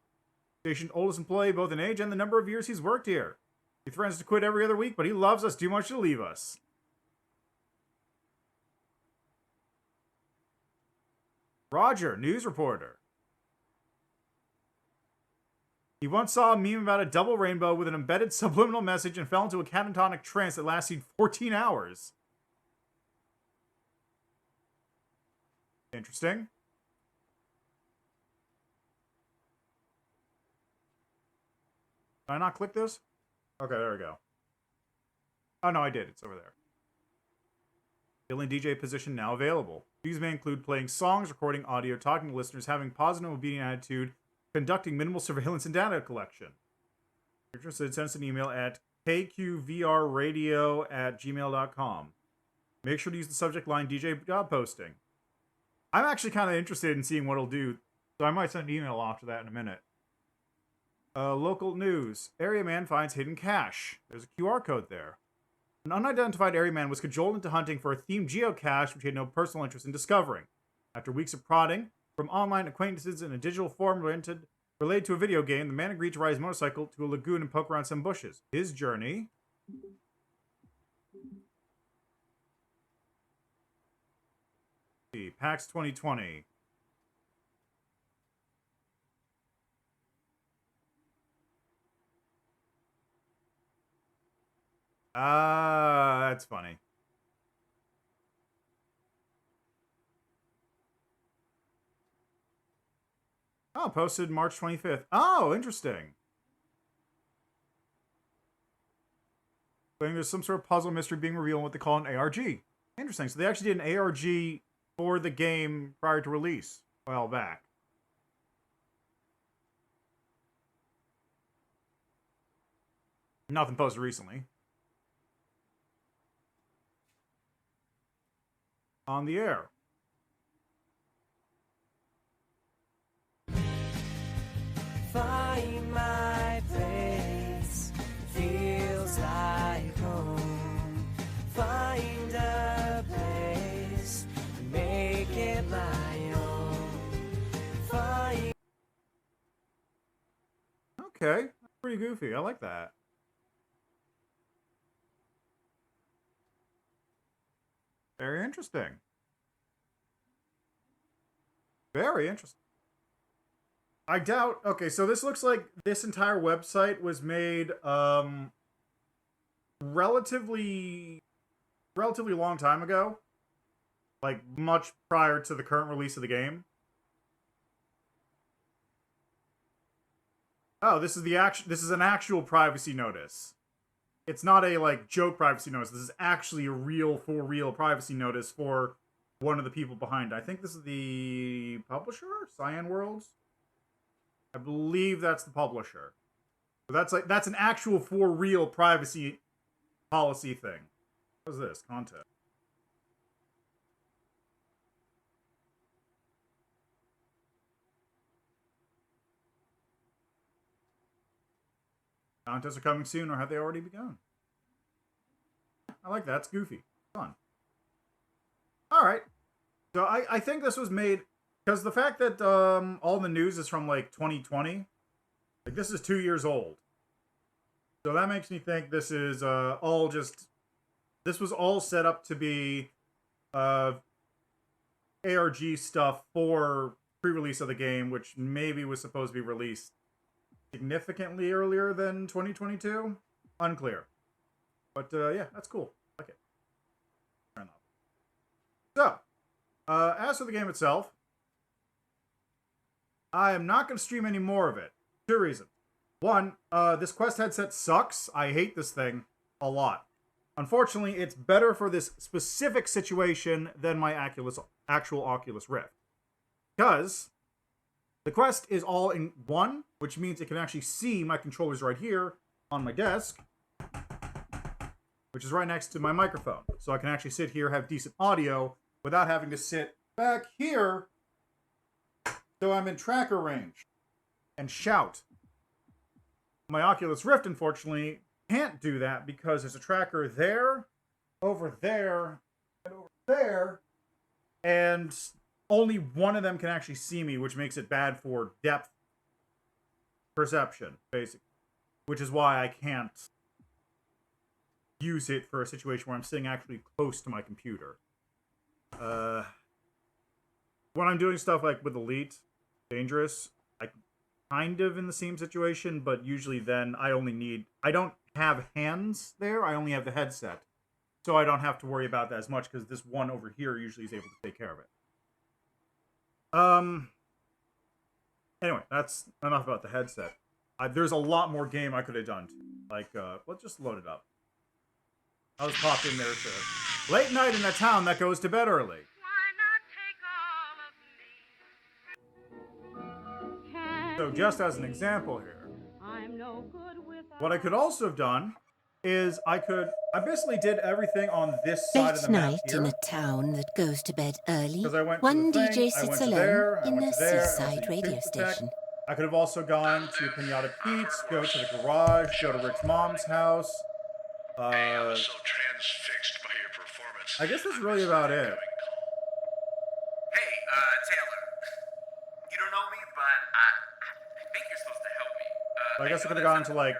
Station's oldest employee, both in age and the number of years he's worked here. He threatens to quit every other week, but he loves us too much to leave us. Roger, news reporter. He once saw a meme about a double rainbow with an embedded subliminal message and fell into a catatonic trance that lasted 14 hours. Interesting. Did I not click this? Okay, there we go. Oh, no, I did. It's over there. Fill-in DJ position now available. These may include playing songs, recording audio, talking to listeners, having positive and obedient attitude, conducting minimal surveillance and data collection. If you're interested, send us an email at kqvrradio@gmail.com. Make sure to use the subject line DJ job posting. I'm actually kind of interested in seeing what it'll do, so I might send an email off to that in a minute. Local news. Area man finds hidden cache. There's a QR code there. An unidentified area man was cajoled into hunting for a themed geocache which he had no personal interest in discovering. After weeks of prodding from online acquaintances in a digital form related to a video game, the man agreed to ride his motorcycle to a lagoon and poke around some bushes. His journey... see, PAX 2020. That's funny. Oh, posted March 25th. Oh, interesting. There's some sort of puzzle mystery being revealed in what they call an ARG. Interesting. So they actually did an ARG for the game prior to release a while back. Nothing posted recently. On the air. Find my place, feels like home. Find a place, make it my own. Find. Okay, that's pretty goofy. I like that. Very interesting. Very interesting. I doubt. Okay, so this looks like this entire website was made relatively long time ago, like much prior to the current release of the game. Oh, this is an actual privacy notice. It's not a like joke privacy notice. This is actually a real for real privacy notice for one of the people behind it. I think this is the publisher, Cyan Worlds. I believe that's the publisher. So that's an actual for real privacy policy thing. What is this? Content. Contests are coming soon, or have they already begun? I like that. It's goofy. Fun. Alright. So I think this was made... Because the fact that all the news is from, like, 2020, like, this is 2 years old. So that makes me think this is all just... This was all set up to be ARG stuff for pre-release of the game, which maybe was supposed to be released significantly earlier than 2022? Unclear. But, yeah, that's cool. I like it. Fair enough. So, as for the game itself, I am not going to stream any more of it. 2 reasons. One, this Quest headset sucks. I hate this thing a lot. Unfortunately, it's better for this specific situation than my actual Oculus Rift. Because the Quest is all in one, which means it can actually see my controllers right here on my desk, which is right next to my microphone. So I can actually sit here, have decent audio, without having to sit back here so I'm in tracker range and shout. My Oculus Rift, unfortunately, can't do that because there's a tracker there, over there, and over there, and only one of them can actually see me, which makes it bad for depth perception, basically. Which is why I can't use it for a situation where I'm sitting actually close to my computer. When I'm doing stuff like with Elite, Dangerous, I kind of in the same situation, but usually then I don't have hands there, I only have the headset. So I don't have to worry about that as much because this one over here usually is able to take care of it. Anyway, that's enough about the headset. There's a lot more game I could have done. Like, let's just load it up. I was popped in there to late night in a town that goes to bed early. So just as an example here, what I could also have done is I basically did everything on this side of the map Late here. night in a town that goes to bed early, I went one to the thing, DJ I went sits to alone there, I in went a to there, I went seaside to radio Pizza Tech. station. I could have also gone to Pinata Pete's, go to the garage, go to Rick's mom's house. Hey, I was so transfixed by your performance. I guess that's really about it. Hey, Taylor. You don't know me, but I think you're supposed to help me. I guess I could have gone to, like,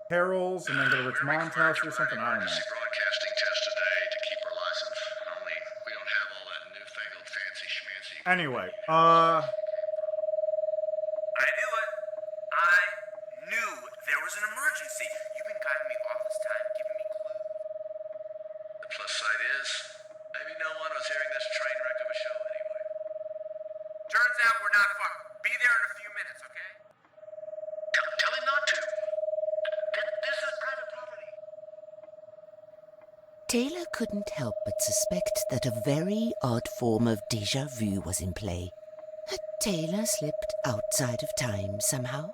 Carol's and then go to Rick's mom's house or something. I don't know. Broadcasting test today to keep our license. Only we don't have all that newfangled Anyway, I knew it. I knew there was an emergency. You've been guiding me all this time, giving me clues. The plus side is, maybe no one was hearing this train wreck of a show anyway. Turns out we're not fucked. Be there in a few minutes, okay? Tell him not to. This is private property. Taylor couldn't help but suspect that a very odd form of déjà vu was in play. Had Taylor slipped outside of time somehow?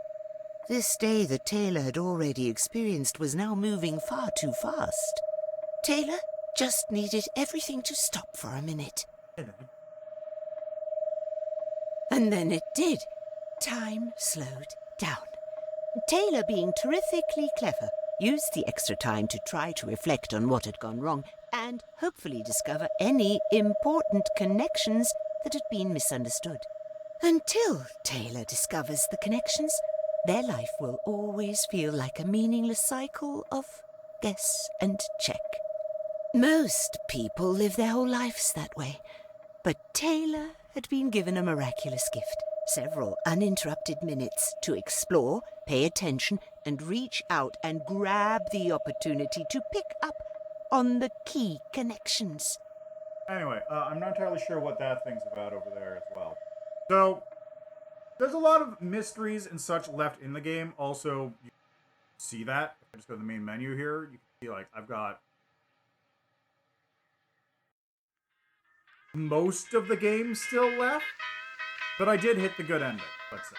This day that Taylor had already experienced was now moving far too fast. Taylor just needed everything to stop for a minute. And then it did. Time slowed down. Taylor, being terrifically clever, used the extra time to try to reflect on what had gone wrong and hopefully discover any important connections that had been misunderstood. Until Taylor discovers the connections, their life will always feel like a meaningless cycle of guess and check. Most people live their whole lives that way, but Taylor had been given a miraculous gift. Several uninterrupted minutes to explore, pay attention, and reach out and grab the opportunity to pick up on the key connections. Anyway, I'm not entirely sure what that thing's about over there as well. So, there's a lot of mysteries and such left in the game. Also, you see that. If I just go to the main menu here, you can see, like, I've got most of the game still left. But I did hit the good ending, let's say.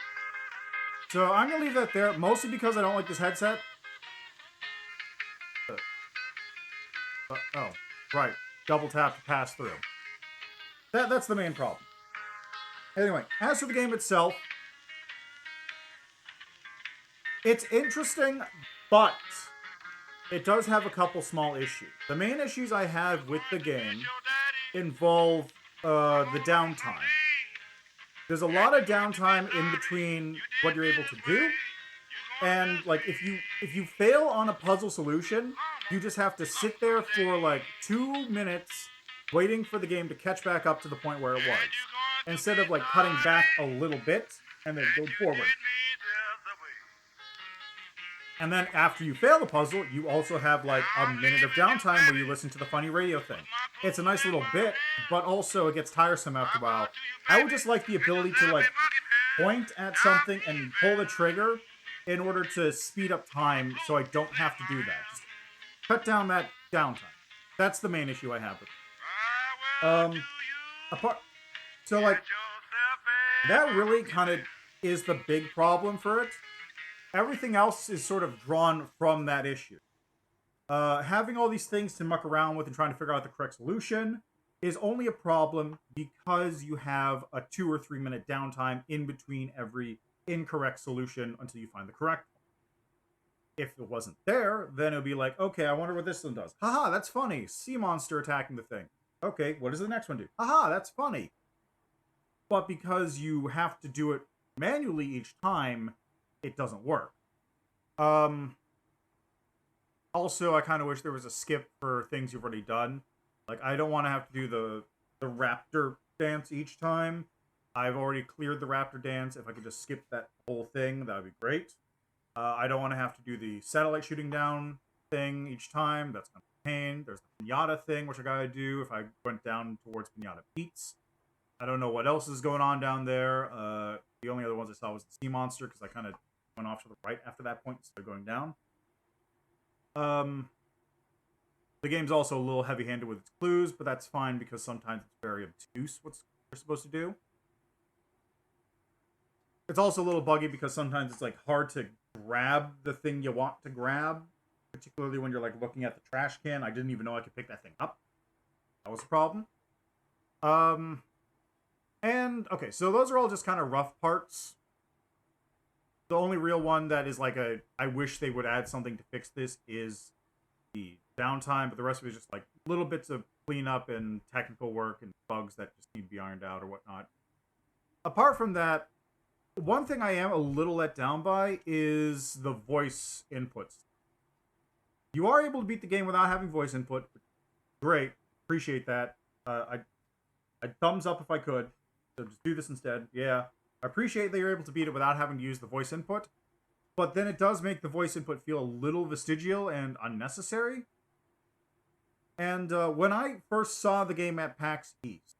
So I'm going to leave that there, mostly because I don't like this headset. Oh, right. Double tap to pass through. That's the main problem. Anyway, as for the game itself, it's interesting, but it does have a couple small issues. The main issues I have with the game involve the downtime. There's a lot of downtime in between what you're able to do, and like if you fail on a puzzle solution, you just have to sit there for like 2 minutes waiting for the game to catch back up to the point where it was, instead of like cutting back a little bit and then go forward. And then after you fail the puzzle, you also have like a minute of downtime where you listen to the funny radio thing. It's a nice little bit, but also it gets tiresome after a while. I would just like the ability to like point at something and pull the trigger in order to speed up time so I don't have to do that. Just cut down that downtime. That's the main issue I have with it. So like, that really kind of is the big problem for it. Everything else is sort of drawn from that issue. Having all these things to muck around with and trying to figure out the correct solution is only a problem because you have a 2 or 3 minute downtime in between every incorrect solution until you find the correct one. If it wasn't there, then it would be like, okay, I wonder what this one does. Haha, that's funny. Sea monster attacking the thing. Okay, what does the next one do? Haha, that's funny. But because you have to do it manually each time, it doesn't work. Also, I kind of wish there was a skip for things you've already done. Like, I don't want to have to do the raptor dance each time. I've already cleared the raptor dance. If I could just skip that whole thing, that would be great. I don't want to have to do the satellite shooting down thing each time. That's kind of a pain. There's the pinata thing, which I gotta do if I went down towards Pinata Peaks. I don't know what else is going on down there. The only other ones I saw was the sea monster, because I kind of went off to the right after that point instead of going down. The game's also a little heavy-handed with its clues, but that's fine because sometimes it's very obtuse what you're supposed to do. It's also a little buggy because sometimes it's like hard to grab the thing you want to grab, particularly when you're like looking at the trash can. I didn't even know I could pick that thing up. That was a problem. And okay, so those are all just kind of rough parts. The only real one that is like I wish they would add something to fix this is the downtime, but the rest of it is just like little bits of cleanup and technical work and bugs that just need to be ironed out or whatnot. Apart from that, one thing I am a little let down by is the voice inputs. You are able to beat the game without having voice input. Great. Appreciate that. I'd thumbs up if I could. So just do this instead. Yeah. I appreciate that you're able to beat it without having to use the voice input. But then it does make the voice input feel a little vestigial and unnecessary. And when I first saw the game at PAX East,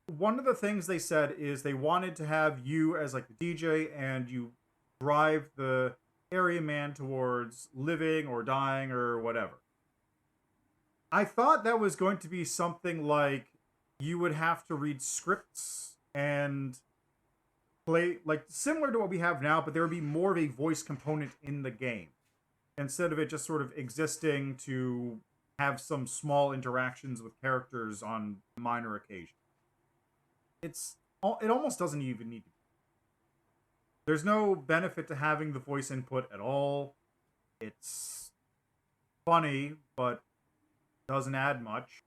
one of the things they said is they wanted to have you as like the DJ and you drive the area man towards living or dying or whatever. I thought that was going to be something like you would have to read scripts and play, like similar to what we have now, but there would be more of a voice component in the game instead of it just sort of existing to have some small interactions with characters on minor occasions. It almost doesn't even need to be. There's no benefit to having the voice input at all. It's funny, but doesn't add much.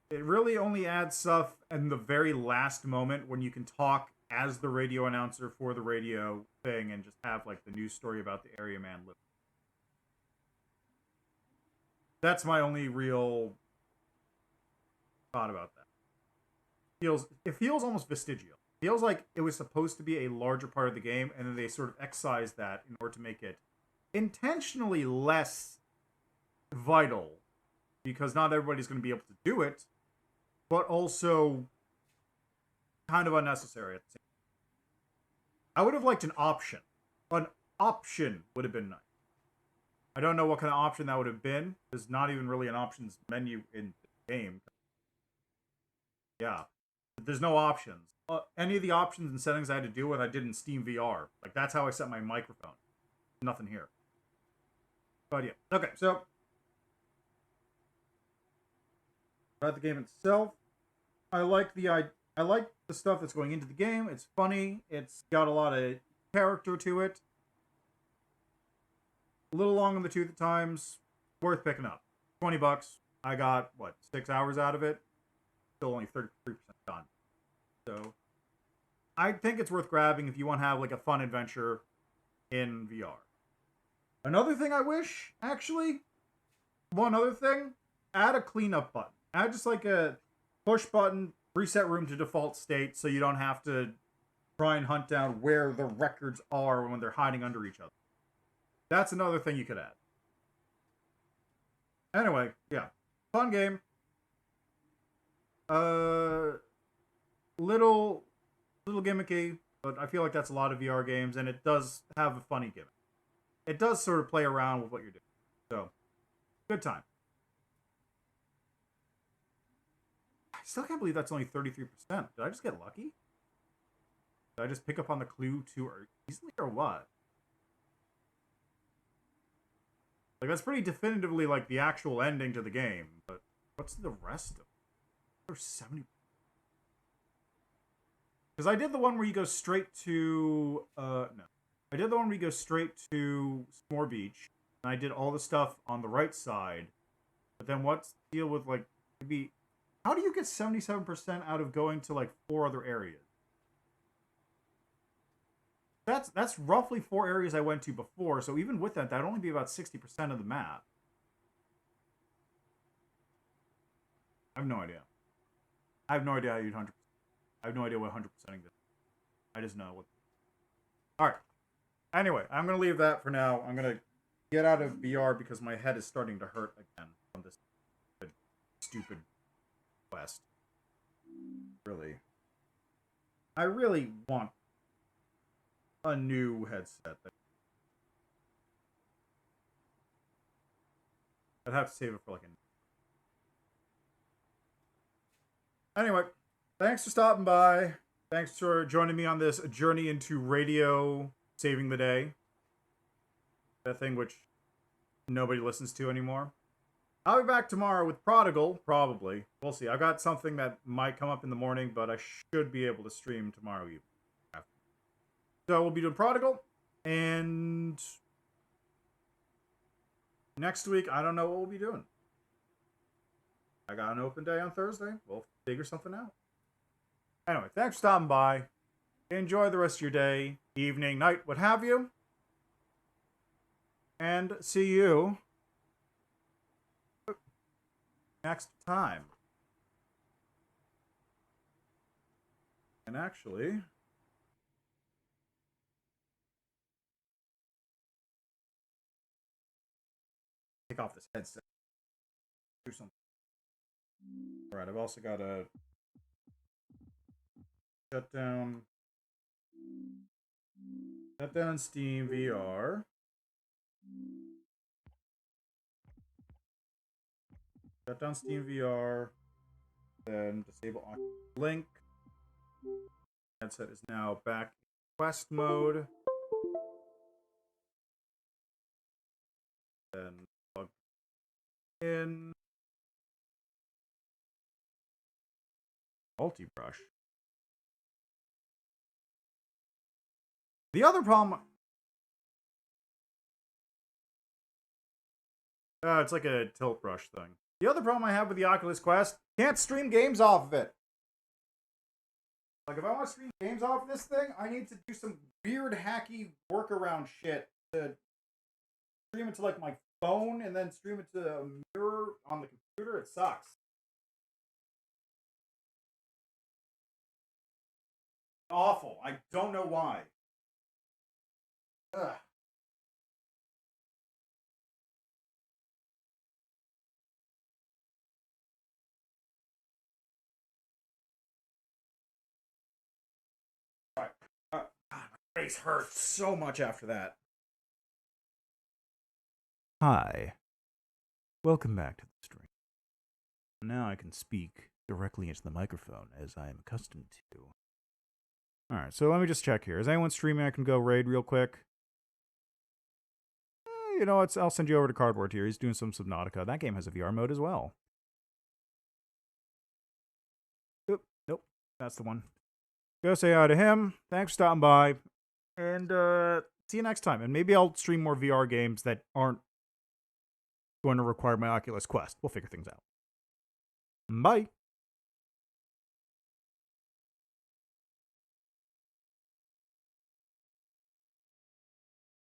It really only adds stuff in the very last moment when you can talk as the radio announcer for the radio thing and just have like the news story about the area man living. That's my only real thought about that. It feels almost vestigial. It feels like it was supposed to be a larger part of the game, and then they sort of excised that in order to make it intentionally less vital, because not everybody's going to be able to do it, but also kind of unnecessary at the same time. I would have liked an option. An option would have been nice. I don't know what kind of option that would have been. There's not even really an options menu in the game. Yeah. There's no options. Any of the options and settings I had to deal with, I did in Steam VR. Like, that's how I set my microphone. Nothing here. But yeah. Okay, so about the game itself, I like the stuff that's going into the game. It's funny. It's got a lot of character to it. A little long in the tooth at times. Worth picking up. $20. I got, 6 hours out of it? Still only 33% done. So, I think it's worth grabbing if you want to have, like, a fun adventure in VR. Another thing I wish, actually, one other thing, add a cleanup button. Add just, like, a push button, reset room to default state, so you don't have to try and hunt down where the records are when they're hiding under each other. That's another thing you could add. Anyway, yeah. Fun game. Little gimmicky, but I feel like that's a lot of VR games, and it does have a funny gimmick. It does sort of play around with what you're doing. So, good time. I still can't believe that's only 33%. Did I just get lucky? Did I just pick up on the clue too easily, or what? Like, that's pretty definitively, like, the actual ending to the game, but what's the rest of it? There's 70. Because I did the one where you go straight to, no. I did the one where you go straight to S'more Beach, and I did all the stuff on the right side, but then what's the deal with, like, maybe, how do you get 77% out of going to, like, 4 other areas? That's roughly 4 areas I went to before, so even with that, that'd only be about 60% of the map. I have no idea. I have no idea how you'd 100%. I have no idea what 100%ing this. I just know what. Alright. Anyway, I'm going to leave that for now. I'm going to get out of VR because my head is starting to hurt again from this stupid quest. Really. I really want a new headset. I'd have to save it for like Anyway, thanks for stopping by. Thanks for joining me on this journey into radio saving the day. That thing which nobody listens to anymore. I'll be back tomorrow with Prodigal, probably. We'll see. I've got something that might come up in the morning, but I should be able to stream tomorrow evening. So we'll be doing Prodigal, and next week, I don't know what we'll be doing. I got an open day on Thursday. We'll figure something out. Anyway, thanks for stopping by. Enjoy the rest of your day, evening, night, what have you. And see you next time. And actually, take off this headset. Do something. All right, I've also got to shut down Steam VR. Shut down Steam VR. Then disable Oculus Link. Headset is now back in Quest mode. Then plug in multi-brush. The other problem, it's like a tilt brush thing. The other problem I have with the Oculus Quest, can't stream games off of it. Like, if I want to stream games off of this thing, I need to do some weird hacky workaround shit to stream it to, like, my phone and then stream it to a mirror on the computer. It sucks. Awful. I don't know why. Ugh. Right. God, my face hurts so much after that. Hi. Welcome back to the stream. Now I can speak directly into the microphone as I am accustomed to. Alright, so let me just check here. Is anyone streaming? I can go raid real quick. You know what? I'll send you over to Cardboard here. He's doing some Subnautica. That game has a VR mode as well. Oop, nope. That's the one. Go say hi to him. Thanks for stopping by. And see you next time. And maybe I'll stream more VR games that aren't going to require my Oculus Quest. We'll figure things out. Bye.